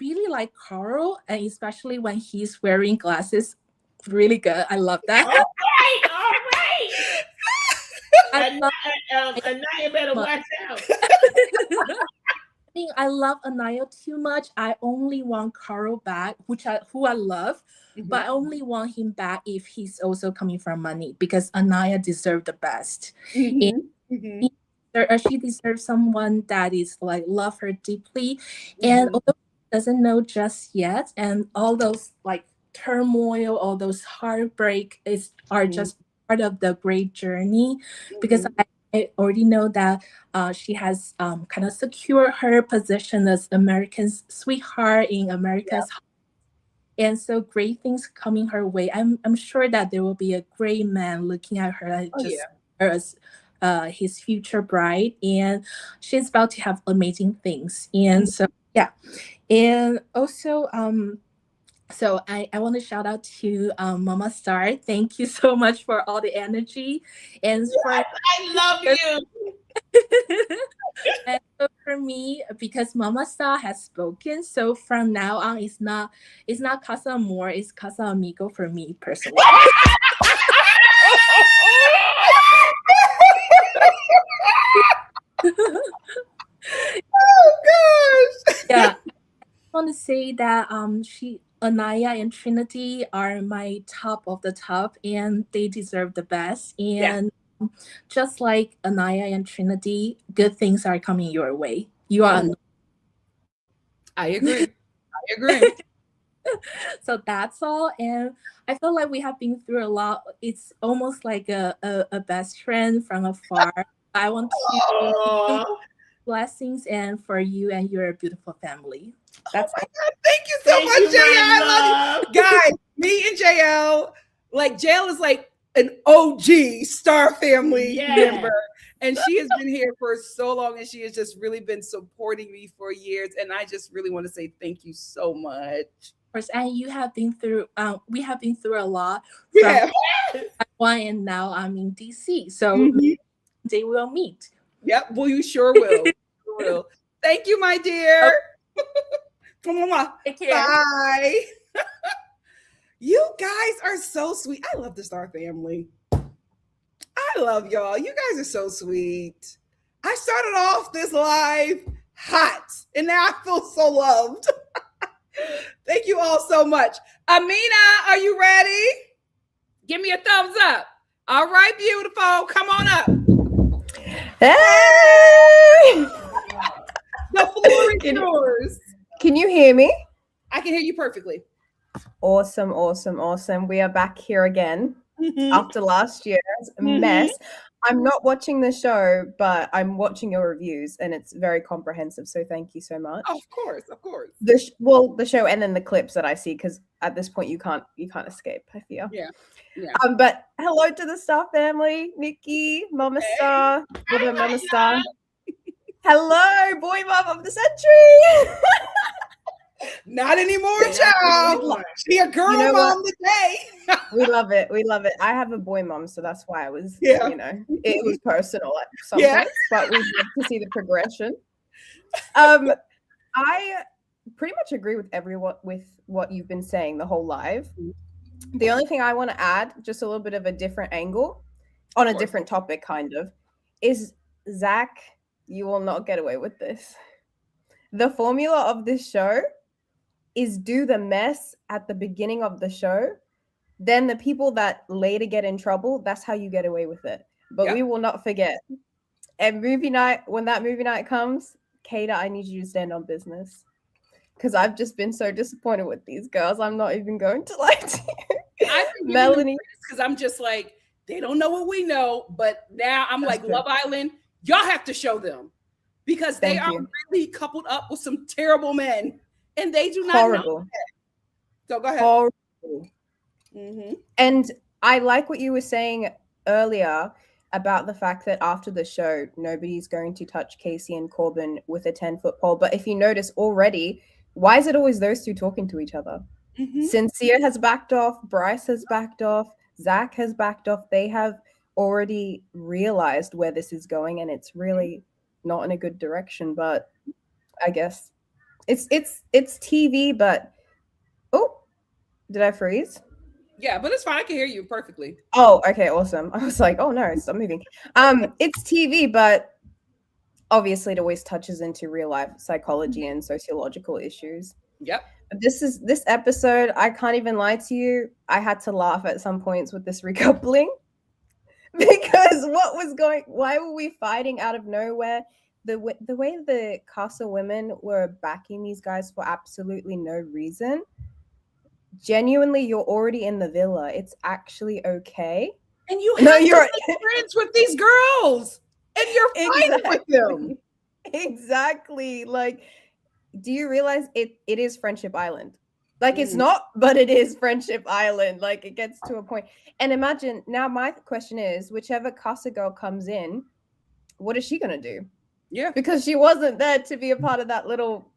really like Carl, and especially when he's wearing glasses. Really good. I love that. All right. Aniya better watch out. I love Aniya too much. I only want Carl back, who I love, but I only want him back if he's also coming from money, because Aniya deserves the best. He deserves she deserves someone that is like love her deeply, and although she doesn't know just yet, and all those like turmoil, all those heartbreak are just part of the great journey, because I already know that she has kind of secured her position as America's sweetheart in America's. And so great things coming her way. I'm sure that there will be a great man looking at her her as his future bride, and she's about to have amazing things. And so yeah, and also so I want to shout out to Mama Star. Thank you so much for all the energy, and for I love you. and so for me, because Mama Star has spoken, so from now on, it's not Casa Amor, it's Casa Amigo for me personally. Oh gosh. Yeah, I want to say that Aniya and Trinity are my top of the top, and they deserve the best. And just like Aniya and Trinity, good things are coming your way. You are. I agree. I agree. So that's all, and I feel like we have been through a lot. It's almost like a best friend from afar. I want to blessings and for you and your beautiful family. That's God, thank you so much, JL. I love you. Guys, me and JL, like JL is like an OG Star family member. And she has been here for so long, and she has just really been supporting me for years. And I just really want to say thank you so much. And you have been through we have been through a lot. Yeah. Taiwan, and now I'm in DC. So they will meet. Yep, well, you sure will. You will. Thank you, my dear. Take care. Bye. You guys are so sweet. I love the Star family. I love y'all. You guys are so sweet. I started off this live hot, and now I feel so loved. Thank you all so much. Amina, are you ready? Give me a thumbs up. All right, beautiful. Come on up. Hey! The floor is yours. Can you hear me? I can hear you perfectly. Awesome, awesome, awesome. We are back here again after last year's mess. I'm not watching the show, but I'm watching your reviews, and it's very comprehensive. So thank you so much. Of course, of course. The show, and then the clips that I see, because at this point you can't escape, I fear. Yeah. But hello to the Star family, Nikki, Mama Star, Mama Star. Hello, boy mom of the century. Not anymore, child. She a girl mom today. We love it. We love it. I have a boy mom, so that's why I was, it was personal at some points, but we love to see the progression. I pretty much agree with what you've been saying the whole live. The only thing I want to add, just a little bit of a different angle on a different topic, kind of, is Zach, you will not get away with this. The formula of this show is do the mess at the beginning of the show. Then the people that later get in trouble, that's how you get away with it. But we will not forget. And movie night, when that movie night comes, Kata, I need you to stand on business. Because I've just been so disappointed with these girls. I'm not even going to lie to you. Melanie. Because I'm just like, they don't know what we know. But now I'm like, Love Island, y'all have to show them. Because they are really coupled up with some terrible men. And they do not know that. So go ahead. Horrible. And I like what you were saying earlier about the fact that after the show, nobody's going to touch Casey and Corbin with a 10-foot pole. But if you notice already, why is it always those two talking to each other? Sincere has backed off. Bryce has backed off. Zach has backed off. They have already realized where this is going, and it's really not in a good direction. But I guess it's TV. But did I freeze? Yeah, but it's fine. I can hear you perfectly. Oh, okay, awesome. I was like, oh no, stop moving. It's TV, but obviously it always touches into real life psychology and sociological issues. Yep. This episode, I can't even lie to you, I had to laugh at some points with this recoupling Because why were we fighting out of nowhere? The way the Casa women were backing these guys for absolutely no reason. Genuinely, you're already in the villa. It's actually okay. And you have to be friends with these girls. And you're fighting with them. Exactly. Like, do you realize it is Friendship Island? Like, it's not, but it is Friendship Island. Like, it gets to a point. And imagine, now my question is, whichever Casa girl comes in, what is she going to do? Yeah. Because she wasn't there to be a part of that little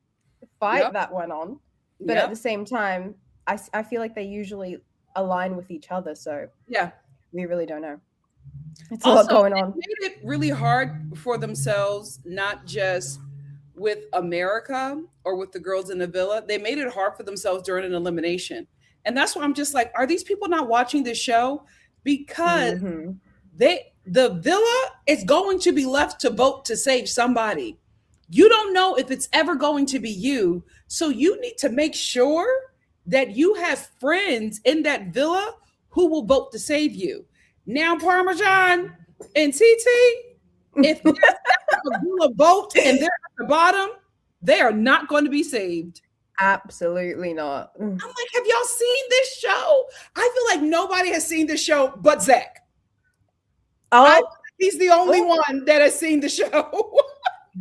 fight that went on. But at the same time, I feel like they usually align with each other. So yeah, we really don't know. It's a lot going on. They made it really hard for themselves, not just with America or with the girls in the villa. They made it hard for themselves during an elimination. And that's why I'm just like, are these people not watching this show? Because the villa is going to be left to vote to save somebody. You don't know if it's ever going to be you. So you need to make sure that you have friends in that villa who will vote to save you. Now, Parmesan and TT, if there's a villa vote and they're at the bottom, they are not going to be saved. Absolutely not. I'm like, have y'all seen this show? I feel like nobody has seen this show but Zach. He's the only one that has seen the show.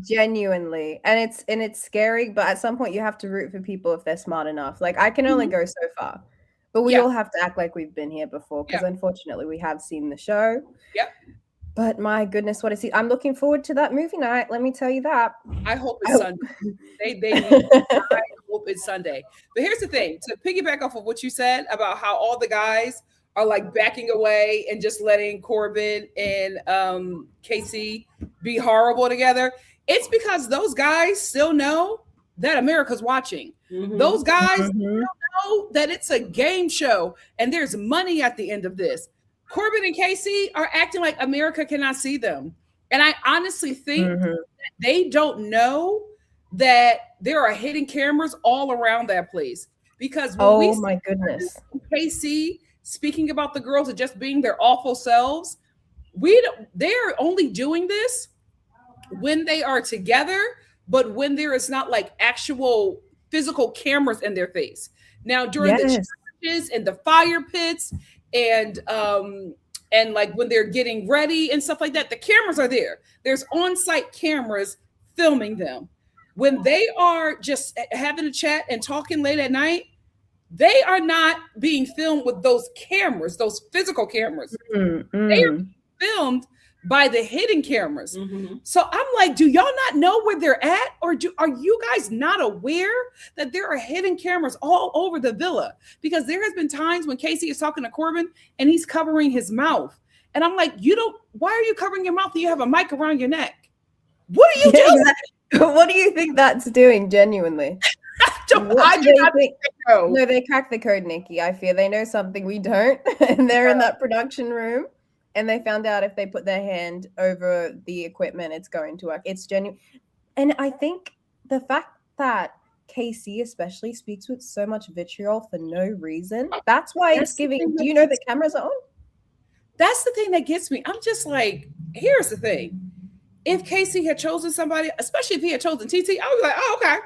Genuinely. And it's scary, but at some point you have to root for people if they're smart enough. Like, I can only go so far. But we all have to act like we've been here before, because unfortunately we have seen the show. Yep. But my goodness, what is he? I'm looking forward to that movie night. Let me tell you that. I hope it's Sunday. I hope it's Sunday. But here's the thing, to piggyback off of what you said about how all the guys are like backing away and just letting Corbin and Casey be horrible together. It's because those guys still know that America's watching. Those guys still know that it's a game show and there's money at the end of this. Corbin and Casey are acting like America cannot see them. And I honestly think that they don't know that there are hidden cameras all around that place. Because when my goodness, Casey speaking about the girls and just being their awful selves, they're only doing this when they are together, but when there is not like actual physical cameras in their face. Now, during the challenges and the fire pits and like when they're getting ready and stuff like that, the cameras are there. There's on-site cameras filming them. When they are just having a chat and talking late at night, they are not being filmed with those cameras, those physical cameras. They are filmed by the hidden cameras. So I'm like, do y'all not know where they're at? Or are you guys not aware that there are hidden cameras all over the villa? Because there has been times when Casey is talking to Corbin and he's covering his mouth. And I'm like, why are you covering your mouth? You have a mic around your neck. What are you doing? What do you think that's doing, genuinely? No, they cracked the code, Nikki. I fear they know something we don't. And they're in that production room. And they found out if they put their hand over the equipment, it's going to work. It's genuine. And I think the fact that KC especially speaks with so much vitriol for no reason, that's why it's giving. Do you know the cameras are on? That's the thing that gets me. I'm just like, here's the thing. If Casey had chosen somebody, especially if he had chosen TT, I was like, oh, okay.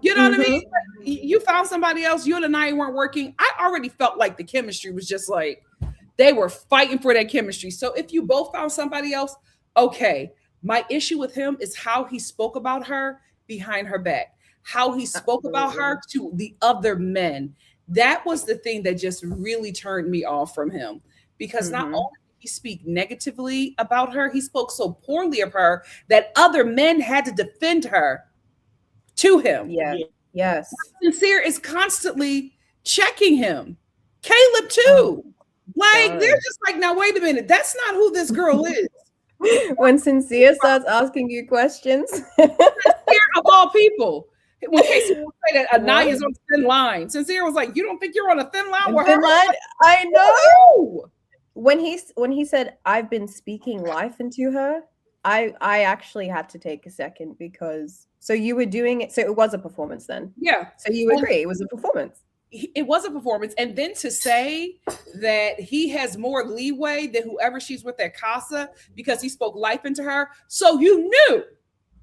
You know what I mean? Like, you found somebody else, you and Aniya weren't working. I already felt like the chemistry was just like, they were fighting for that chemistry. So if you both found somebody else, okay. My issue with him is how he spoke about her behind her back, how he spoke about her to the other men. That was the thing that just really turned me off from him, because not only did he speak negatively about her, he spoke so poorly of her that other men had to defend her to him. Yes. Sincere is constantly checking him. Caleb too. Like, they're just like, now wait a minute, that's not who this girl is. When Sincere starts asking you questions, Sincere of all people, when Casey would say that Aniya is on a thin line, Sincere was like, you don't think you're on a thin line with her? I know. When he said, I've been speaking life into her, I actually had to take a second, because so you were doing it, so it was a performance then. Yeah. So you agree it was a performance. it was a performance. And then to say that he has more leeway than whoever she's with at Casa because he spoke life into her. So you knew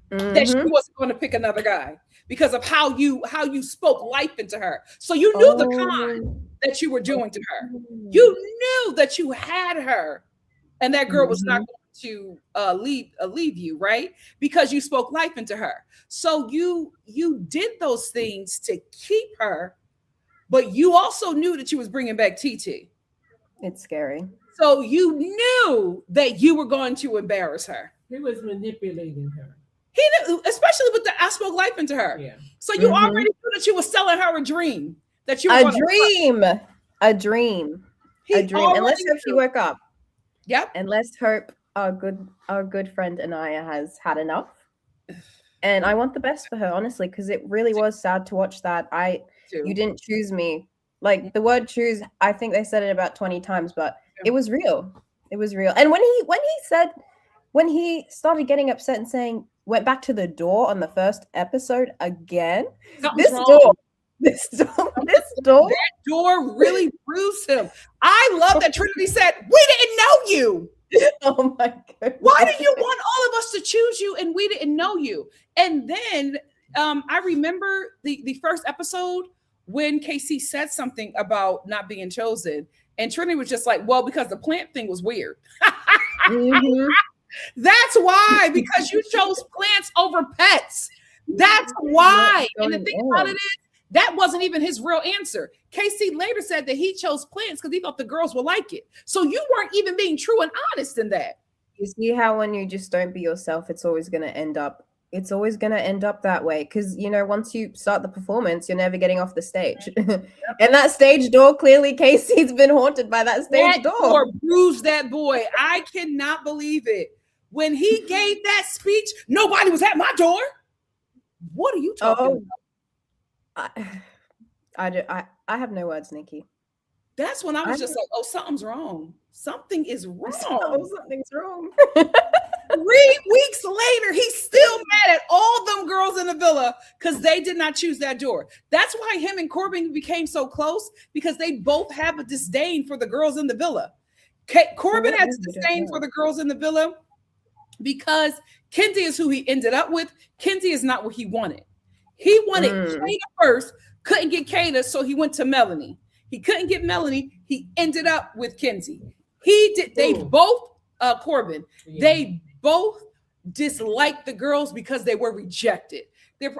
that she wasn't going to pick another guy because of how you spoke life into her. So you knew the con that you were doing to her. You knew that you had her, and that girl was not going to leave you, right? Because you spoke life into her. So you did those things to keep her, but you also knew that you was bringing back TT. It's scary. So you knew that you were going to embarrass her. He was manipulating her. He knew, especially with the I spoke life into her. Yeah. So you already knew that you were selling her a dream. That you were a dream. A dream. And let's hope she woke up. Yep. And let's hope our good friend Aniya has had enough. And I want the best for her, honestly, because it really was sad to watch that. You didn't choose me. Like the word choose, I think they said it about 20 times, but it was real. It was real. And when he started getting upset and saying, went back to the door on the first episode again. This door. That door really bruised him. I love that Trinity said, "We didn't know you." Oh my God. Why do you want all of us to choose you and we didn't know you? And then I remember the first episode when KC said something about not being chosen, and Trinity was just like, "Well, because the plant thing was weird." That's why, because you chose plants over pets. That's why. And the thing about it is, that wasn't even his real answer. KC later said that he chose plants because he thought the girls would like it. So you weren't even being true and honest in that. You see how when you just don't be yourself, it's always going to end up that way. Because, once you start the performance, you're never getting off the stage. And that stage door, clearly KC's been haunted by that stage door. Bruised that boy. I cannot believe it. When he gave that speech, nobody was at my door. What are you talking about? I have no words, Nikki. That's when I was just like, oh, something's wrong. Something is wrong. Something's wrong. 3 weeks later, he's still mad at all them girls in the villa because they did not choose that door. That's why him and Corbin became so close, because they both have a disdain for the girls in the villa. Corbin has a disdain for the girls in the villa because Kenzie is who he ended up with. Kenzie is not what he wanted. He wanted Kata first, couldn't get Kata, so he went to Melanie. He couldn't get Melanie. He ended up with Kenzie. They both, Corbin, they both disliked the girls because they were rejected.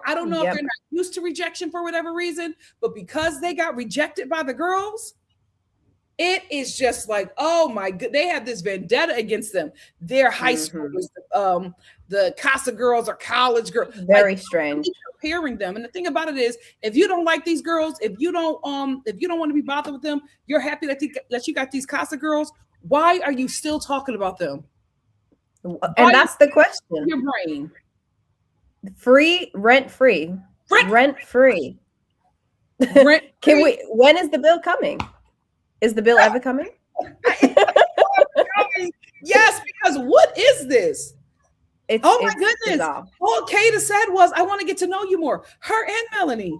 I don't know if they're not used to rejection for whatever reason, but because they got rejected by the girls, it is just like, oh my God, they have this vendetta against them. They're high schoolers. The Casa girls are college girls. Very strange. Comparing them. And the thing about it is, if you don't like these girls, if you don't want to be bothered with them, you're happy that you got these Casa girls. Why are you still talking about them? And that's the question. Your brain. Rent free. When is the bill coming? Is the bill ever coming? Yes, because what is this? Oh my goodness. Bizarre. All Kata said was, I want to get to know you more. Her and Melanie.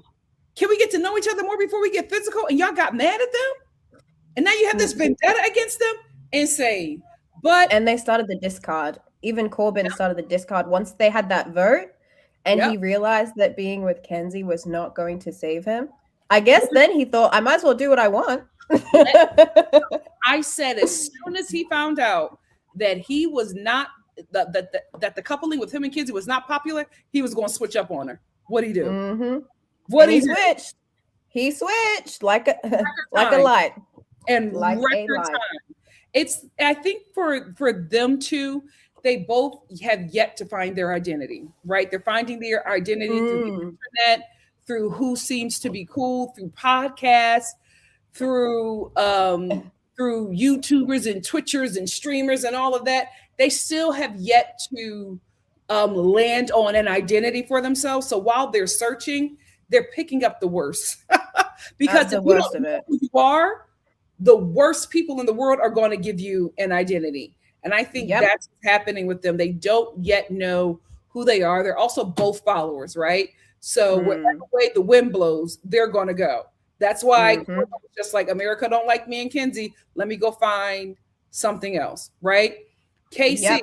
Can we get to know each other more before we get physical? And y'all got mad at them? And now you have this vendetta against them? Insane. And they started the discard. Even Corbin started the discard once they had that vote, and he realized that being with Kenzie was not going to save him. I guess then he thought, I might as well do what I want. I said as soon as he found out that he was not that the coupling with him and Kenzie was not popular, he was going to switch up on her. What'd he do? He switched. He switched like a light. And like record time. I think for them two, they both have yet to find their identity, right? They're finding their identity through the internet, through who seems to be cool, through podcasts, through YouTubers and Twitchers and streamers and all of that. They still have yet to land on an identity for themselves. So while they're searching, they're picking up the worst. Because if you don't know who you are, the worst people in the world are going to give you an identity. And I think that's what's happening with them. They don't yet know who they are. They're also both followers, right? So whatever way the wind blows, they're going to go. That's why just like America don't like me and Kenzie, let me go find something else, right? Casey,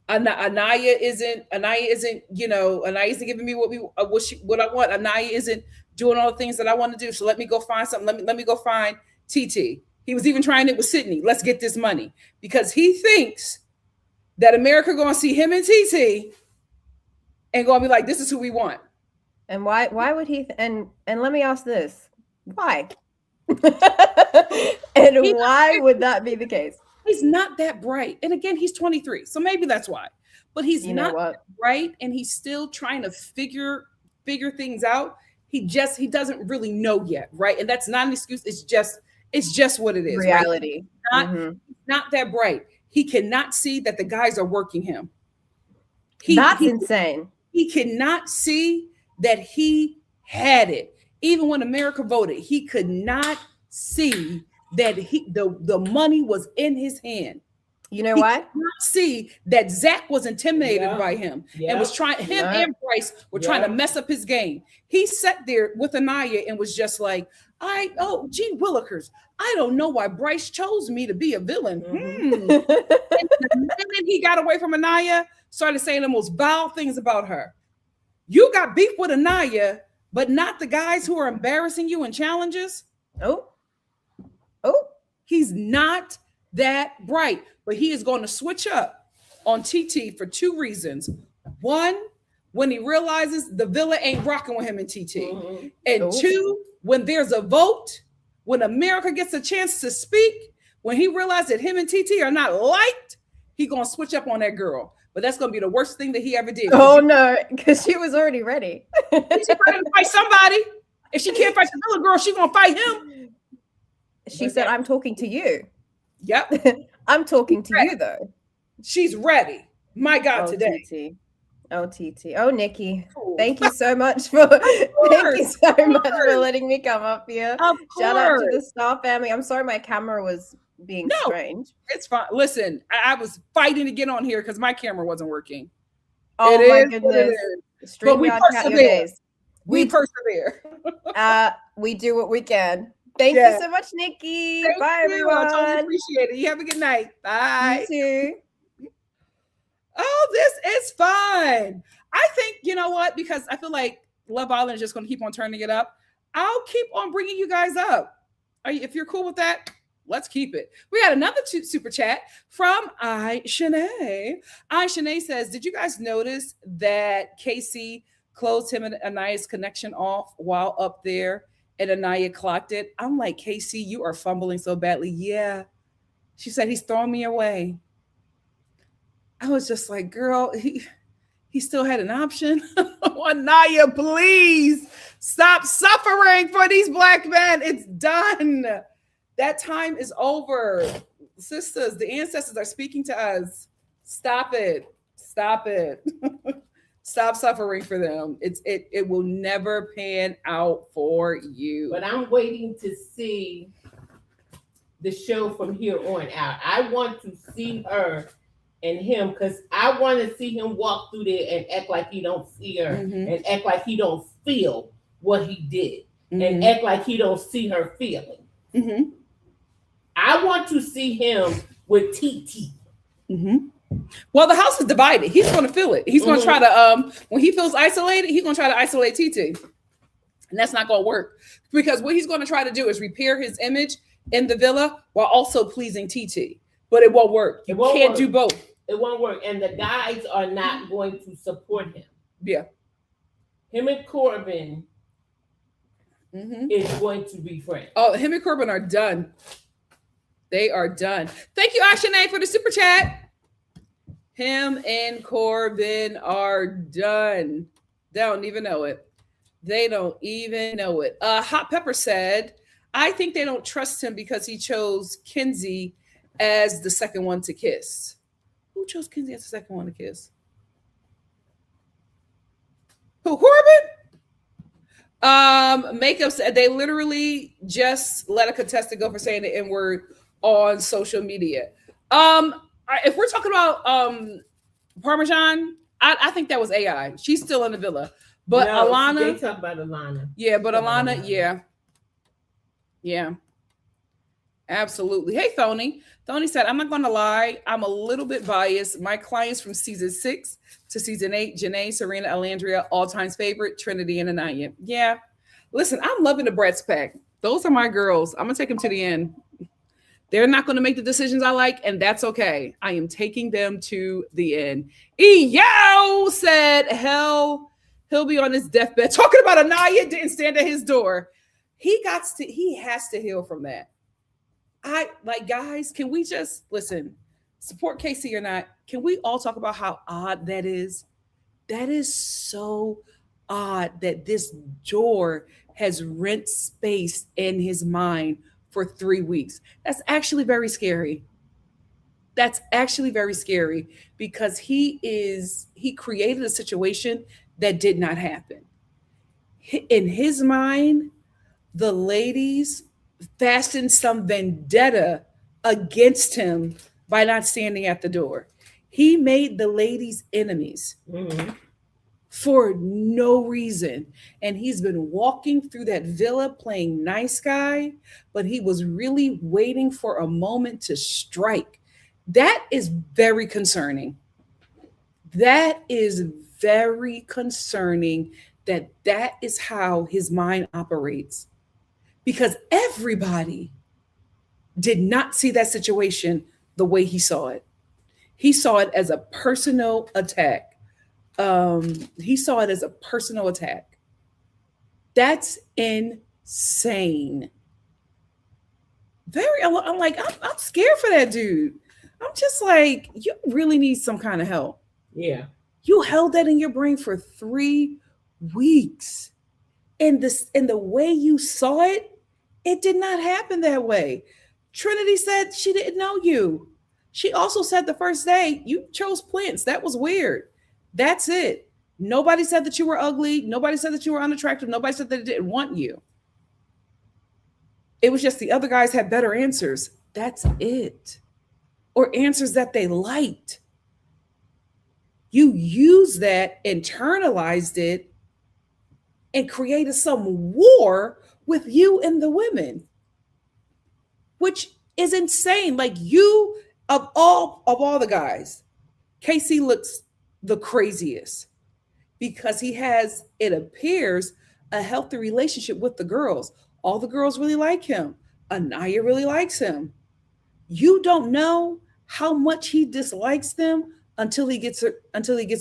Aniya isn't, Aniya isn't giving me what I want. Aniya isn't doing all the things that I want to do. So let me go find something. Let me go find TT. He was even trying it with Sydney. Let's get this money because he thinks that America going to see him and TT and going to be like, this is who we want. And why would he? And let me ask this: why? And why would that be the case? He's not that bright. And again, he's 23. So maybe that's why. But he's not that bright and he's still trying to figure things out. He doesn't really know yet, right? And that's not an excuse. It's just what it is. Reality. Right? Not that bright. He cannot see that the guys are working him. That's insane. He cannot see that he had it. Even when America voted, he could not see that the money was in his hand. You know why? He could not see that Zach was intimidated by him and was trying, and Bryce were trying to mess up his game. He sat there with Aniya and was just like, gee willikers, I don't know why Bryce chose me to be a villain. And then he got away from Aniya, started saying the most vile things about her. You got beef with Aniya, but not the guys who are embarrassing you in challenges. Oh, he's not that bright, but he is going to switch up on TT for two reasons. One, when he realizes the villa ain't rocking with him in TT. And two, when there's a vote, when America gets a chance to speak, when he realizes that him and TT are not liked, he's going to switch up on that girl. But that's going to be the worst thing that he ever did. Oh, no, because she was already ready. She's trying to fight somebody. If she can't fight the little girl, she's going to fight him. She said, I'm talking to you. Yep. I'm talking to you, though. She's ready. My God, today. TT. Oh, Nikki. Thank you so much for letting me come up here. Shout out to the Star family. I'm sorry my camera was being strange. It's fine. Listen, I was fighting to get on here because my camera wasn't working. Oh my goodness. But we persevere. We persevere. We do what we can. Thank you so much, Nikki. Bye, everyone. I totally appreciate it. You have a good night. Bye. You too. Oh, this is fun. I think, you know what? Because I feel like Love Island is just going to keep on turning it up. I'll keep on bringing you guys up. If you're cool with that, let's keep it. We got another super chat from Shanae. Shanae says, did you guys notice that Casey closed him and Aniya's connection off while up there and Aniya clocked it? I'm like, Casey, you are fumbling so badly. Yeah. She said, he's throwing me away. I was just like, girl, he still had an option. Aniya, please stop suffering for these black men. It's done. That time is over. Sisters, the ancestors are speaking to us. Stop it. Stop it. Stop suffering for them. It will never pan out for you. But I'm waiting to see the show from here on out. I want to see her and him because I want to see him walk through there and act like he don't see her and act like he don't feel what he did and act like he don't see her feeling. I want to see him with TT. Well, the house is divided. He's going to feel it. He's going to try to, when he feels isolated, he's going to try to isolate TT. And that's not going to work because what he's going to try to do is repair his image in the villa while also pleasing TT. But it won't work. You can't do both. It won't work. And the guys are not going to support him. Yeah. Him and Corbin is going to be friends. Oh, him and Corbin are done. They are done. Thank you, Ashanae, for the super chat. Him and Corbin are done. They don't even know it. They don't even know it. Hot Pepper said, I think they don't trust him because he chose Kenzie as the second one to kiss. Who chose Kenzie as the second one to kiss? Who, Corbin? Makeup said they literally just let a contestant go for saying the N-word on social media. If we're talking about Parmesan, I think that was AI. She's still in the villa. But no, Alana, they talk about Alana. Yeah, but Alana, yeah. Yeah, absolutely. Hey, Thony. Thony said, I'm not going to lie. I'm a little bit biased. My clients from season 6 to season 8, Janae, Serena, Alandria, all times favorite, Trinity, and Aniya. Yeah. Listen, I'm loving the Brett's pack. Those are my girls. I'm going to take them to the end. They're not going to make the decisions I like, and that's okay. I am taking them to the end. Yo said, hell, he'll be on his deathbed. Talking about Aniya didn't stand at his door. He has to heal from that. Guys, can we just listen, support Casey or not? Can we all talk about how odd that is? That is so odd that this door has rent space in his mind for 3 weeks. That's actually very scary. That's actually very scary because he created a situation that did not happen. In his mind, the ladies fastened some vendetta against him by not standing at the door. He made the ladies enemies. Mm-hmm. For no reason. And he's been walking through that villa playing nice guy, but he was really waiting for a moment to strike. That is very concerning. That is very concerning that is how his mind operates. Because everybody did not see that situation the way he saw it. He saw it as a personal attack. He saw it as a personal attack. That's insane. I'm scared for that dude. I'm just like, you really need some kind of help. Yeah. You held that in your brain for 3 weeks. And the way you saw it, it did not happen that way. Trinity said she didn't know you. She also said the first day you chose Prince. That was weird. That's it. Nobody said that you were ugly. Nobody said that you were unattractive. Nobody said that they didn't want you. It was just the other guys had better answers. That's it. Or answers that they liked. You used that, internalized it, and created some war with you and the women, which is insane. Like, you, of all the guys, Casey looks the craziest because he has, it appears, a healthy relationship with the girls. All the girls really like him. Aniya really likes him. You don't know how much he dislikes them until he gets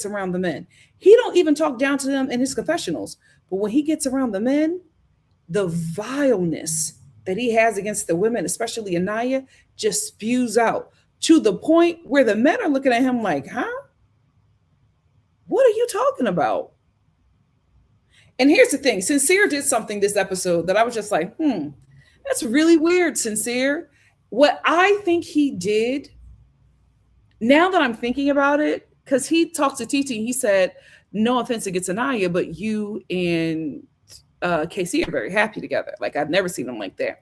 around the men. He don't even talk down to them in his confessionals. But when he gets around the men, the vileness that he has against the women, especially Aniya, just spews out to the point where the men are looking at him like, huh? What are you talking about? And here's the thing. Sincere did something this episode that I was just like, that's really weird, Sincere. What I think he did, now that I'm thinking about it, because he talked to TT, he said, no offense against Aniya, but you and KC are very happy together. Like, I've never seen them like that.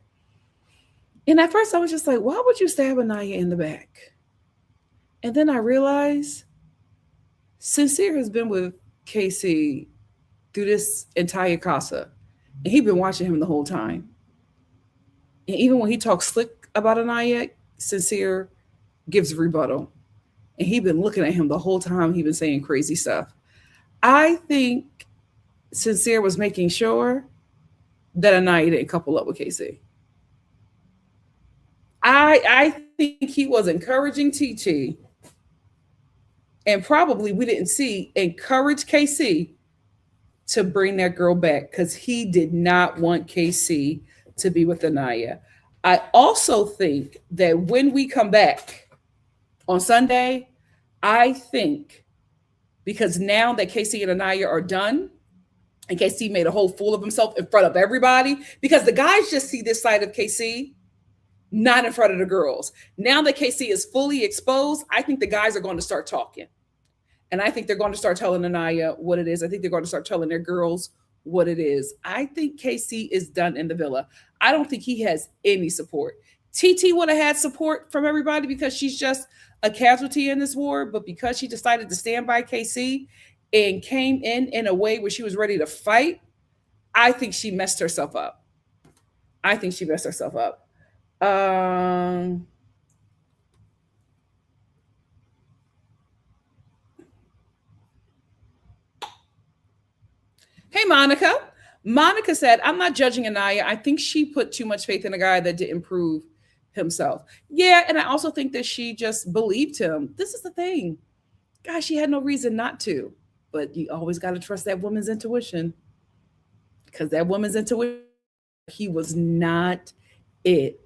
And at first I was just like, why would you stab Aniya in the back? And then I realized Sincere has been with KC through this entire casa. And he's been watching him the whole time. And even when he talks slick about Aniya, Sincere gives rebuttal. And he's been looking at him the whole time. He's been saying crazy stuff. I think Sincere was making sure that Aniya didn't couple up with KC. I think he was encouraging TT, and probably we didn't see encourage KC to bring that girl back because he did not want KC to be with Aniya. I also think that when we come back on Sunday, I think because now that KC and Aniya are done, and KC made a whole fool of himself in front of everybody, because the guys just see this side of KC, not in front of the girls. Now that KC is fully exposed, I think the guys are going to start talking. And I think they're going to start telling Aniya what it is. I think they're going to start telling their girls what it is. I think KC is done in the villa. I don't think he has any support. TT would have had support from everybody because she's just a casualty in this war. But because she decided to stand by KC and came in a way where she was ready to fight, I think she messed herself up. I think she messed herself up. Hey, Monica. Monica said, I'm not judging Aniya. I think she put too much faith in a guy that didn't prove himself. Yeah, and I also think that she just believed him. This is the thing. Gosh, she had no reason not to. But you always got to trust that woman's intuition. Because that woman's intuition, he was not it.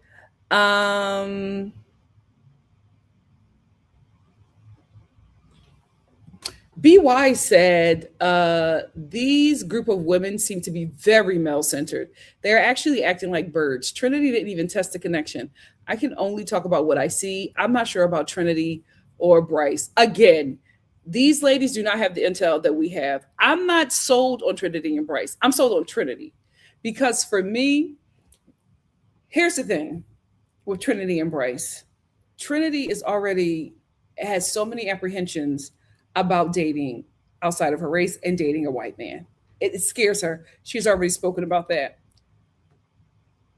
BY said, these group of women seem to be very male-centered. They're actually acting like birds. Trinity didn't even test the connection. I can only talk about what I see. I'm not sure about Trinity or Bryce. Again, these ladies do not have the intel that we have. I'm not sold on Trinity and Bryce. I'm sold on Trinity. Because for me, here's the thing with Trinity and Bryce. Trinity has so many apprehensions about dating outside of her race and dating a white man. It scares her. She's already spoken about that.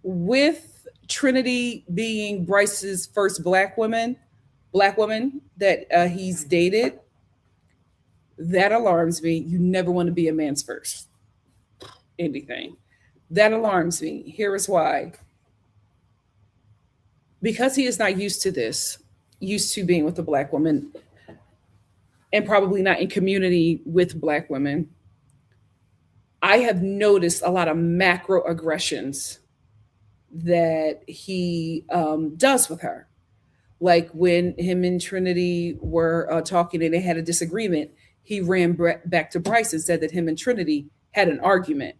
With Trinity being Bryce's first black woman that he's dated, that alarms me. You never want to be a man's first anything. That alarms me. Here is why. Because he is not used to this, used to being with a black woman, and probably not in community with black women, I have noticed a lot of macro aggressions that he does with her. Like when him and Trinity were talking and they had a disagreement, he ran back to Bryce and said that him and Trinity had an argument.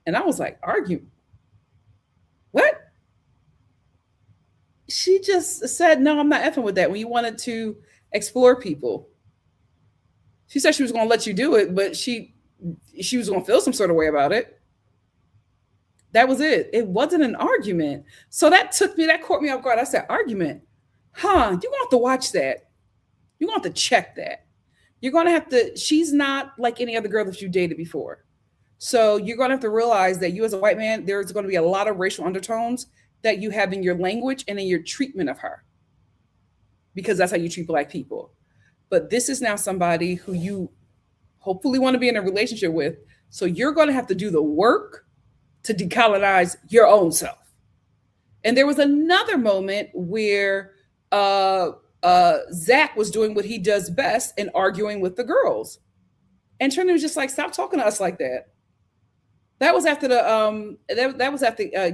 And I was like, argument? What? She just said, no, I'm not effing with that. When you wanted to explore people. She said she was going to let you do it, but she was going to feel some sort of way about it. That was it. It wasn't an argument. So that caught me off guard. I said, argument? Huh, you're going to have to watch that. You're going to have to check that. You're going to have to, she's not like any other girl that you dated before. So you're going to have to realize that you as a white man, there's going to be a lot of racial undertones that you have in your language and in your treatment of her. Because that's how you treat black people. But this is now somebody who you hopefully want to be in a relationship with. So you're going to have to do the work to decolonize your own self. And there was another moment where Zach was doing what he does best and arguing with the girls. And Trinity was just like, stop talking to us like that. That was after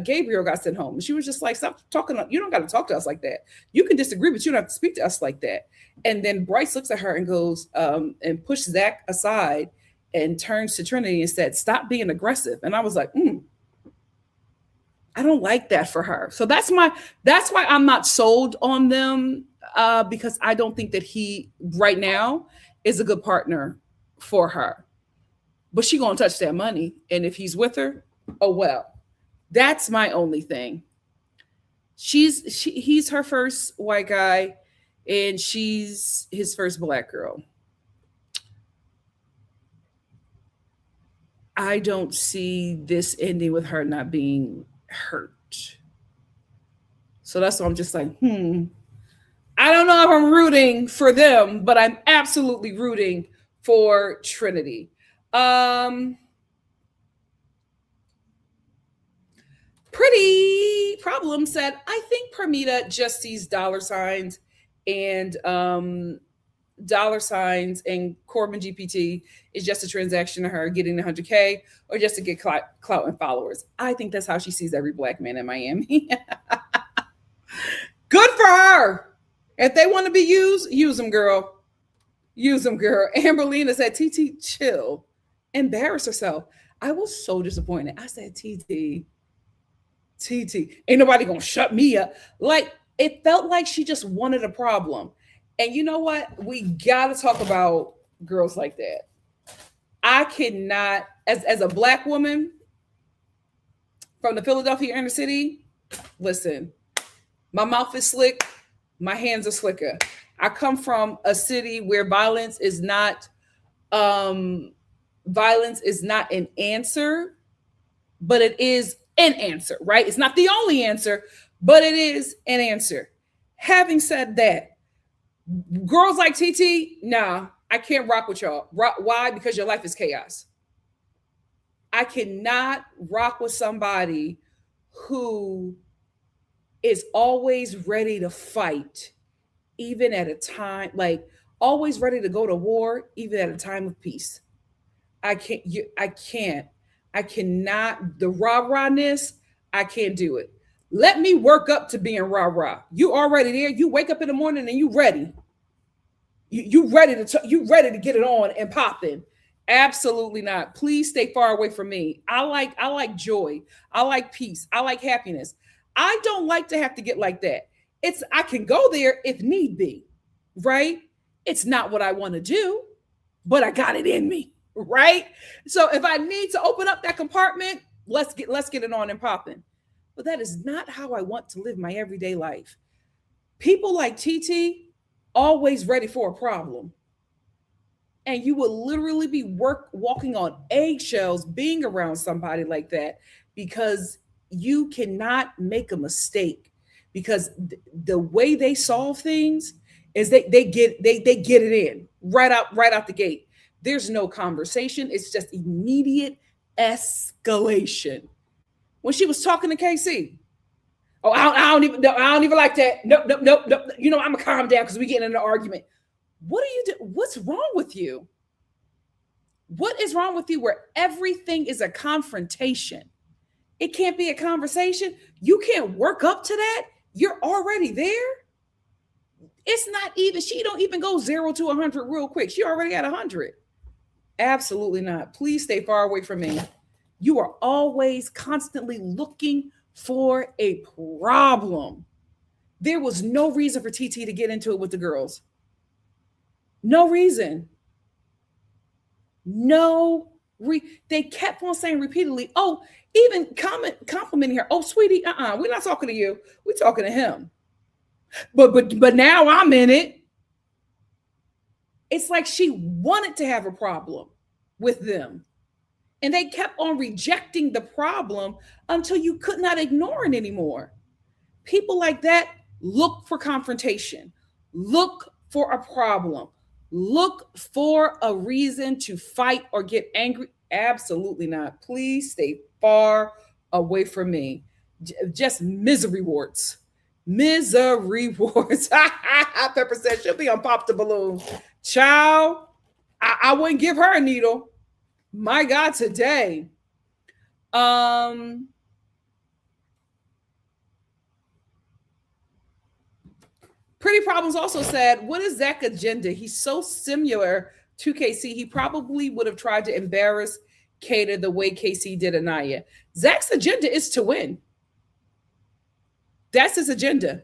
Gabriel got sent home. She was just like, stop talking. You don't got to talk to us like that. You can disagree, but you don't have to speak to us like that. And then Bryce looks at her and goes and pushes Zach aside and turns to Trinity and said, stop being aggressive. And I was like, I don't like that for her. So that's why I'm not sold on them because I don't think that he right now is a good partner for her. But she gonna touch that money. And if he's with her, oh well. That's my only thing. He's her first white guy and she's his first black girl. I don't see this ending with her not being hurt. So that's why I'm just like, I don't know if I'm rooting for them, but I'm absolutely rooting for Trinity. Pretty Problem said, I think Permita just sees dollar signs and Corbin GPT is just a transaction to her getting the 100K or just to get clout and followers. I think that's how she sees every black man in Miami. Good for her. If they want to be used, use them, girl. Use them, girl. Amberlina said, TT, chill. Embarrass herself. I was so disappointed. I said, TT, ain't nobody gonna shut me up. Like, it felt like she just wanted a problem. And you know what? We gotta talk about girls like that. I cannot, as a black woman from the Philadelphia inner city, listen, my mouth is slick, my hands are slicker. I come from a city where violence is not an answer, but it is an answer, right? It's not the only answer, but it is an answer. Having said that, girls like TT, nah, I can't rock with y'all. Why? Because your life is chaos. I cannot rock with somebody who is always ready to fight, even at a time, like always ready to go to war, even at a time of peace. I can't, I cannot, the rah-rahness, I can't do it. Let me work up to being rah-rah. You already there. You wake up in the morning and you ready. You ready to get it on and popping. Absolutely not. Please stay far away from me. I like joy. I like peace. I like happiness. I don't like to have to get like that. I can go there if need be, right? It's not what I want to do, but I got it in me, right? So if I need to open up that compartment, let's get it on and popping. But that is not how I want to live my everyday life. People like TT, always ready for a problem. And you will literally be walking on eggshells being around somebody like that, because you cannot make a mistake, because the way they solve things is they get it in right out the gate. There's no conversation. It's just immediate escalation. When she was talking to KC, oh, I don't even like that. Nope. You know, I'm gonna calm down because we getting in an argument. What are you doing? What's wrong with you? What is wrong with you where everything is a confrontation? It can't be a conversation. You can't work up to that. You're already there. It's not even, she don't even go 0 to 100 real quick. She already at 100. Absolutely not. Please stay far away from me. You are always constantly looking for a problem. There was no reason for TT to get into it with the girls. No reason. They kept on saying repeatedly, oh, even complimenting her. Oh, sweetie, we're not talking to you. We're talking to him. But now I'm in it. It's like she wanted to have a problem with them. And they kept on rejecting the problem until you could not ignore it anymore. People like that look for confrontation, look for a problem, look for a reason to fight or get angry. Absolutely not. Please stay far away from me. Just misery warts. Misery warts. Pepper said she'll be on Pop the Balloon. Child, I wouldn't give her a needle. My God, today. Pretty Problems also said, what is Zach's agenda? He's so similar to KC. He probably would have tried to embarrass Kata the way KC did Aniya. Zach's agenda is to win. That's his agenda.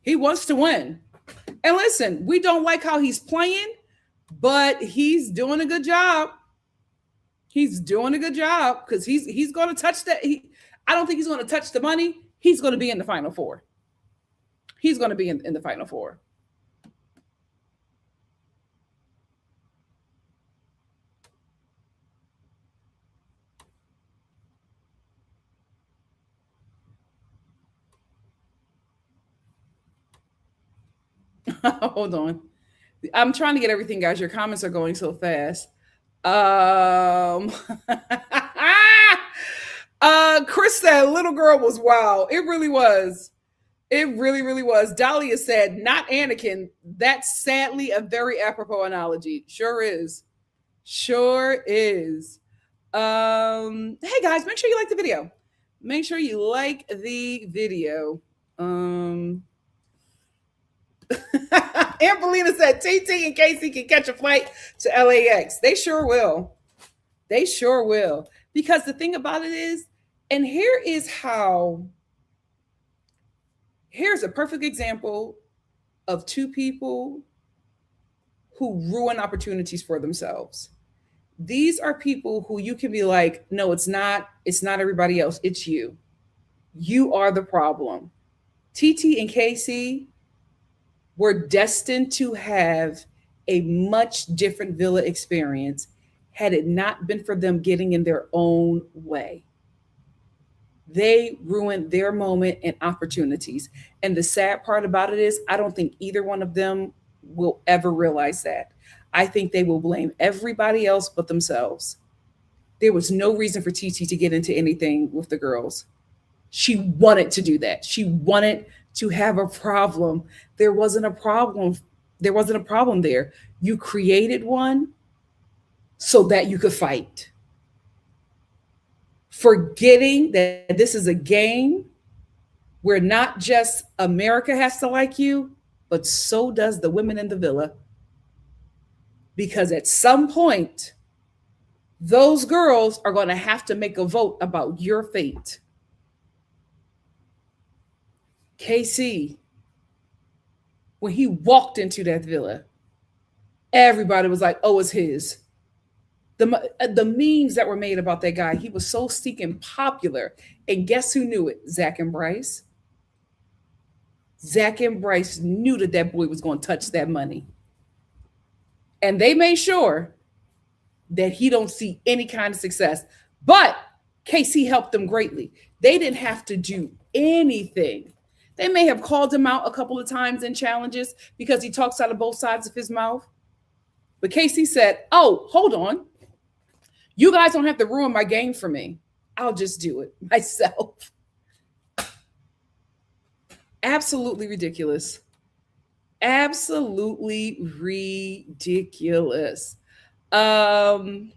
He wants to win. And listen, we don't like how he's playing, but he's doing a good job. He's doing a good job because he's going to touch that. I don't think he's going to touch the money. He's going to be in the Final Four. He's going to be in the Final Four. Hold on. I'm trying to get everything, guys. Your comments are going so fast. Chris said little girl was wild. It really was. It really, really was. Dahlia said, not Anakin. That's sadly a very apropos analogy. Sure is. Sure is. Hey guys, make sure you like the video. Make sure you like the video. Amberlina said TT and Casey can catch a flight to LAX. They sure will. They sure will. Because the thing about it is, and here's a perfect example of two people who ruin opportunities for themselves. These are people who you can be like, no, it's not everybody else. It's you. You are the problem. TT and Casey were destined to have a much different villa experience had it not been for them getting in their own way. They ruined their moment and opportunities. And the sad part about it is, I don't think either one of them will ever realize that. I think they will blame everybody else but themselves. There was no reason for TT to get into anything with the girls. She wanted to do that. She wanted to have a problem. There wasn't a problem. There wasn't a problem there. You created one so that you could fight. Forgetting that this is a game where not just America has to like you, but so does the women in the villa. Because at some point, those girls are going to have to make a vote about your fate. KC, when he walked into that villa, everybody was like, oh, it's his. The memes that were made about that guy, he was so stinking popular. And guess who knew it? Zach and Bryce. Zach and Bryce knew that that boy was going to touch that money. And they made sure that he don't see any kind of success. But KC helped them greatly. They didn't have to do anything. They may have called him out a couple of times in challenges because he talks out of both sides of his mouth. But KC said, oh, hold on. You guys don't have to ruin my game for me. I'll just do it myself. Absolutely ridiculous. Absolutely ridiculous. I mean,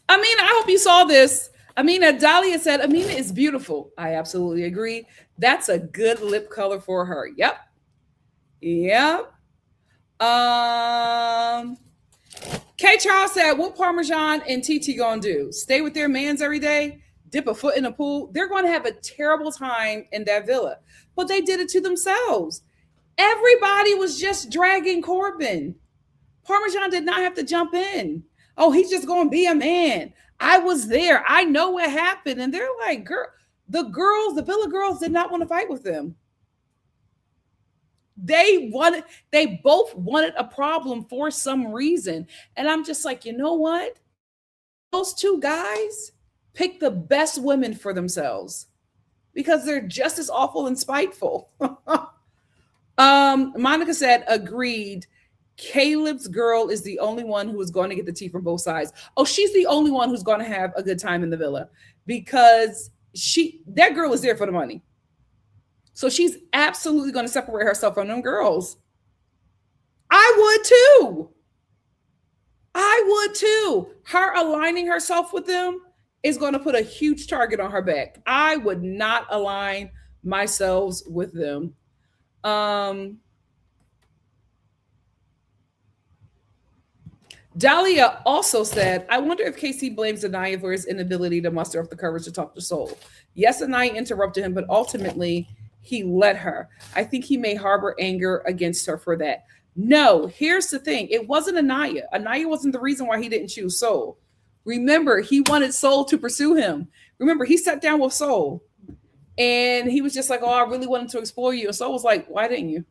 I hope you saw this. Amina Dahlia said, Amina is beautiful. I absolutely agree. That's a good lip color for her. Yep. Yep. K. Charles said, what Parmesan and TT gonna do? Stay with their mans every day? Dip a foot in a pool? They're going to have a terrible time in that villa. But they did it to themselves. Everybody was just dragging Corbin. Parmesan did not have to jump in. Oh, he's just going to be a man. I was there. I know what happened. And they're like, girl, the villa girls did not want to fight with them. They both wanted a problem for some reason. And I'm just like, you know what? Those two guys pick the best women for themselves because they're just as awful and spiteful. Monica said, agreed. Caleb's girl is the only one who is going to get the tea from both sides. Oh, she's the only one who's going to have a good time in the villa because that girl is there for the money. So she's absolutely going to separate herself from them girls. I would too. Her aligning herself with them is going to put a huge target on her back. I would not align myself with them. Dahlia also said, I wonder if KC blames Aniya for his inability to muster up the courage to talk to Soul. Yes, Aniya interrupted him, but ultimately he let her. I think he may harbor anger against her for that. No, here's the thing. It wasn't Aniya. Aniya wasn't the reason why he didn't choose Soul. Remember, he wanted Soul to pursue him. Remember, he sat down with Soul and he was just like, oh, I really wanted to explore you. And Soul was like, why didn't you?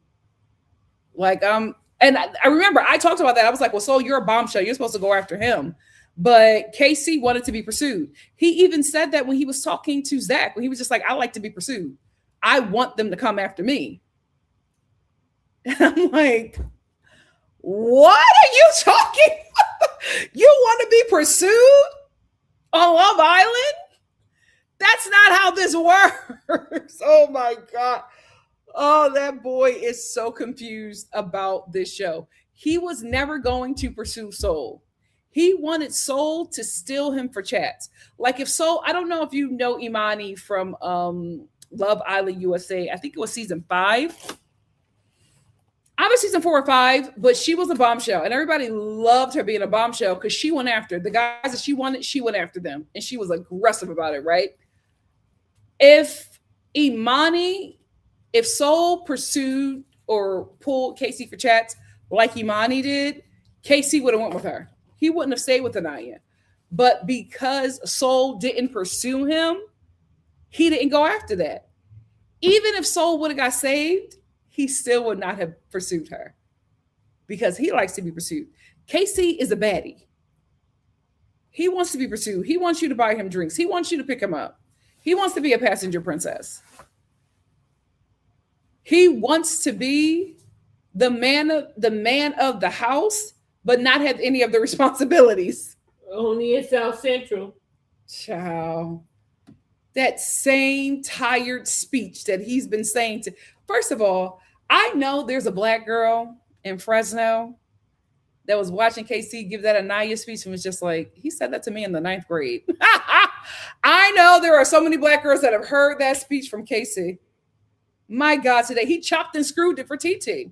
Like, and I remember I talked about that. I was like, well, Soul, you're a bombshell. You're supposed to go after him. But KC wanted to be pursued. He even said that when he was talking to Zach, when he was just like, I like to be pursued. I want them to come after me. And I'm like, what are you talking? You want to be pursued on Love Island? That's not how this works. Oh my God. Oh, that boy is so confused about this show. He was never going to pursue Soul. He wanted Soul to steal him for chats. Like if Soul, I don't know if you know Imani from Love Island USA. I think it was season 5. I was season 4 or 5, but she was a bombshell. And everybody loved her being a bombshell because she went after the guys that she wanted. She went after them. And she was aggressive about it, right? If Soul pursued or pulled KC for chats like Imani did, KC would have went with her. He wouldn't have stayed with Aniya. But because Soul didn't pursue him, he didn't go after that. Even if Soul would have got saved, he still would not have pursued her because he likes to be pursued. KC is a baddie. He wants to be pursued. He wants you to buy him drinks. He wants you to pick him up. He wants to be a passenger princess. He wants to be the man of the house, but not have any of the responsibilities. Only in South Central. Child. That same tired speech that he's been saying to. First of all, I know there's a black girl in Fresno that was watching KC give that Aniya speech and was just like, he said that to me in the 9th grade. I know there are so many black girls that have heard that speech from KC. My God, today he chopped and screwed it for TT.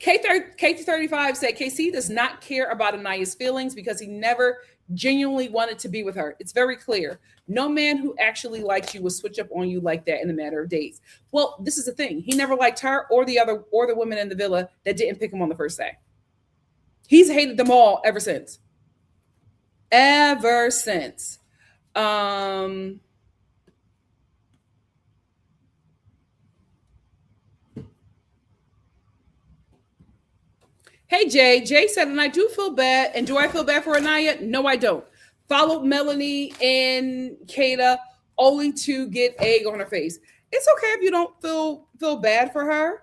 K35 said KC does not care about Aniya's feelings because he never genuinely wanted to be with her. It's very clear. No man who actually likes you will switch up on you like that in a matter of days. Well, this is the thing. He never liked her or the women in the villa that didn't pick him on the first day. He's hated them all ever since. Ever since. Hey, Jay. Jay said, and I do feel bad. And do I feel bad for Aniya? No, I don't. Followed Melanie and Kata only to get egg on her face. It's okay if you don't feel bad for her.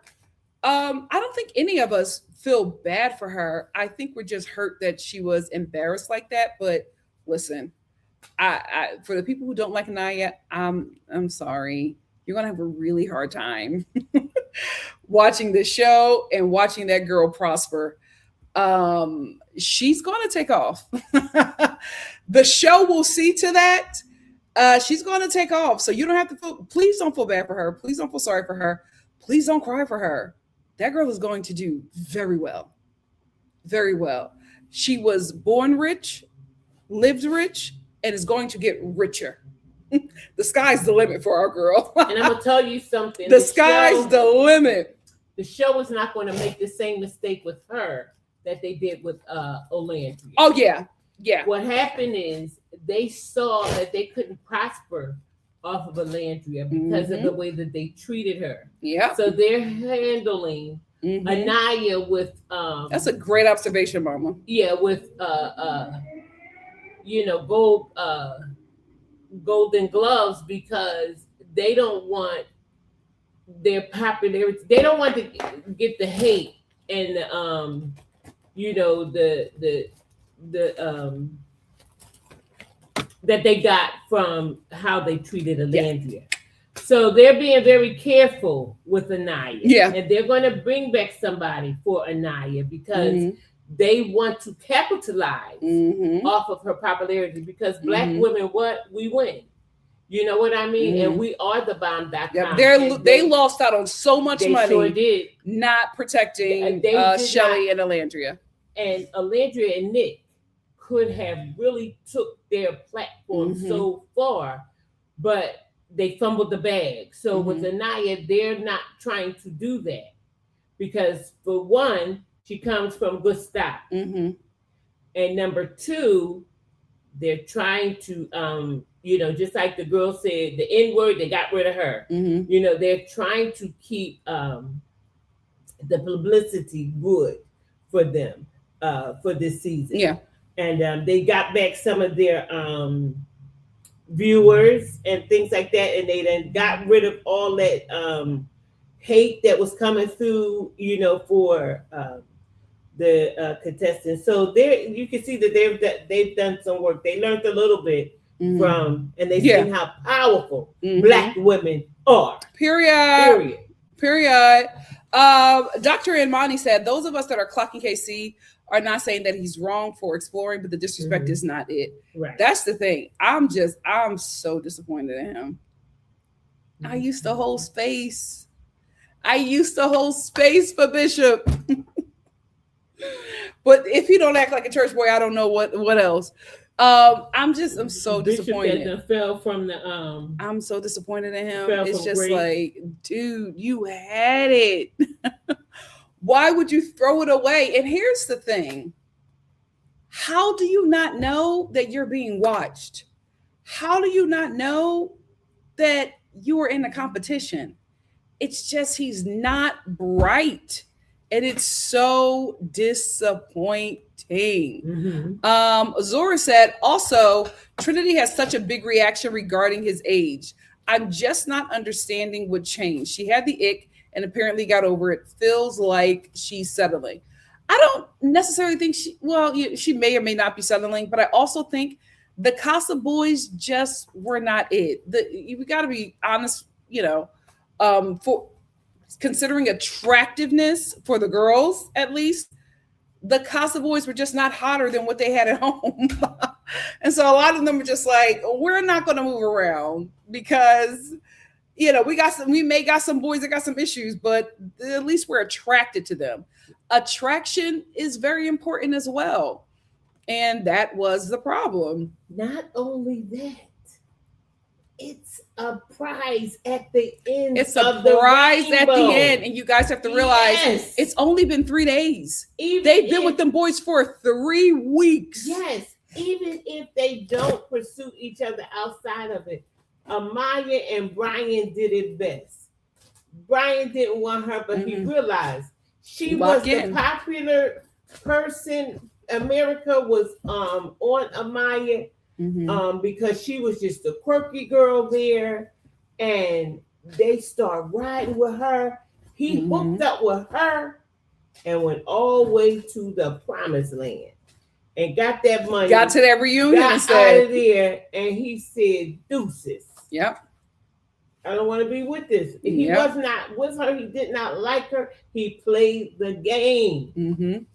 I don't think any of us feel bad for her. I think we're just hurt that she was embarrassed like that. But listen, I for the people who don't like Aniya, I'm sorry. You're gonna have a really hard time watching this show and watching that girl prosper. She's gonna take off. The show will see to that. She's gonna take off. So you don't have to please don't feel bad for her. Please don't feel sorry for her. Please don't cry for her. That girl is going to do very well. Very well. She was born rich, lived rich, and is going to get richer. The sky's the limit for our girl. And I'm gonna tell you something. The sky's the limit. The show is not going to make the same mistake with her that they did with Olandria. Oh yeah, yeah. What happened is they saw that they couldn't prosper off of Olandria because of the way that they treated her. Yeah. So they're handling Aniya with that's a great observation, Mama. Yeah, with golden gloves because they don't want their popularity. They don't want to get the hate and that they got from how they treated Olandria. Yeah. So they're being very careful with Aniya. Yeah. And they're going to bring back somebody for Aniya because they want to capitalize off of her popularity because Black women, we win. You know what I mean? And we are the bomb.com. Yeah, they lost out on so much money. Sure did. Not protecting Shelly and Olandria. And Olandria and Nick could have really took their platform so far, but they fumbled the bag. So with Aniya, they're not trying to do that because for one, she comes from good stock. And number two, they're trying to, just like the girl said, the N-word, they got rid of her. They're trying to keep the publicity good for them for this season. Yeah. And they got back some of their viewers and things like that. And they then got rid of all that hate that was coming through, for the contestants. So there you can see that they've done some work. They learned a little bit from, and they've seen how powerful Black women are. Period. Dr. Imani said, those of us that are clocking KC are not saying that he's wrong for exploring, but the disrespect is not it. Right. That's the thing. I'm so disappointed in him. I used to hold space. For Bishop. But if he don't act like a church boy, I don't know what else. I'm so disappointed. Bishop fell from the I'm so disappointed in him. It's just grace. Like, dude, you had it. Why would you throw it away? And here's the thing. How do you not know that you're being watched? How do you not know that you are in a competition? It's just he's not bright. And it's so disappointing. Zora said, also, Trinity has such a big reaction regarding his age. I'm just not understanding what changed. She had the ick and apparently got over it. Feels like she's settling. I don't necessarily think she may or may not be settling, but I also think the Casa boys just were not it. We got to be honest, for considering attractiveness for the girls, at least, the Casa boys were just not hotter than what they had at home. And so a lot of them were just like, we're not going to move around because, we may got some boys that got some issues, but at least we're attracted to them. Attraction is very important as well. And that was the problem. Not only that, it's a prize at the end. It's a prize at the end. And you guys have to realize it's only been 3 days. They've been with them boys for 3 weeks. Yes. Even if they don't pursue each other outside of it, Amaya and Brian did it best. Brian didn't want her, but he realized she was the popular person. America was on Amaya because she was just a quirky girl there, and they start riding with her. He hooked up with her and went all the way to the promised land and got that money. Got to that reunion got instead. out of there, and he said, deuces. Yep. I don't want to be with this. He was not with her. He did not like her. He played the game.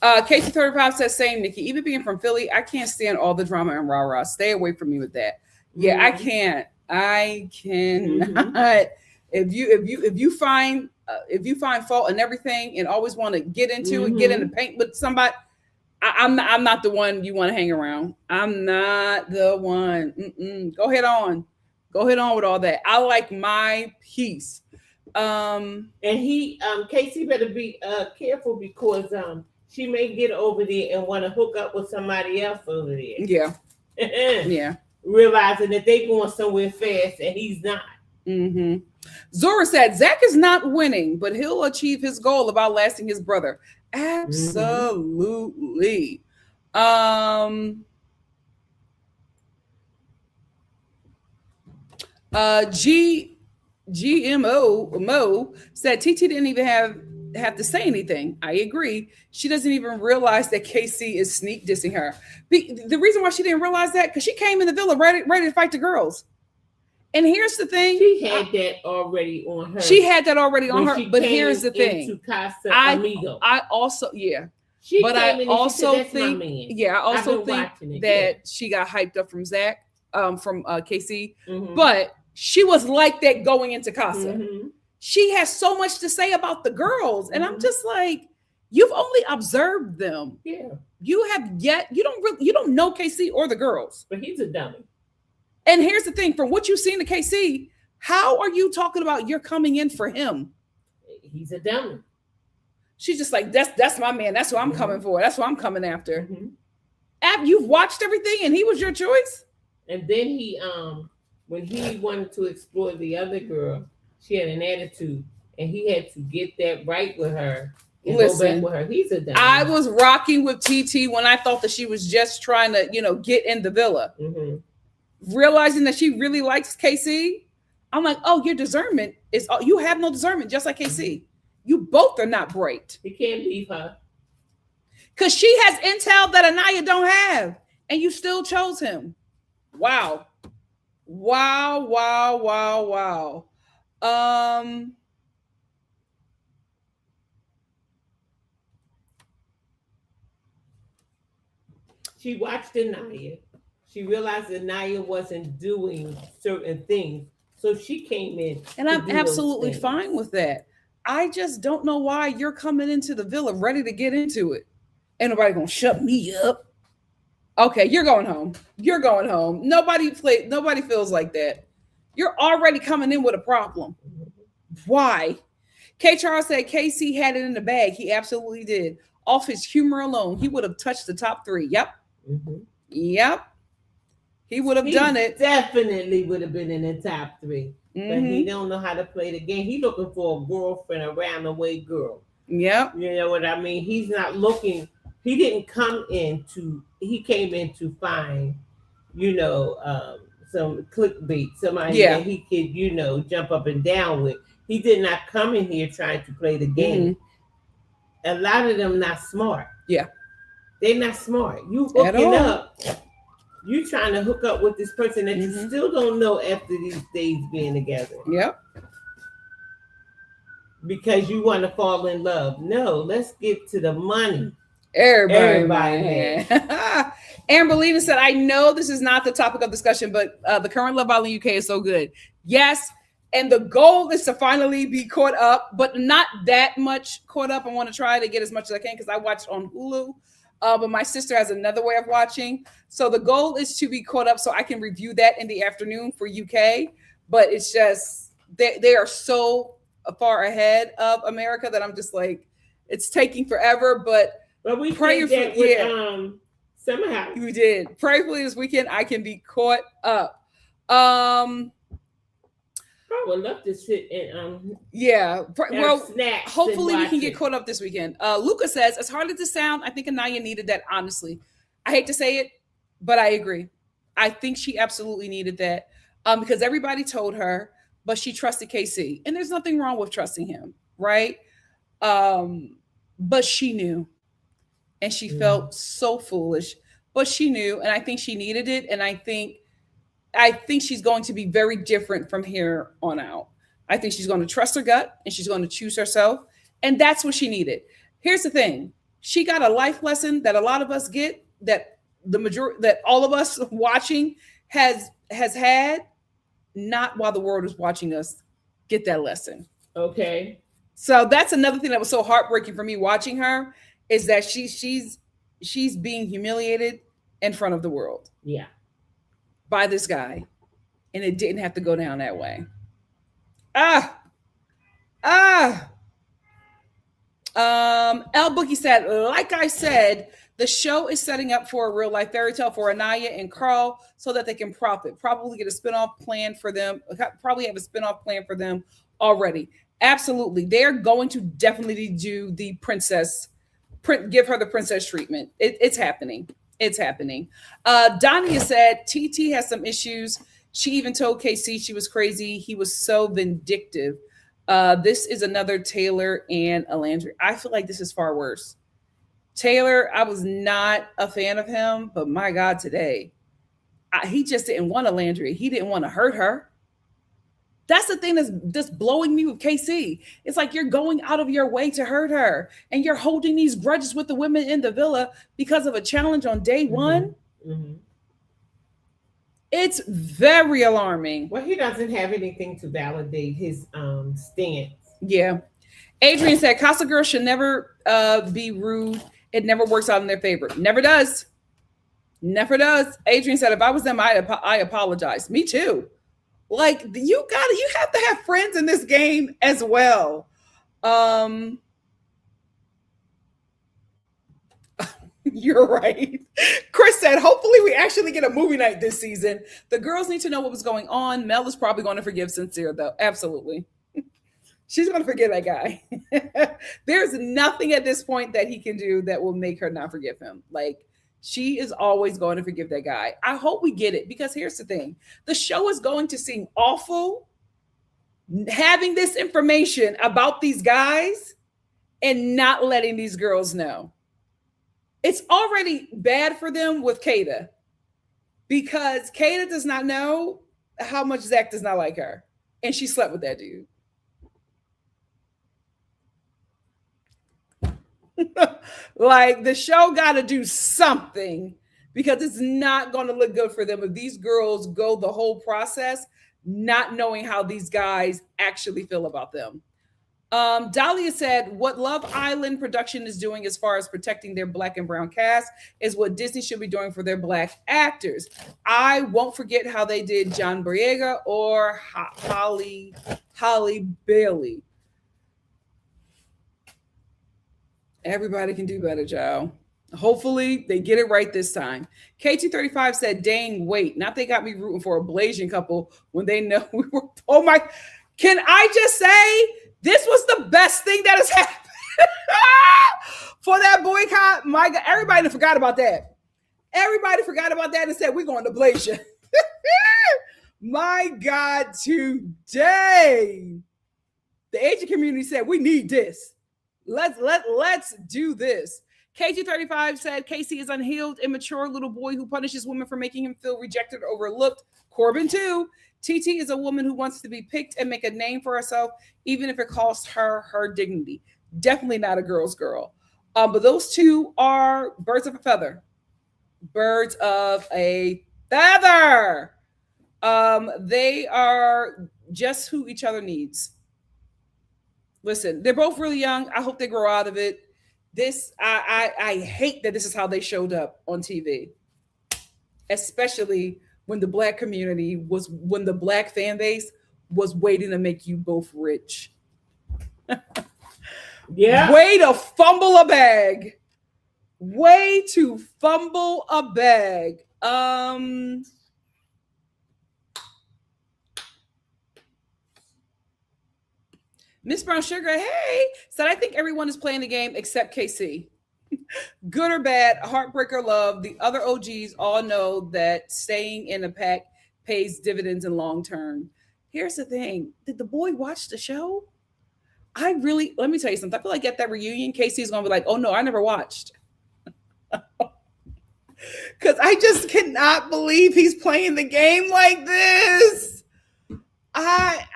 Casey35 says, same, Nikki. Even being from Philly, I can't stand all the drama and rah-rah. Stay away from me with that. Yeah, I can't. I cannot. If you find fault in everything and always want to get into it, get in the paint with somebody, I'm not the one you want to hang around. I'm not the one. Go ahead on with all that. I like my peace. And Casey better be careful because she may get over there and want to hook up with somebody else over there. Yeah. Yeah. Realizing that they going somewhere fast and he's not. Zora said, Zach is not winning, but he'll achieve his goal of outlasting his brother. Absolutely. GMO said TT didn't even have to say anything. I agree. She doesn't even realize that KC is sneak dissing her. The reason why she didn't realize that, because she came in the villa ready to fight the girls. And here's the thing. She had that already on her. But here's the thing. I also think that she got hyped up from Zach, from KC. But she was like that going into Casa. She has so much to say about the girls. And I'm just like, you've only observed them. Yeah. You don't know KC or the girls. But he's a dummy. And here's the thing, from what you've seen to KC, how are you talking about you're coming in for him? He's a dummy. She's just like, that's my man. That's who I'm coming for. That's who I'm coming after. After you've watched everything and he was your choice. And then he, when he wanted to explore the other girl, she had an attitude and he had to get that right with her. Go back with her. He's a dummy. I was rocking with TT when I thought that she was just trying to, get in the villa. Realizing that she really likes KC, I'm like, oh, your discernment is, you have no discernment, just like KC. You both are not bright. You can't leave her. Because she has intel that Aniya don't have, and you still chose him. Wow. She watched Aniya. She realized that Aniya wasn't doing certain things. So she came in. And I'm absolutely fine with that. I just don't know why you're coming into the villa ready to get into it. Ain't nobody gonna shut me up. Okay, you're going home. Nobody feels like that. You're already coming in with a problem. Why? K. Charles said KC had it in the bag. He absolutely did. Off his humor alone, he would have touched the top 3. Yep. Yep. He would have done it. Definitely would have been in the top 3. But he don't know how to play the game. He looking for a girlfriend, a round-the-way girl. Yep. You know what I mean? He's not looking. He didn't come in to. He came in to find, some clickbait, somebody Yeah. that he could, jump up and down with. He did not come in here trying to play the game. A lot of them not smart. Yeah. They're not smart. You At hooking all. up. You trying to hook up with this person that you still don't know after these days being together. Yep. Because you want to fall in love. No, let's get to the money. Everybody. Amber Lena said, I know this is not the topic of discussion, but the current Love Island UK is so good. Yes. And the goal is to finally be caught up, but not that much caught up. I want to try to get as much as I can because I watched on Hulu. But my sister has another way of watching. So the goal is to be caught up so I can review that in the afternoon for UK. But it's just, they are so far ahead of America that I'm just like, it's taking forever. But we pray did that with somehow. We did. Prayerfully this weekend, I can be caught up. I would love to sit and hopefully we can get caught up this weekend. Luca says, as hard as it sounds, I think Aniya needed that, honestly. I hate to say it, but I agree. I think she absolutely needed that because everybody told her, but she trusted KC. And there's nothing wrong with trusting him, right? But she knew. And she felt so foolish, but she knew. And I think she needed it. And I think she's going to be very different from here on out. I think she's going to trust her gut and she's going to choose herself. And that's what she needed. Here's the thing. She got a life lesson that a lot of us get, that that all of us watching has had, not while the world is watching us get that lesson. Okay. So that's another thing that was so heartbreaking for me watching her, is that she's being humiliated in front of the world. Yeah. By this guy. And it didn't have to go down that way. L Bookie said, like I said, the show is setting up for a real life fairy tale for Aniya and Carl so that they can profit. Probably get a spinoff plan for them. Probably have a spinoff plan for them already. Absolutely. They're going to definitely do the princess, give her the princess treatment. It's happening. It's happening. Dania said TT has some issues. She even told KC she was crazy. He was so vindictive. This is another Taylor and Alandria. I feel like this is far worse. Taylor, I was not a fan of him, but my God, today, he just didn't want Alandria. He didn't want to hurt her. That's the thing that's just blowing me with KC. It's like you're going out of your way to hurt her, and you're holding these grudges with the women in the villa because of a challenge on day one. Mm-hmm. It's very alarming. Well, he doesn't have anything to validate his stance. Yeah. Adrian said, Casa girls should never be rude. It never works out in their favor. Never does. Never does. Adrian said, if I was them, I apologize. Me too. Like, you have to have friends in this game as well. You're right. Chris said, hopefully we actually get a movie night this season. The girls need to know what was going on. Mel is probably going to forgive Sincere, though. Absolutely. She's going to forgive that guy. There's nothing at this point that he can do that will make her not forgive him. Like, she is always going to forgive that guy. I hope we get it, because here's the thing. The show is going to seem awful having this information about these guys and not letting these girls know. It's already bad for them with Kata, because Kata does not know how much Zach does not like her. And she slept with that dude. Like, the show got to do something, because it's not going to look good for them if these girls go the whole process not knowing how these guys actually feel about them. Dahlia said, what Love Island production is doing as far as protecting their Black and brown cast is what Disney should be doing for their Black actors. I won't forget how they did John Boyega or Holly Bailey. Everybody can do better, Joe. Hopefully they get it right this time. KT35 said, dang, wait, not they got me rooting for a Blasian couple when they know we were, oh my, can I just say, this was the best thing that has happened. for that boycott. My God, everybody forgot about that. Everybody forgot about that and said, we're going to blaze you. My God, today, the Asian community said, we need this. Let's do this. KG35 said, Casey is unhealed, immature little boy who punishes women for making him feel rejected or overlooked. Corbin, too. TT is a woman who wants to be picked and make a name for herself, even if it costs her dignity. Definitely not a girl's girl. But those two are birds of a feather. Birds of a feather. They are just who each other needs. Listen, they're both really young. I hope they grow out of it. I hate that this is how they showed up on TV, especially when the black community when the black fan base was waiting to make you both rich. Yeah. Way to fumble a bag. Way to fumble a bag. Miss Brown Sugar, hey, said I think everyone is playing the game except KC. Good or bad, heartbreak or love, the other OGs all know that staying in a pack pays dividends in long term. Here's the thing. Did the boy watch the show? Let me tell you something. I feel like at that reunion, Casey's going to be like, oh no, I never watched. Because I just cannot believe he's playing the game like this. I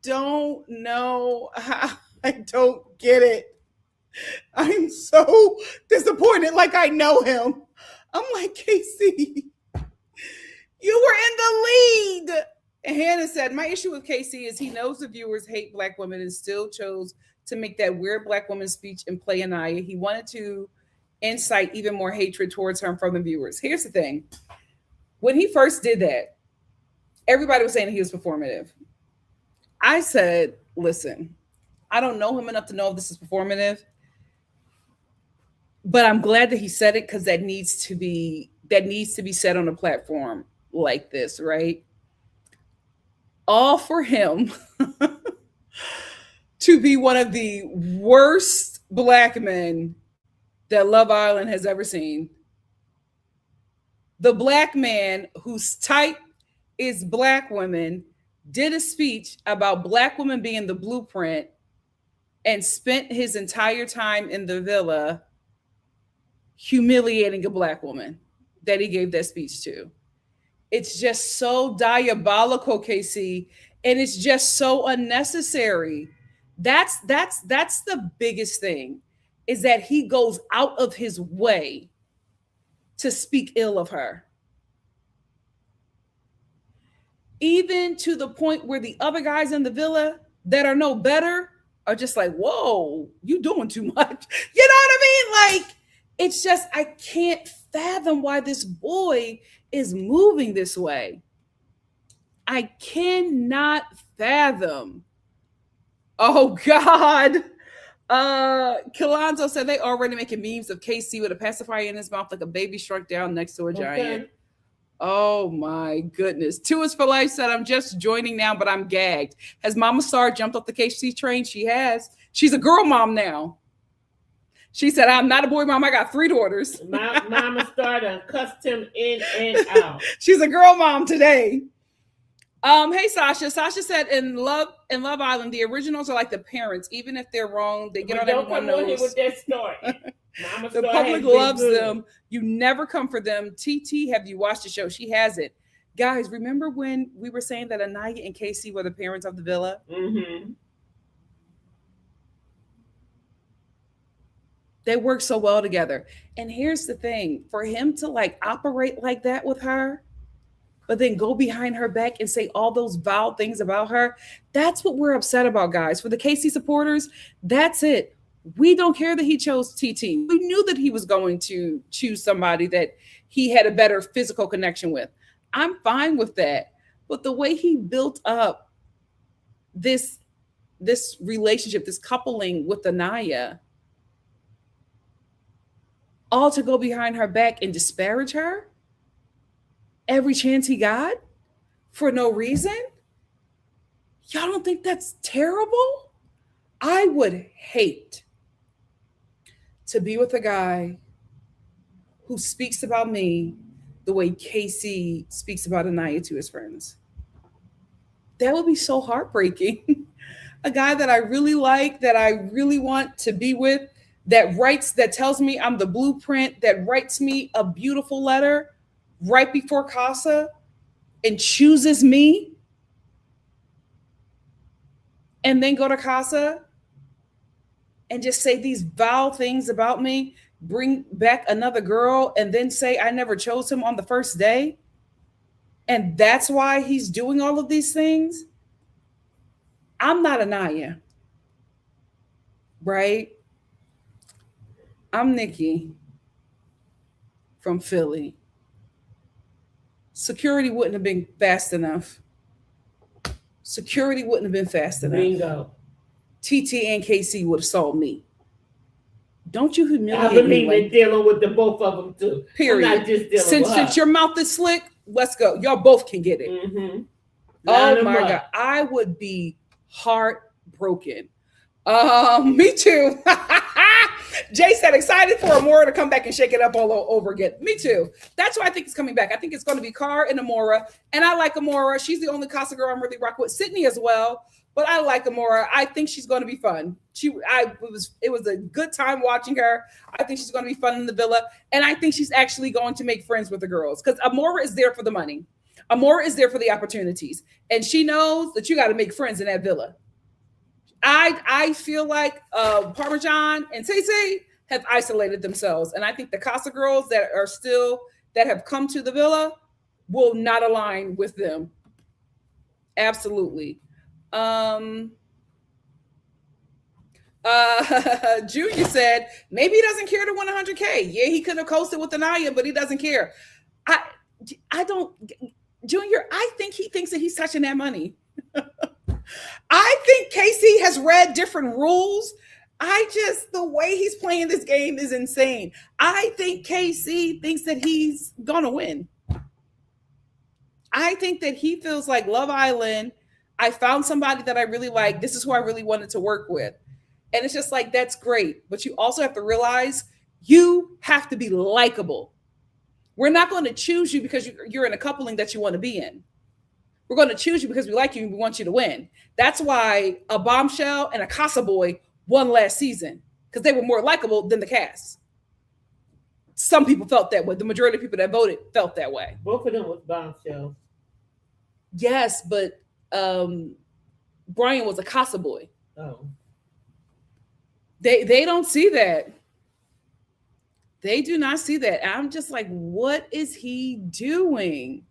don't know. I don't get it. I'm so disappointed, like I know him. I'm like, Casey, you were in the lead. And Hannah said, my issue with Casey is he knows the viewers hate black women and still chose to make that weird black woman speech and play Aniya. He wanted to incite even more hatred towards her from the viewers. Here's the thing. When he first did that, everybody was saying he was performative. I said, listen, I don't know him enough to know if this is performative, but I'm glad that he said it because that needs to be said on a platform like this, right? All for him to be one of the worst black men that Love Island has ever seen. The black man whose type is black women did a speech about black women being the blueprint and spent his entire time in the villa humiliating a black woman that he gave that speech to. It's just so diabolical, Casey, and it's just so unnecessary. That's the biggest thing, is that he goes out of his way to speak ill of her. Even to the point where the other guys in the villa that are no better are just like, whoa, you doing too much. You know what I mean? Like, it's just, I can't fathom why this boy is moving this way. I cannot fathom. Oh, God. Kilonzo said they already making memes of KC with a pacifier in his mouth like a baby shrunk down next to a giant. Oh my goodness. Two is for life said, I'm just joining now, but I'm gagged. Has Mama Star jumped off the KC train? She has. She's a girl mom now. She said, I'm not a boy mom. I got 3 daughters. Mama Star done cussed him in and out. She's a girl mom today. Hey, Sasha. Sasha said in Love Island, the originals are like the parents. Even if they're wrong, they get on everyone's nose. With that story. The public loves them. You never come for them. TT, have you watched the show? She hasn't. Guys, remember when we were saying that Aniya and Casey were the parents of the villa? Mm-hmm. They work so well together. And here's the thing. For him to like operate like that with her, but then go behind her back and say all those vile things about her, that's what we're upset about, guys. For the Casey supporters, that's it. We don't care that he chose TT. We knew that he was going to choose somebody that he had a better physical connection with. I'm fine with that. But the way he built up this relationship, this coupling with Aniya, all to go behind her back and disparage her every chance he got for no reason? Y'all don't think that's terrible? I would hate to be with a guy who speaks about me the way Casey speaks about Aniya to his friends. That would be so heartbreaking. A guy that I really like, that I really want to be with, that tells me I'm the blueprint, that writes me a beautiful letter right before Casa and chooses me, and then go to Casa and just say these vile things about me, bring back another girl, and then say I never chose him on the first day. And that's why he's doing all of these things. I'm not Aniya, right? I'm Nikki from Philly. Security wouldn't have been fast enough. Security wouldn't have been fast enough. Bingo. TT and KC would have saw me. Don't you humiliate I've me. been dealing with the both of them too. Period. I'm not just dealing since with since her. your mouth is slick, let's go. Y'all both can get it. Mm-hmm. Oh my God. I would be heartbroken. Me too. Jay said excited for Amora to come back and shake it up all over again. Me too. That's why I think it's coming back. I think it's going to be Car and Amora. And I like Amora. She's the only Casa girl I'm really rocking with. Sydney as well. But I like Amora. I think she's going to be fun. It was a good time watching her. I think she's going to be fun in the villa. And I think she's actually going to make friends with the girls. Because Amora is there for the money. Amora is there for the opportunities. And she knows that you got to make friends in that villa. I feel like Parmesan and Cece have isolated themselves. And I think the Casa girls that have come to the villa will not align with them. Absolutely. Junior said maybe he doesn't care to win 100K. Yeah, he could have coasted with Aniya, but he doesn't care. I don't, Junior. I think he thinks that he's touching that money. I think Casey has read different rules. The way he's playing this game is insane. I think Casey thinks that he's gonna win. I think that he feels like Love Island. I found somebody that I really like. This is who I really wanted to work with. And it's just like, that's great. But you also have to realize you have to be likable. We're not going to choose you because you're in a coupling that you want to be in. We're going to choose you because we like you and we want you to win. That's why a Bombshell and a Casa Boy won last season, because they were more likable than the cast. Some people felt that way. The majority of people that voted felt that way. Both of them was Bombshells. Yes, but Brian was a Casa Boy. Oh. They don't see that. They do not see that. I'm just like, what is he doing?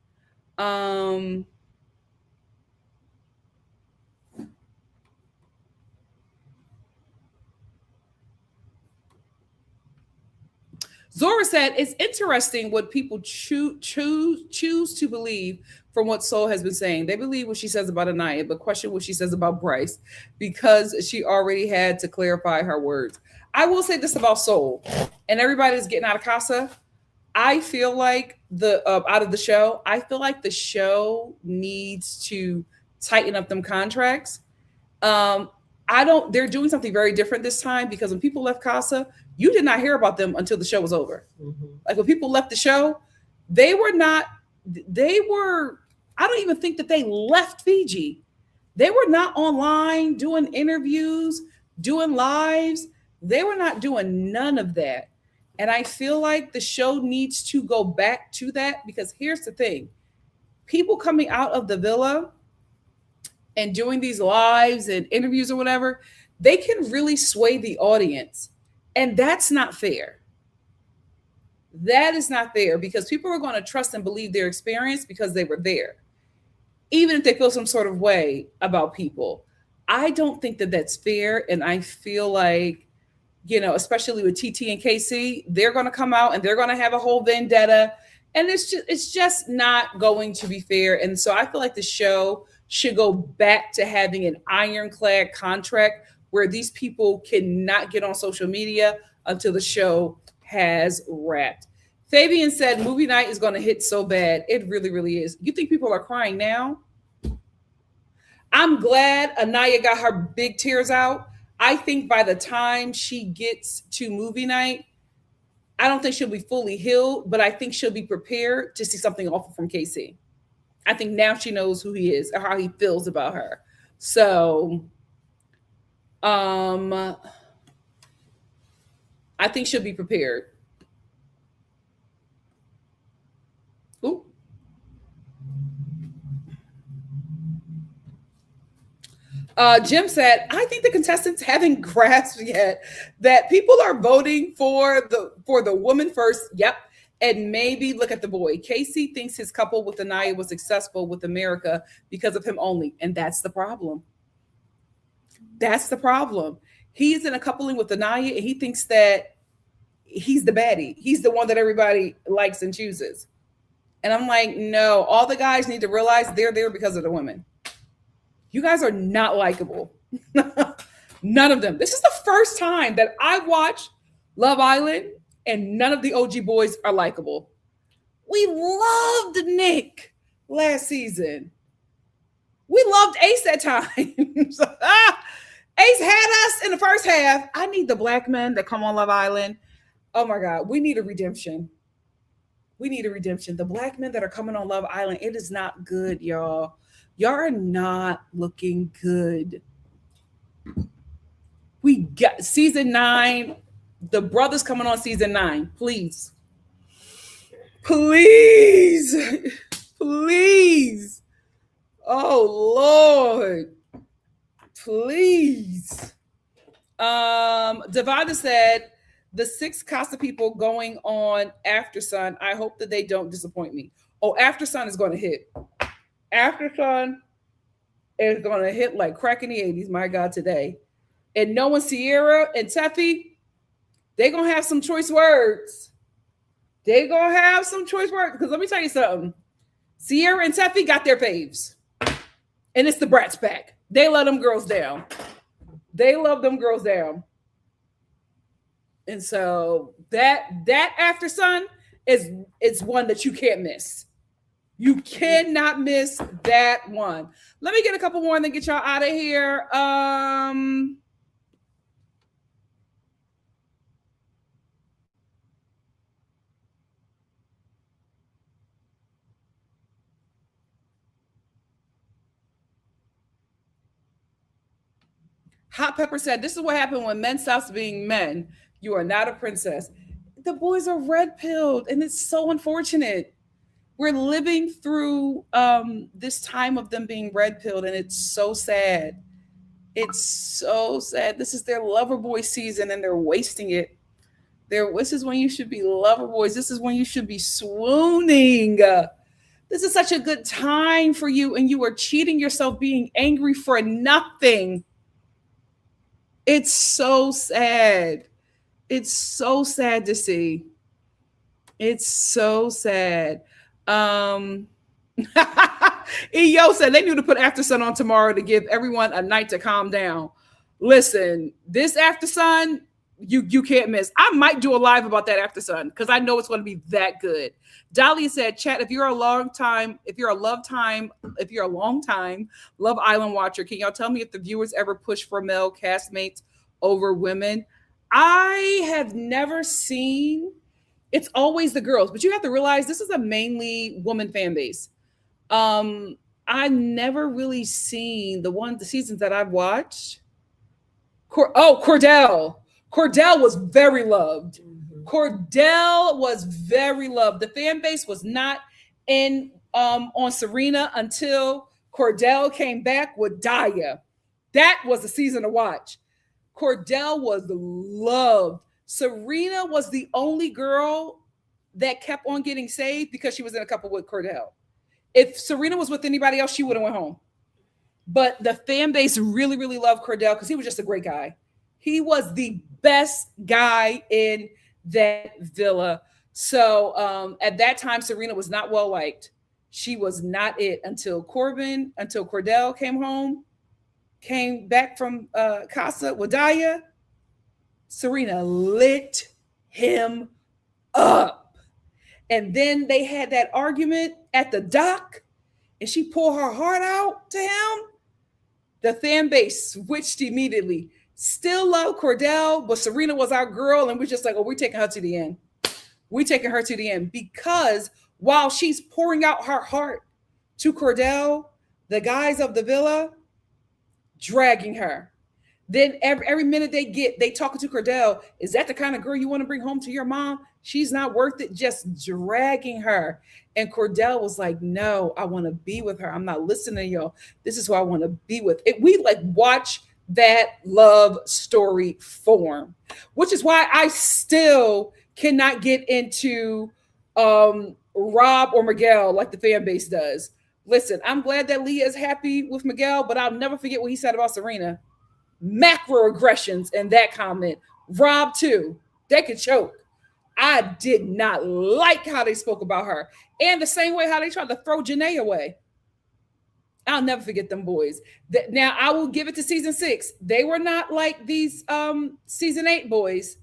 Zora said, it's interesting what people choose to believe from what Soul has been saying. They believe what she says about Aniya, but question what she says about Bryce because she already had to clarify her words. I will say this about Soul, and everybody's getting out of Casa. I feel like out of the show, I feel like the show needs to tighten up them contracts. They're doing something very different this time because when people left Casa, you did not hear about them until the show was over. Mm-hmm. Like when people left the show, I don't even think that they left Fiji. They were not online doing interviews, doing lives. They were not doing none of that. And I feel like the show needs to go back to that because here's the thing. People coming out of the villa and doing these lives and interviews or whatever, they can really sway the audience. And that's not fair. That is not fair because people are going to trust and believe their experience because they were there. Even if they feel some sort of way about people. I don't think that that's fair. And I feel like, especially with TT and KC, they're going to come out and they're going to have a whole vendetta. And it's just not going to be fair. And so I feel like the show should go back to having an ironclad contract where these people cannot get on social media until the show has wrapped. Fabian said movie night is going to hit so bad. It really, really is. You think people are crying now? I'm glad Aniya got her big tears out. I think by the time she gets to movie night, I don't think she'll be fully healed, but I think she'll be prepared to see something awful from Casey. I think now she knows who he is or how he feels about her. So, I think she'll be prepared. Ooh. Jim said, I think the contestants haven't grasped yet that people are voting for the woman first. Yep. And maybe look at the boy. Casey thinks his couple with Aniya was successful with America because of him only. And that's the problem. That's the problem. He's in a coupling with Aniya and he thinks that he's the baddie. He's the one that everybody likes and chooses. And I'm like, no, all the guys need to realize they're there because of the women. You guys are not likable. None of them. This is the first time that I watched Love Island and none of the OG boys are likable. We loved Nick last season. We loved Ace at times. Ace had us in the first half. I need the black men that come on Love Island. Oh my God, we need a redemption. We need a redemption. The black men that are coming on Love Island, it is not good, y'all. Y'all are not looking good. We got season 9. The brothers coming on season 9. Please. Please. Please. Oh, Lord. Please. Devonta said, the 6 Casa people going on Aftersun, I hope that they don't disappoint me. Oh, Aftersun is going to hit. Aftersun is going to hit like crack in the 80s, my God, today. And knowing Sierra and Teffy, they're going to have some choice words. They're going to have some choice words. Because let me tell you something. Sierra and Teffy got their faves. And it's the Brats back. They let them girls down. They love them girls down. And so that Aftersun is one that you can't miss. You cannot miss that one. Let me get a couple more and then get y'all out of here. Hot Pepper said, this is what happened when men stops being men. You are not a princess. The boys are red-pilled, and it's so unfortunate. We're living through this time of them being red-pilled, and it's so sad. It's so sad. This is their lover boy season, and they're wasting it. This is when you should be lover boys. This is when you should be swooning. This is such a good time for you, and you are cheating yourself being angry for nothing. It's so sad. It's so sad to see. It's so sad. EO said they need to put Aftersun on tomorrow to give everyone a night to calm down. Listen, this Aftersun, you can't miss. I might do a live about that Aftersun because I know it's going to be that good. Dahlia said, chat, if you're a long time Love Island watcher, can y'all tell me if the viewers ever push for male castmates over women? I have never seen. It's always the girls, but you have to realize this is a mainly woman fan base. I've never really seen the seasons that I've watched. Cordell. Cordell was very loved. Mm-hmm. Cordell was very loved. The fan base was not in on Serena until Cordell came back with Daya. That was the season to watch. Cordell was loved. Serena was the only girl that kept on getting saved because she was in a couple with Cordell. If Serena was with anybody else, she would have went home. But the fan base really, really loved Cordell because he was just a great guy. He was the best guy in that villa. So at that time, Serena was not well liked. She was not it until Cordell came back from Casa with Daya. Serena lit him up. And then they had that argument at the dock, and she poured her heart out to him. The fan base switched immediately. still love Cordell, but Serena was our girl, and we're just like, oh, we're taking her to the end. We're taking her to the end because while she's pouring out her heart to Cordell, the guys of the villa dragging her. Then every minute they talking to Cordell. Is that the kind of girl you want to bring home to your mom? She's not worth it. Just dragging her. And Cordell was like, no, I want to be with her. I'm not listening to y'all. This is who I want to be with. We like watch that love story form, which is why I still cannot get into Rob or Miguel like the fan base does. Listen, I'm glad that Leah is happy with Miguel, but I'll never forget what he said about Serena. Macroaggressions in that comment. Rob too. They could choke. I did not like how they spoke about her. And the same way how they tried to throw Janae away. I'll never forget them boys. Now I will give it to season 6. They were not like these season 8 boys.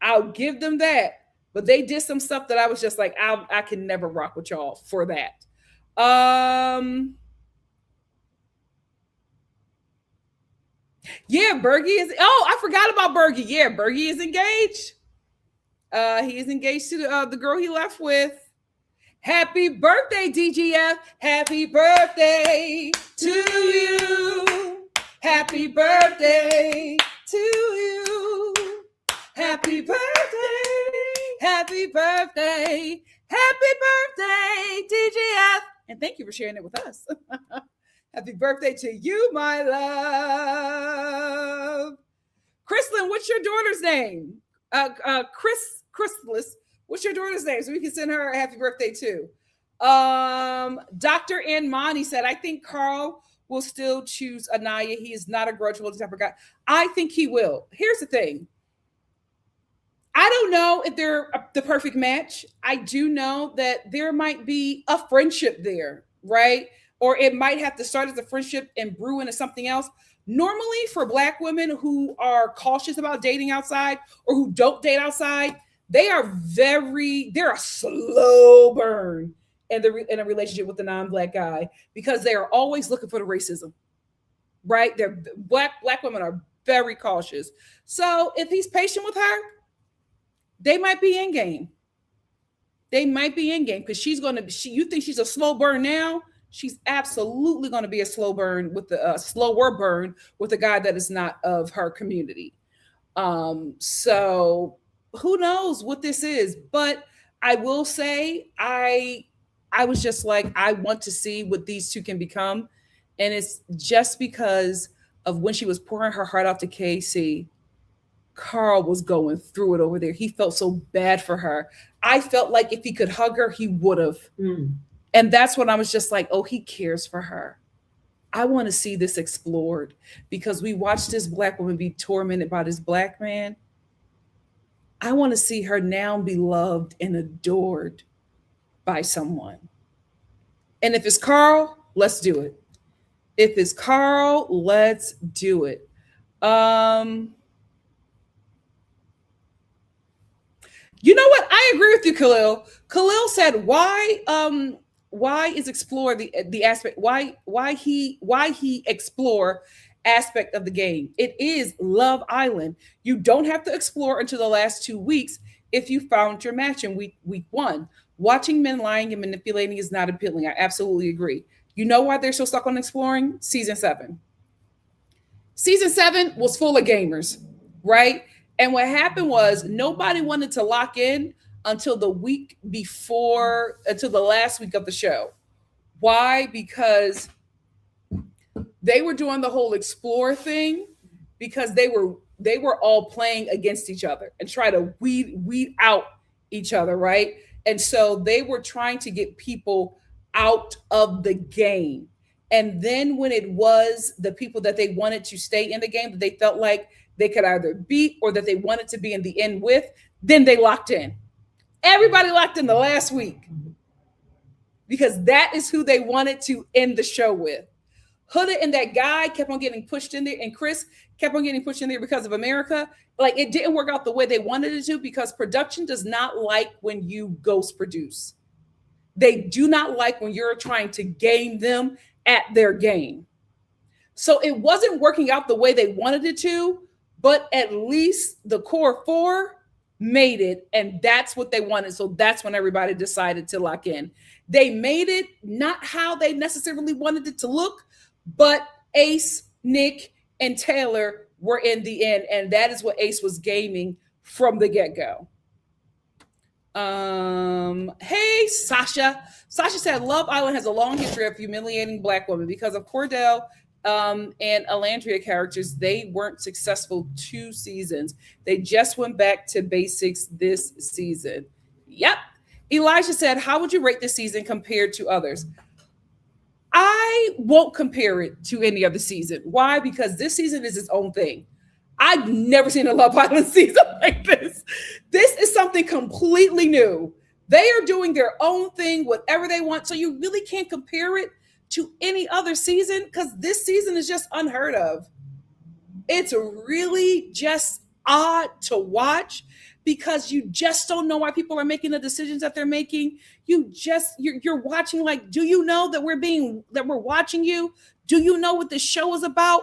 I'll give them that. But they did some stuff that I was just like, I can never rock with y'all for that. Yeah, Bergie is. Oh, I forgot about Bergie. Yeah, Bergie is engaged. He is engaged to the girl he left with. Happy birthday, DGF. Happy birthday to you. Happy birthday to you. Happy birthday. Happy birthday. Happy birthday, DGF. And thank you for sharing it with us. Happy birthday to you, my love. Chrislyn, what's your daughter's name? Chrysalis, what's your daughter's name? So we can send her a happy birthday too. Dr. Anmani said, I think Carl will still choose Aniya. He is not a grudge-holding type of guy. I think he will. Here's the thing. I don't know if they're the perfect match. I do know that there might be a friendship there, right? Or it might have to start as a friendship and brew into something else. Normally for Black women who are cautious about dating outside or who don't date outside, they're a slow burn in a relationship with a non-Black guy because they are always looking for the racism, right? They're Black women are very cautious. So if he's patient with her, they might be in game. They might be in game because you think she's a slow burn now? She's absolutely going to be a slower burn with a guy that is not of her community. So who knows what this is? But I will say I was just like, I want to see what these two can become. And it's just because of when she was pouring her heart out to Casey, Carl was going through it over there. He felt so bad for her. I felt like if he could hug her, he would have. And that's when I was just like, oh, he cares for her. I want to see this explored because we watched this Black woman be tormented by this Black man. I want to see her now be loved and adored by someone. And if it's Carl, let's do it. If it's Carl, let's do it. You know what? I agree with you, Khalil. Khalil said, why is explore the aspect? Why he explore aspect of the game? It is Love Island. You don't have to explore until the last 2 weeks if you found your match in week 1. Watching men lying and manipulating is not appealing. I absolutely agree. You know why they're so stuck on exploring? Season 7. Season 7 was full of gamers, right? And what happened was nobody wanted to lock in until the last week of the show. Why? Because they were doing the whole explore thing because they were all playing against each other and try to weed out each other, right? And so they were trying to get people out of the game. And then when it was the people that they wanted to stay in the game that they felt like they could either beat or that they wanted to be in the end with, then they locked in. Everybody locked in the last week because that is who they wanted to end the show with. Huda and that guy kept on getting pushed in there, and Chris kept on getting pushed in there because of America. Like it didn't work out the way they wanted it to because production does not like when you ghost produce. They do not like when you're trying to game them at their game. So it wasn't working out the way they wanted it to, but at least the core four made it, and that's what they wanted. So that's when everybody decided to lock in. They made it not how they necessarily wanted it to look, but Ace, Nick, and Taylor were in the end, and that is what Ace was gaming from the get-go. Hey, Sasha. Sasha said Love Island has a long history of humiliating Black women because of Cordell and Alandria characters. They weren't successful 2 seasons. They just went back to basics this season. Yep. Elijah said, how would you rate this season compared to others? I won't compare it to any other season. Why? Because this season is its own thing. I've never seen a Love Island season like this. This is something completely new. They are doing their own thing, whatever they want. So you really can't compare it to any other season because this season is just unheard of. It's really just odd to watch because you just don't know why people are making the decisions that they're making. You're watching like, do you know that we're watching you? Do you know what this show is about?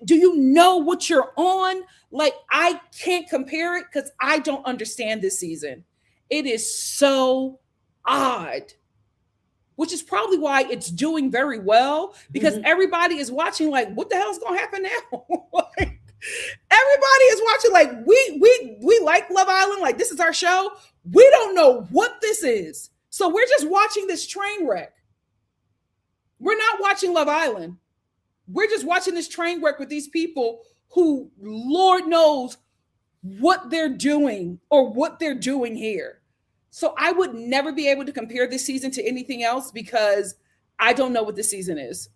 Do you know what you're on? Like, I can't compare it because I don't understand this season. It is so odd, which is probably why it's doing very well because everybody is watching like, what the hell is going to happen now? Like, everybody is watching like, we like Love Island. Like, this is our show. We don't know what this is. So we're just watching this train wreck. We're not watching Love Island. We're just watching this train wreck with these people who, Lord knows what they're doing or what they're doing here. So I would never be able to compare this season to anything else because I don't know what this season is.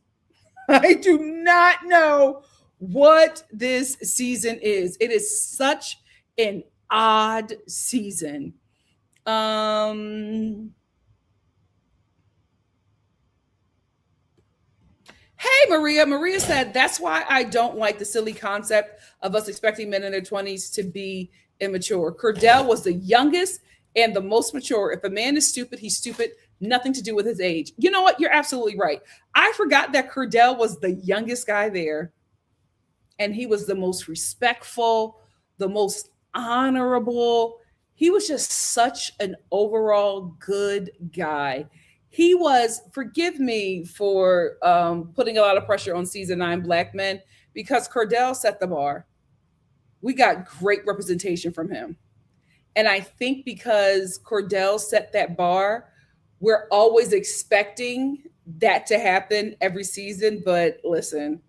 I do not know what this season is. It is such an odd season. Hey, Maria. Maria said, that's why I don't like the silly concept of us expecting men in their 20s to be immature. Cordell was the youngest and the most mature. If a man is stupid, he's stupid. Nothing to do with his age. You know what? You're absolutely right. I forgot that Cordell was the youngest guy there. And he was the most respectful, the most honorable. He was just such an overall good guy. He was, forgive me for putting a lot of pressure on season 9 Black men, because Cordell set the bar. We got great representation from him. And I think because Cordell set that bar, we're always expecting that to happen every season. But listen,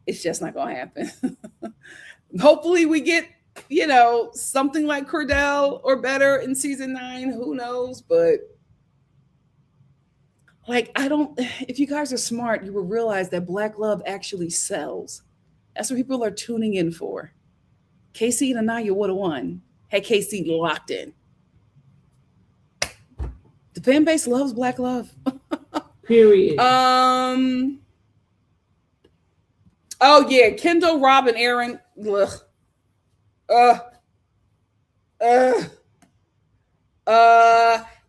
it's just not going to happen. Hopefully we get, something like Cordell or better in season 9. Who knows? But if you guys are smart, you will realize that Black love actually sells. That's what people are tuning in for. KC and Aniya would have won had KC locked in. The fan base loves Black love. Period. Oh yeah, Kendall, Rob, and Aaron.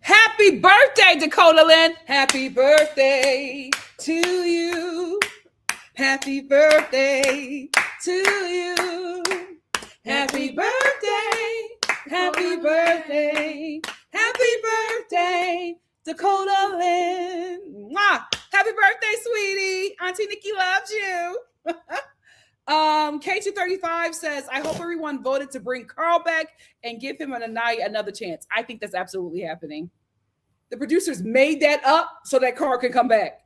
Happy birthday, Dakota Lynn. Happy birthday to you. Happy birthday to you. Happy birthday. Happy birthday. Happy birthday, Dakota Lynn. Mwah. Happy birthday, sweetie. Auntie Nikki loves you. K235 says, I hope everyone voted to bring Carl back and give him and Aniya another chance. I think that's absolutely happening. The producers made that up so that Carl can come back.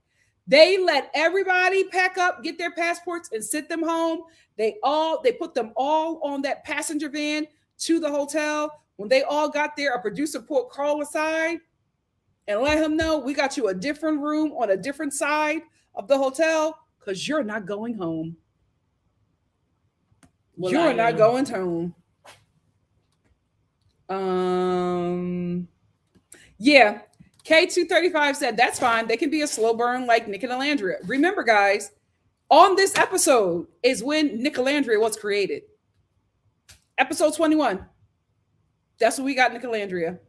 They let everybody pack up, get their passports, and send them home. They put them all on that passenger van to the hotel. When they all got there, a producer pulled Carl aside and let him know, we got you a different room on a different side of the hotel because you're not going home. Well, you're not going home. Yeah. K235 said, that's fine. They can be a slow burn like Nick and Alandria. Remember, guys, on this episode is when Nick Alandria was created. Episode 21. That's what we got, Nick Alandria.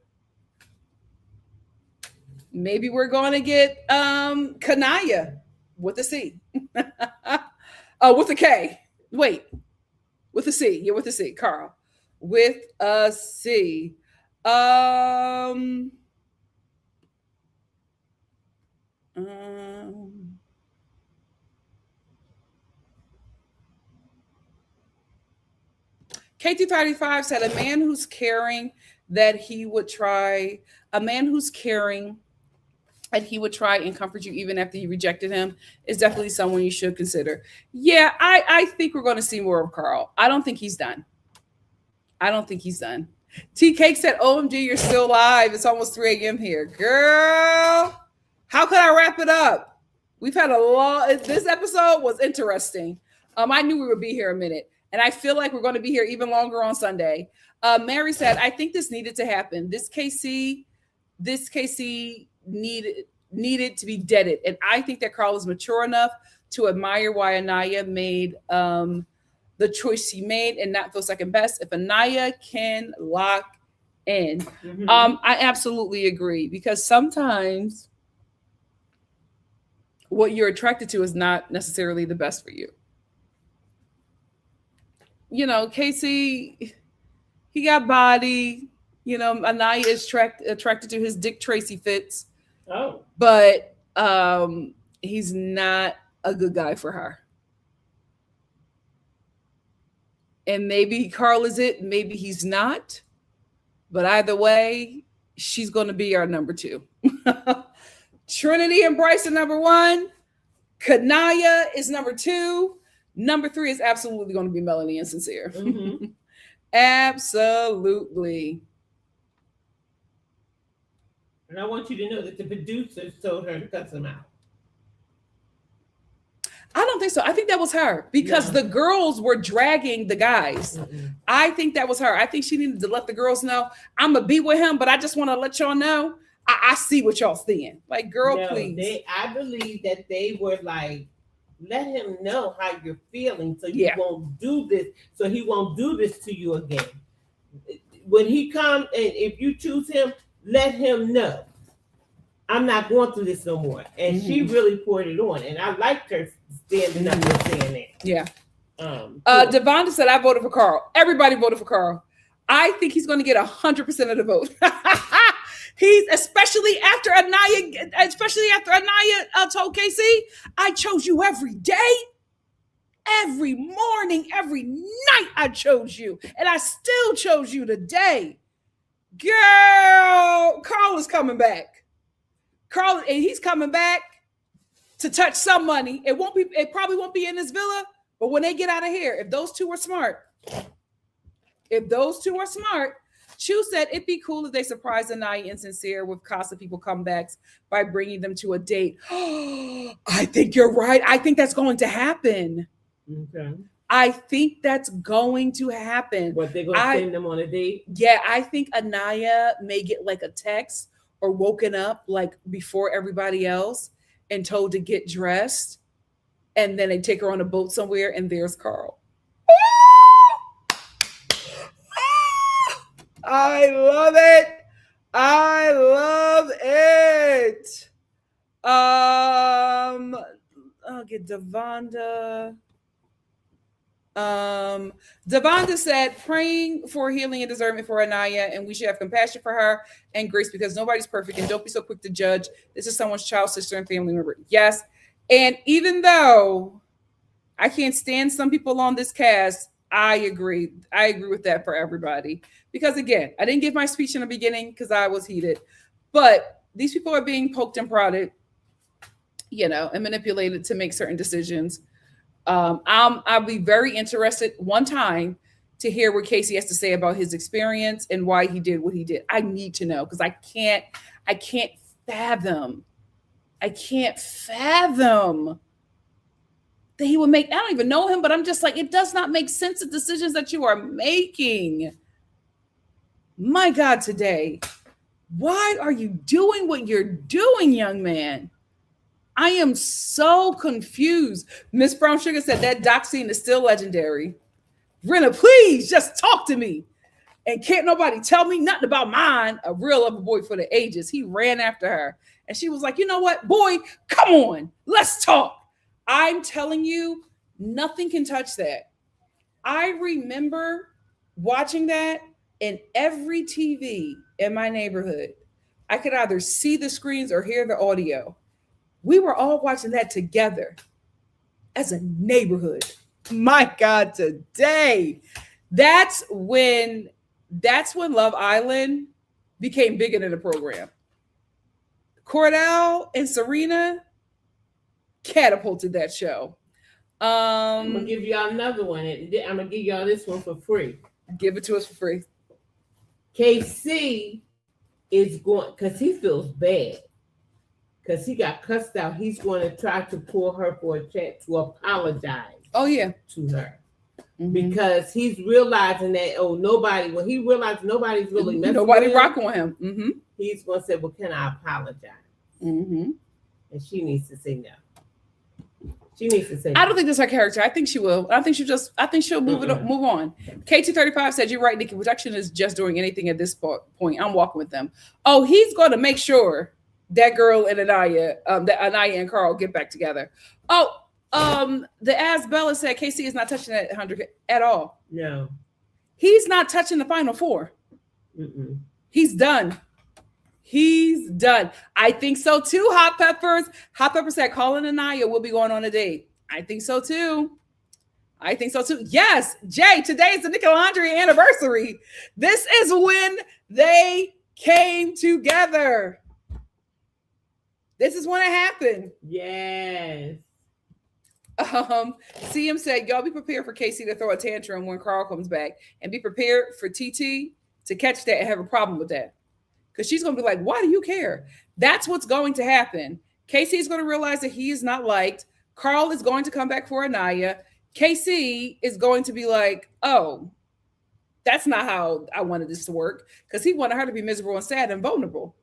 Maybe we're going to get Kanaya with a C. With a K. Wait. With a C. Yeah, with a C. Carl. With a C. Um, KT35 said a man who's caring that he would try, a man who's caring that he would try and comfort you even after you rejected him is definitely someone you should consider. Yeah, I think we're going to see more of Carl. I don't think he's done. I don't think he's done. T Cake said, OMG, you're still live. It's almost 3 a.m. here. Girl, how could I wrap it up? We've had a lot. This episode was interesting. I knew we would be here a minute. And I feel like we're going to be here even longer on Sunday. Mary said, I think this needed to happen. This KC needed to be deaded. And I think that Carl is mature enough to admire why Aniya made the choice she made and not feel second best. If Aniya can lock in. I absolutely agree, because sometimes what you're attracted to is not necessarily the best for you. You know, Casey, he got body. You know, Aniya is attracted to his Dick Tracy fits. Oh. But he's not a good guy for her. And maybe Carl is it, maybe he's not. But either way, she's going to be our number 2. Trinity and Bryce are number 1. Kanaya is number 2. Number 3 is absolutely going to be Melanie and Sincere. Absolutely. And I want you to know that the producers told her to cut them out. I don't think so. I think that was her, because the girls were dragging the guys. I think that was her. I think she needed to let the girls know, I'm going to be with him, but I just want to let y'all know, I see what y'all seeing. Like, girl, please. I believe that they were like, let him know how you're feeling so you won't do this, so he won't do this to you again. When he comes, and if you choose him, let him know, I'm not going through this no more. And she really poured it on. And I liked her standing up and saying that. Yeah. Devonta said, I voted for Carl. Everybody voted for Carl. I think he's going to get 100% of the vote. He's especially after Aniya told Casey, I chose you every day, every morning, every night. I chose you, and I still chose you today. Girl, Carl is coming back. Carl, and he's coming back to touch some money. It probably won't be in this villa, but when they get out of here, if those two are smart, Chu said it'd be cool if they surprise Aniya and Sincere with Casa people comebacks by bringing them to a date. I think you're right. I think that's going to happen. Okay. I think that's going to happen. What, they're going to send them on a date? Yeah, I think Aniya may get like a text or woken up like before everybody else and told to get dressed. And then they take her on a boat somewhere and there's Carl. I love it. I love it. I'll get Devonda. Devonda said, praying for healing and discernment for Aniya, and we should have compassion for her and grace because nobody's perfect, and don't be so quick to judge. This is someone's child, sister, and family member. Yes. And even though I can't stand some people on this cast, I agree. I agree with that for everybody. Because again, I didn't give my speech in the beginning because I was heated. But these people are being poked and prodded, and manipulated to make certain decisions. I'll be very interested one time to hear what Casey has to say about his experience and why he did what he did. I need to know because I can't fathom that he would make. I don't even know him, but I'm just like, it does not make sense, the decisions that you are making. My God, today, why are you doing what you're doing, young man? I am so confused. Miss Brown Sugar said that doc scene is still legendary. Brenna, please just talk to me. And can't nobody tell me nothing about mine. A real lover boy for the ages. He ran after her. And she was like, you know what, boy, come on, let's talk. I'm telling you, nothing can touch that. I remember watching that in every TV in my neighborhood. I could either see the screens or hear the audio. We were all watching that together as a neighborhood. My God, today. That's when Love Island became bigger than the program. Cordell and Serena catapulted that show. I'm gonna give y'all another one. I'm gonna give y'all this one for free. Give it to us for free. KC is going because he feels bad because he got cussed out. He's going to try to pull her for a check to apologize. Oh yeah, to her. Because he's realizing that when he realizes nobody's really messing nobody with him, rocking with him. He's gonna say, "Well, can I apologize?" And she needs to say no. She needs to say no. I don't think that's her character. I think she will. I think she'll move on. KT35 said, "You're right, Nikki. Production is just doing anything at this point. I'm walking with them." Oh, he's going to make sure that girl and Aniya, that Aniya and Carl get back together. Oh. The As Bella said, KC is not touching that 100 at all. No. He's not touching the final four. He's done. He's done. I think so too, Hot Peppers. Hot Pepper said, Colin and Aniya will be going on a date. I think so too. Yes, Jay, today is the Nickelandria anniversary. This is when they came together. This is when it happened. Yes. CM said, y'all be prepared for Casey to throw a tantrum when Carl comes back, and be prepared for TT to catch that and have a problem with that. Because she's going to be like, why do you care? That's what's going to happen. Casey is going to realize that he is not liked. Carl is going to come back for Aniya. Casey is going to be like, oh, that's not how I wanted this to work. Because he wanted her to be miserable and sad and vulnerable.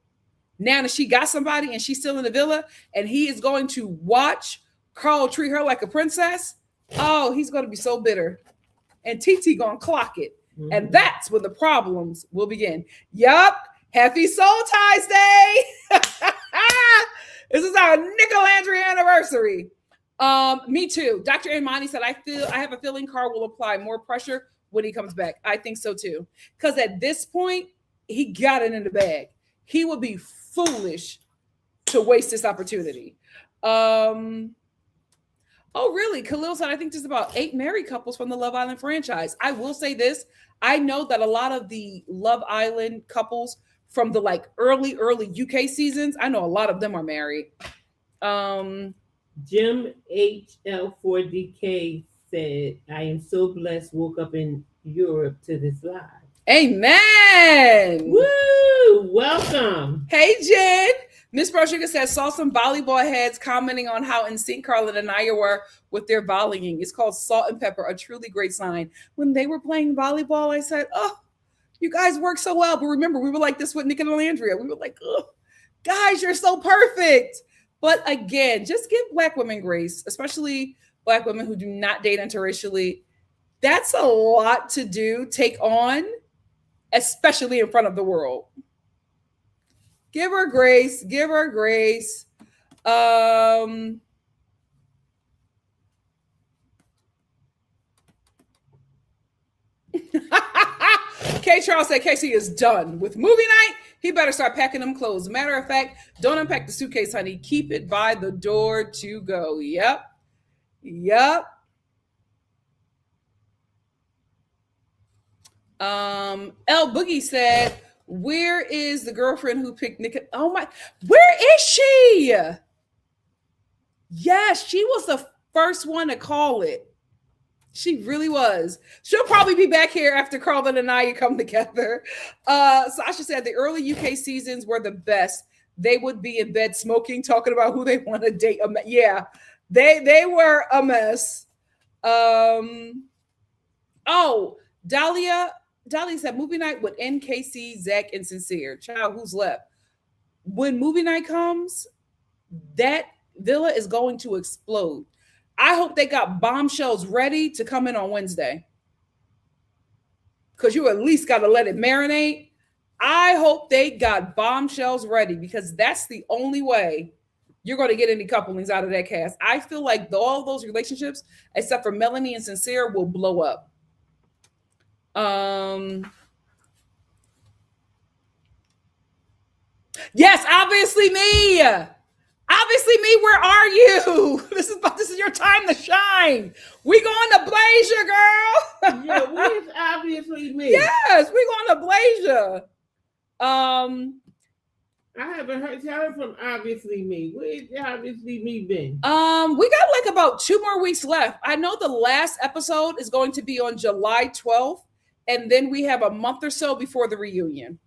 Now that she got somebody and she's still in the villa, and he is going to watch Carl treat her like a princess, oh, he's going to be so bitter. And TT going to clock it. And that's when the problems will begin. Yup. Happy Soul Ties Day. This is our Nickelandria anniversary. Me too. Dr. Imani said, I have a feeling Carl will apply more pressure when he comes back. I think so too. Because at this point, he got it in the bag. He would be foolish to waste this opportunity. Oh, really? Khalil said, I think there's about 8 married couples from the Love Island franchise. I will say this. I know that a lot of the Love Island couples from the early UK seasons, I know a lot of them are married. Jim HL4DK said, I am so blessed, woke up in Europe to this live. Amen. Woo! Welcome. Hey, Jen. Miss Brosugar says, saw some volleyball heads commenting on how in sync Carl and Aniya were with their volleying. It's called Salt and Pepper, a truly great sign. When they were playing volleyball, I said, oh, you guys work so well. But remember, we were like this with Nickelandria. We were like, oh, guys, you're so perfect. But again, just give Black women grace, especially Black women who do not date interracially. That's a lot to take on, especially in front of the world. Give her grace. Give her grace. K. Charles said Casey is done with movie night. He better start packing them clothes. Matter of fact, don't unpack the suitcase, honey. Keep it by the door to go. Yep. L Boogie said, where is the girlfriend who picked Nick? Oh my, where is she? Yes, she was the first one to call it. She really was. She'll probably be back here after Carl and Aniya come together. Sasha said the early UK seasons were the best. They would be in bed smoking, talking about who they want to date. Yeah, they were a mess. Oh, Dahlia said movie night with NKC, Zach, and Sincere. Child, who's left? When movie night comes, that villa is going to explode. I hope they got bombshells ready to come in on Wednesday. Because you at least got to let it marinate. I hope they got bombshells ready, because that's the only way you're going to get any couplings out of that cast. I feel like all those relationships, except for Melanie and Sincere, will blow up. Yes, obviously me. Obviously me, where are you? This is your time to shine. We going to Blazer, girl. Yeah, where's obviously me? Yes, we going to Blazer. I haven't heard from obviously me. Where's obviously me been? We got like about 2 more weeks left. I know the last episode is going to be on July 12th, and then we have a month or so before the reunion.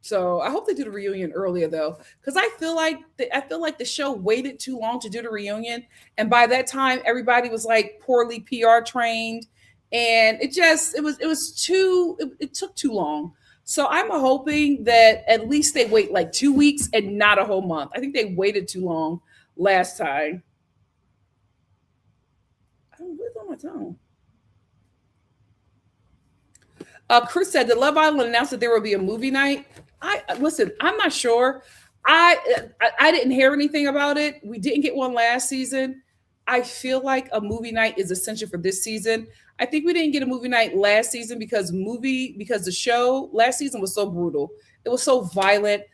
So I hope they do the reunion earlier though, because I feel like the show waited too long to do the reunion, and by that time everybody was like poorly PR trained, and it took too long. So I'm hoping that at least they wait like 2 weeks and not a whole month. I think they waited too long last time. I don't know what's on my tongue. Chris said the Love Island announced that there will be a movie night. I'm not sure. I didn't hear anything about it. We didn't get one last season. I feel like a movie night is essential for this season. I think we didn't get a movie night last season because the show last season was so brutal. It was so violent.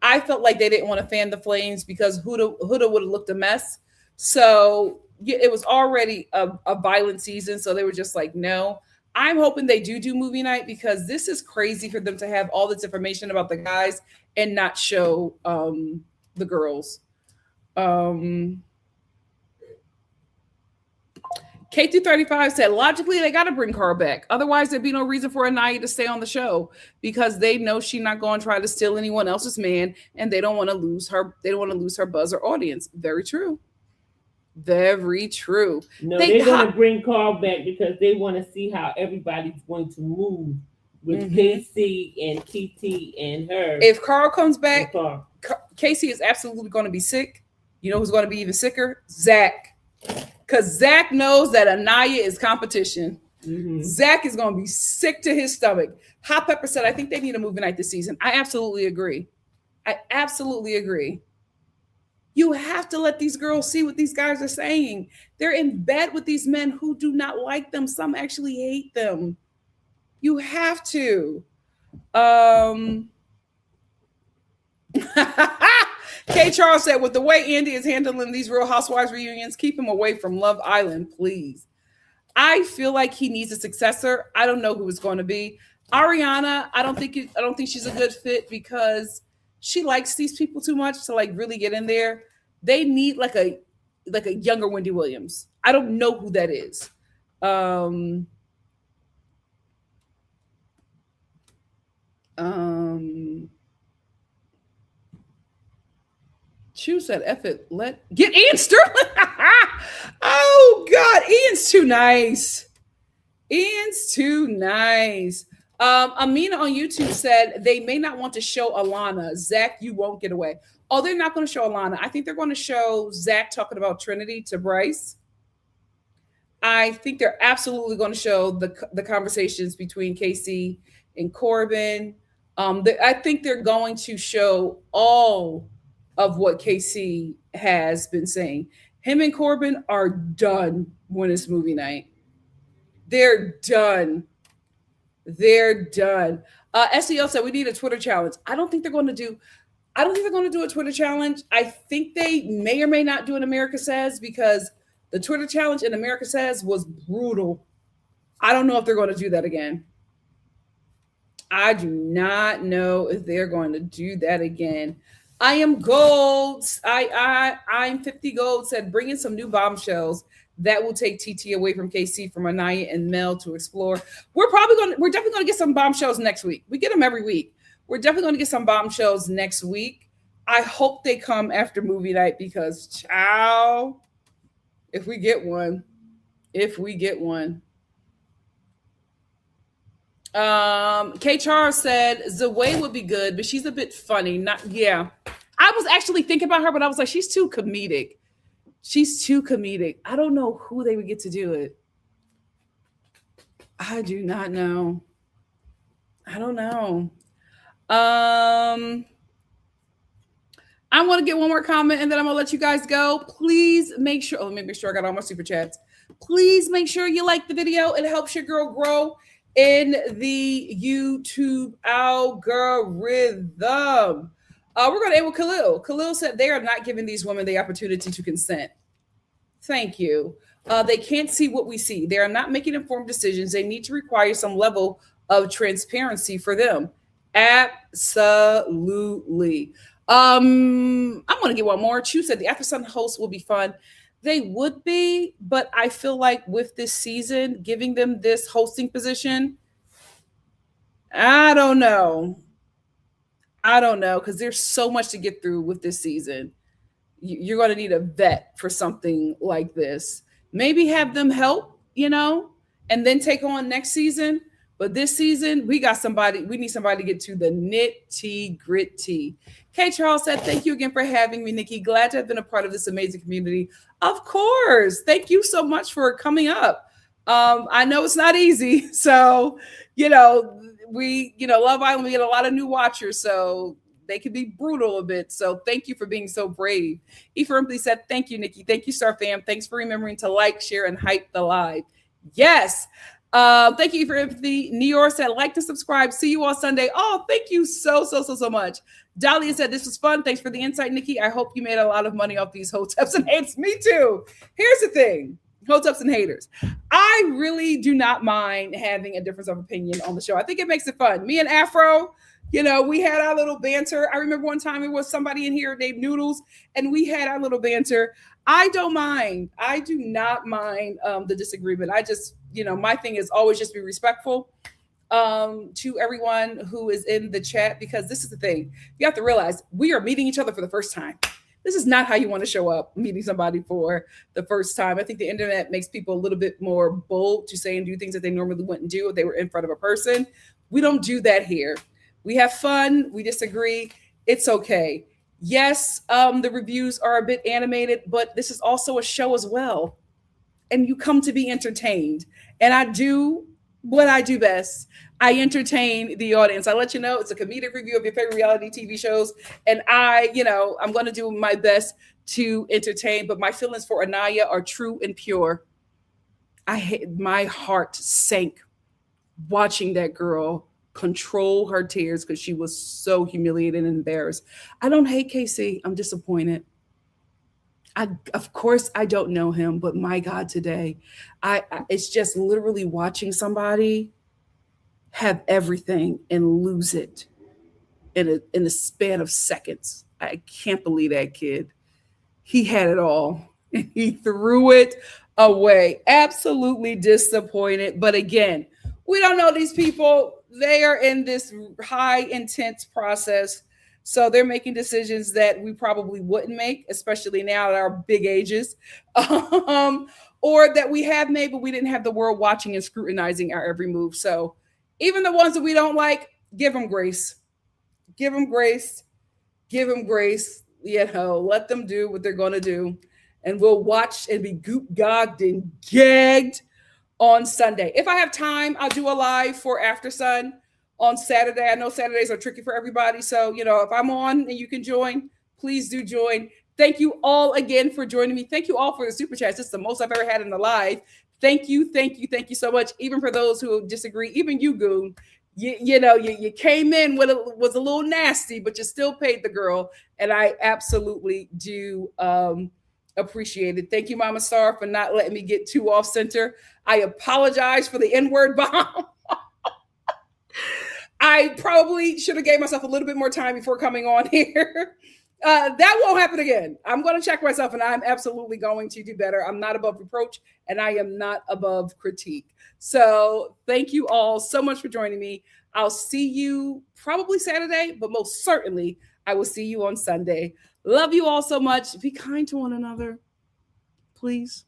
I felt like they didn't want to fan the flames because Huda would have looked a mess. So it was already a violent season. So they were just like, no. I'm hoping they do movie night because this is crazy for them to have all this information about the guys and not show the girls. K235 said, logically, they got to bring Carl back. Otherwise, there'd be no reason for Aniya to stay on the show because they know she's not going to try to steal anyone else's man, and they don't want to lose her. They don't want to lose her buzz or audience. Very true. Very true. No, they're going to bring Carl back because they want to see how everybody's going to move with KC and TT and her. If Carl comes back, Casey is absolutely going to be sick. You know who's going to be even sicker? Zach. Because Zach knows that Aniya is competition. Zach is going to be sick to his stomach. Hot Pepper said, I think they need a movie night this season. I absolutely agree. You have to let these girls see what these guys are saying. They're in bed with these men who do not like them. Some actually hate them. You have to. K. Charles said, with the way Andy is handling these Real Housewives reunions, keep him away from Love Island, please. I feel like he needs a successor. I don't know who it's going to be. Ariana, I don't think she's a good fit because she likes these people too much to like really get in there. They need like a younger Wendy Williams. I don't know who that is. Chu said, F it, get Ian Sterling. Oh God, Ian's too nice. Amina on YouTube said they may not want to show Alana. Zach, you won't get away. Oh, they're not going to show Alana. I think they're going to show Zach talking about Trinity to Bryce. I think they're absolutely going to show the conversations between Casey and Corbin. I think they're going to show all of what Casey has been saying. Him and Corbin are done when it's movie night. They're done. SEO said we need a Twitter challenge. I don't think they're going to do a Twitter challenge. I think they may or may not do an America Says because the Twitter challenge in America Says was brutal. I don't know if they're going to do that again. I do not know if they're going to do that again. I am gold. I'm 50 gold said bring in some new bombshells that will take TT away from KC, from Aniya and Mel to explore. We're definitely going to get some bombshells next week. We get them every week. We're definitely going to get some bombshells next week. I hope they come after movie night because child, if we get one. K. Charles said Zaway would be good, but she's a bit funny. I was actually thinking about her, but I was like, she's too comedic. I don't know who they would get to do it. I do not know. I don't know. I want to get one more comment and then I'm gonna let you guys go. Please make sure. Let me make sure I got all my super chats. Please make sure you like the video. It helps your girl grow. in the YouTube algorithm. We're going to end with Khalil. Khalil said they are not giving these women the opportunity to consent. Thank you. They can't see what we see. They are not making informed decisions. They need to require some level of transparency for them. Absolutely. I'm going to get one more. Chu said the After Sun hosts will be fun. They would be, but I feel like with this season, giving them this hosting position, I don't know. Because there's so much to get through with this season. You're going to need a vet for something like this. Maybe have them help, and then take on next season. But this season, we need somebody to get to the nitty gritty. K. Charles said, thank you again for having me, Nikki. Glad to have been a part of this amazing community. Of course. Thank you so much for coming up. I know it's not easy. So, Love Island, we get a lot of new watchers. So they can be brutal a bit. So thank you for being so brave. Ephraim said, thank you, Nikki. Thank you, Star Fam. Thanks for remembering to like, share, and hype the live. Yes. Thank you for empathy. New York said, like to subscribe. See you on Sunday. Oh, thank you so much. Dahlia said, this was fun. Thanks for the insight, Nikki. I hope you made a lot of money off these hoteps and haters. Me too. Here's the thing. Hoteps and haters. I really do not mind having a difference of opinion on the show. I think it makes it fun. Me and Afro, we had our little banter. I remember one time it was somebody in here named Noodles, and we had our little banter. I don't mind. I do not mind the disagreement. I just, my thing is always just be respectful to everyone who is in the chat, because this is the thing. You have to realize we are meeting each other for the first time. This is not how you want to show up meeting somebody for the first time. I think the internet makes people a little bit more bold to say and do things that they normally wouldn't do if they were in front of a person. We don't do that here. We have fun. We disagree. It's okay. Yes, the reviews are a bit animated, but this is also a show as well. And you come to be entertained. And I do what I do best. I entertain the audience. I let you know it's a comedic review of your favorite reality TV shows. And I'm going to do my best to entertain, but my feelings for Aniya are true and pure. My heart sank watching that girl control her tears because she was so humiliated and embarrassed. I don't hate Casey. I'm disappointed. Of course, I don't know him, but my God, today, it's just literally watching somebody have everything and lose it in a span of seconds. I can't believe that kid. He had it all and he threw it away. Absolutely disappointed. But again, we don't know these people. They are in this high intense process. So they're making decisions that we probably wouldn't make, especially now at our big ages, or that we have made, but we didn't have the world watching and scrutinizing our every move. So even the ones that we don't like, give them grace. Give them grace. Give them grace. Let them do what they're going to do. And we'll watch and be goop-gogged and gagged on Sunday. If I have time, I'll do a live for After Sun on Saturday. I know Saturdays are tricky for everybody. So, if I'm on and you can join, please do join. Thank you all again for joining me. Thank you all for the super chats. This is the most I've ever had in the live. Thank you so much. Even for those who disagree, even you, Goon, you came in with was a little nasty, but you still paid the girl, and I absolutely do appreciate it. Thank you, Mama Star, for not letting me get too off center. I apologize for the N-word bomb. I probably should have gave myself a little bit more time before coming on here. That won't happen again. I'm going to check myself, and I'm absolutely going to do better. I'm not above reproach, and I am not above critique. So thank you all so much for joining me. I'll see you probably Saturday, but most certainly I will see you on Sunday. Love you all so much. Be kind to one another, please.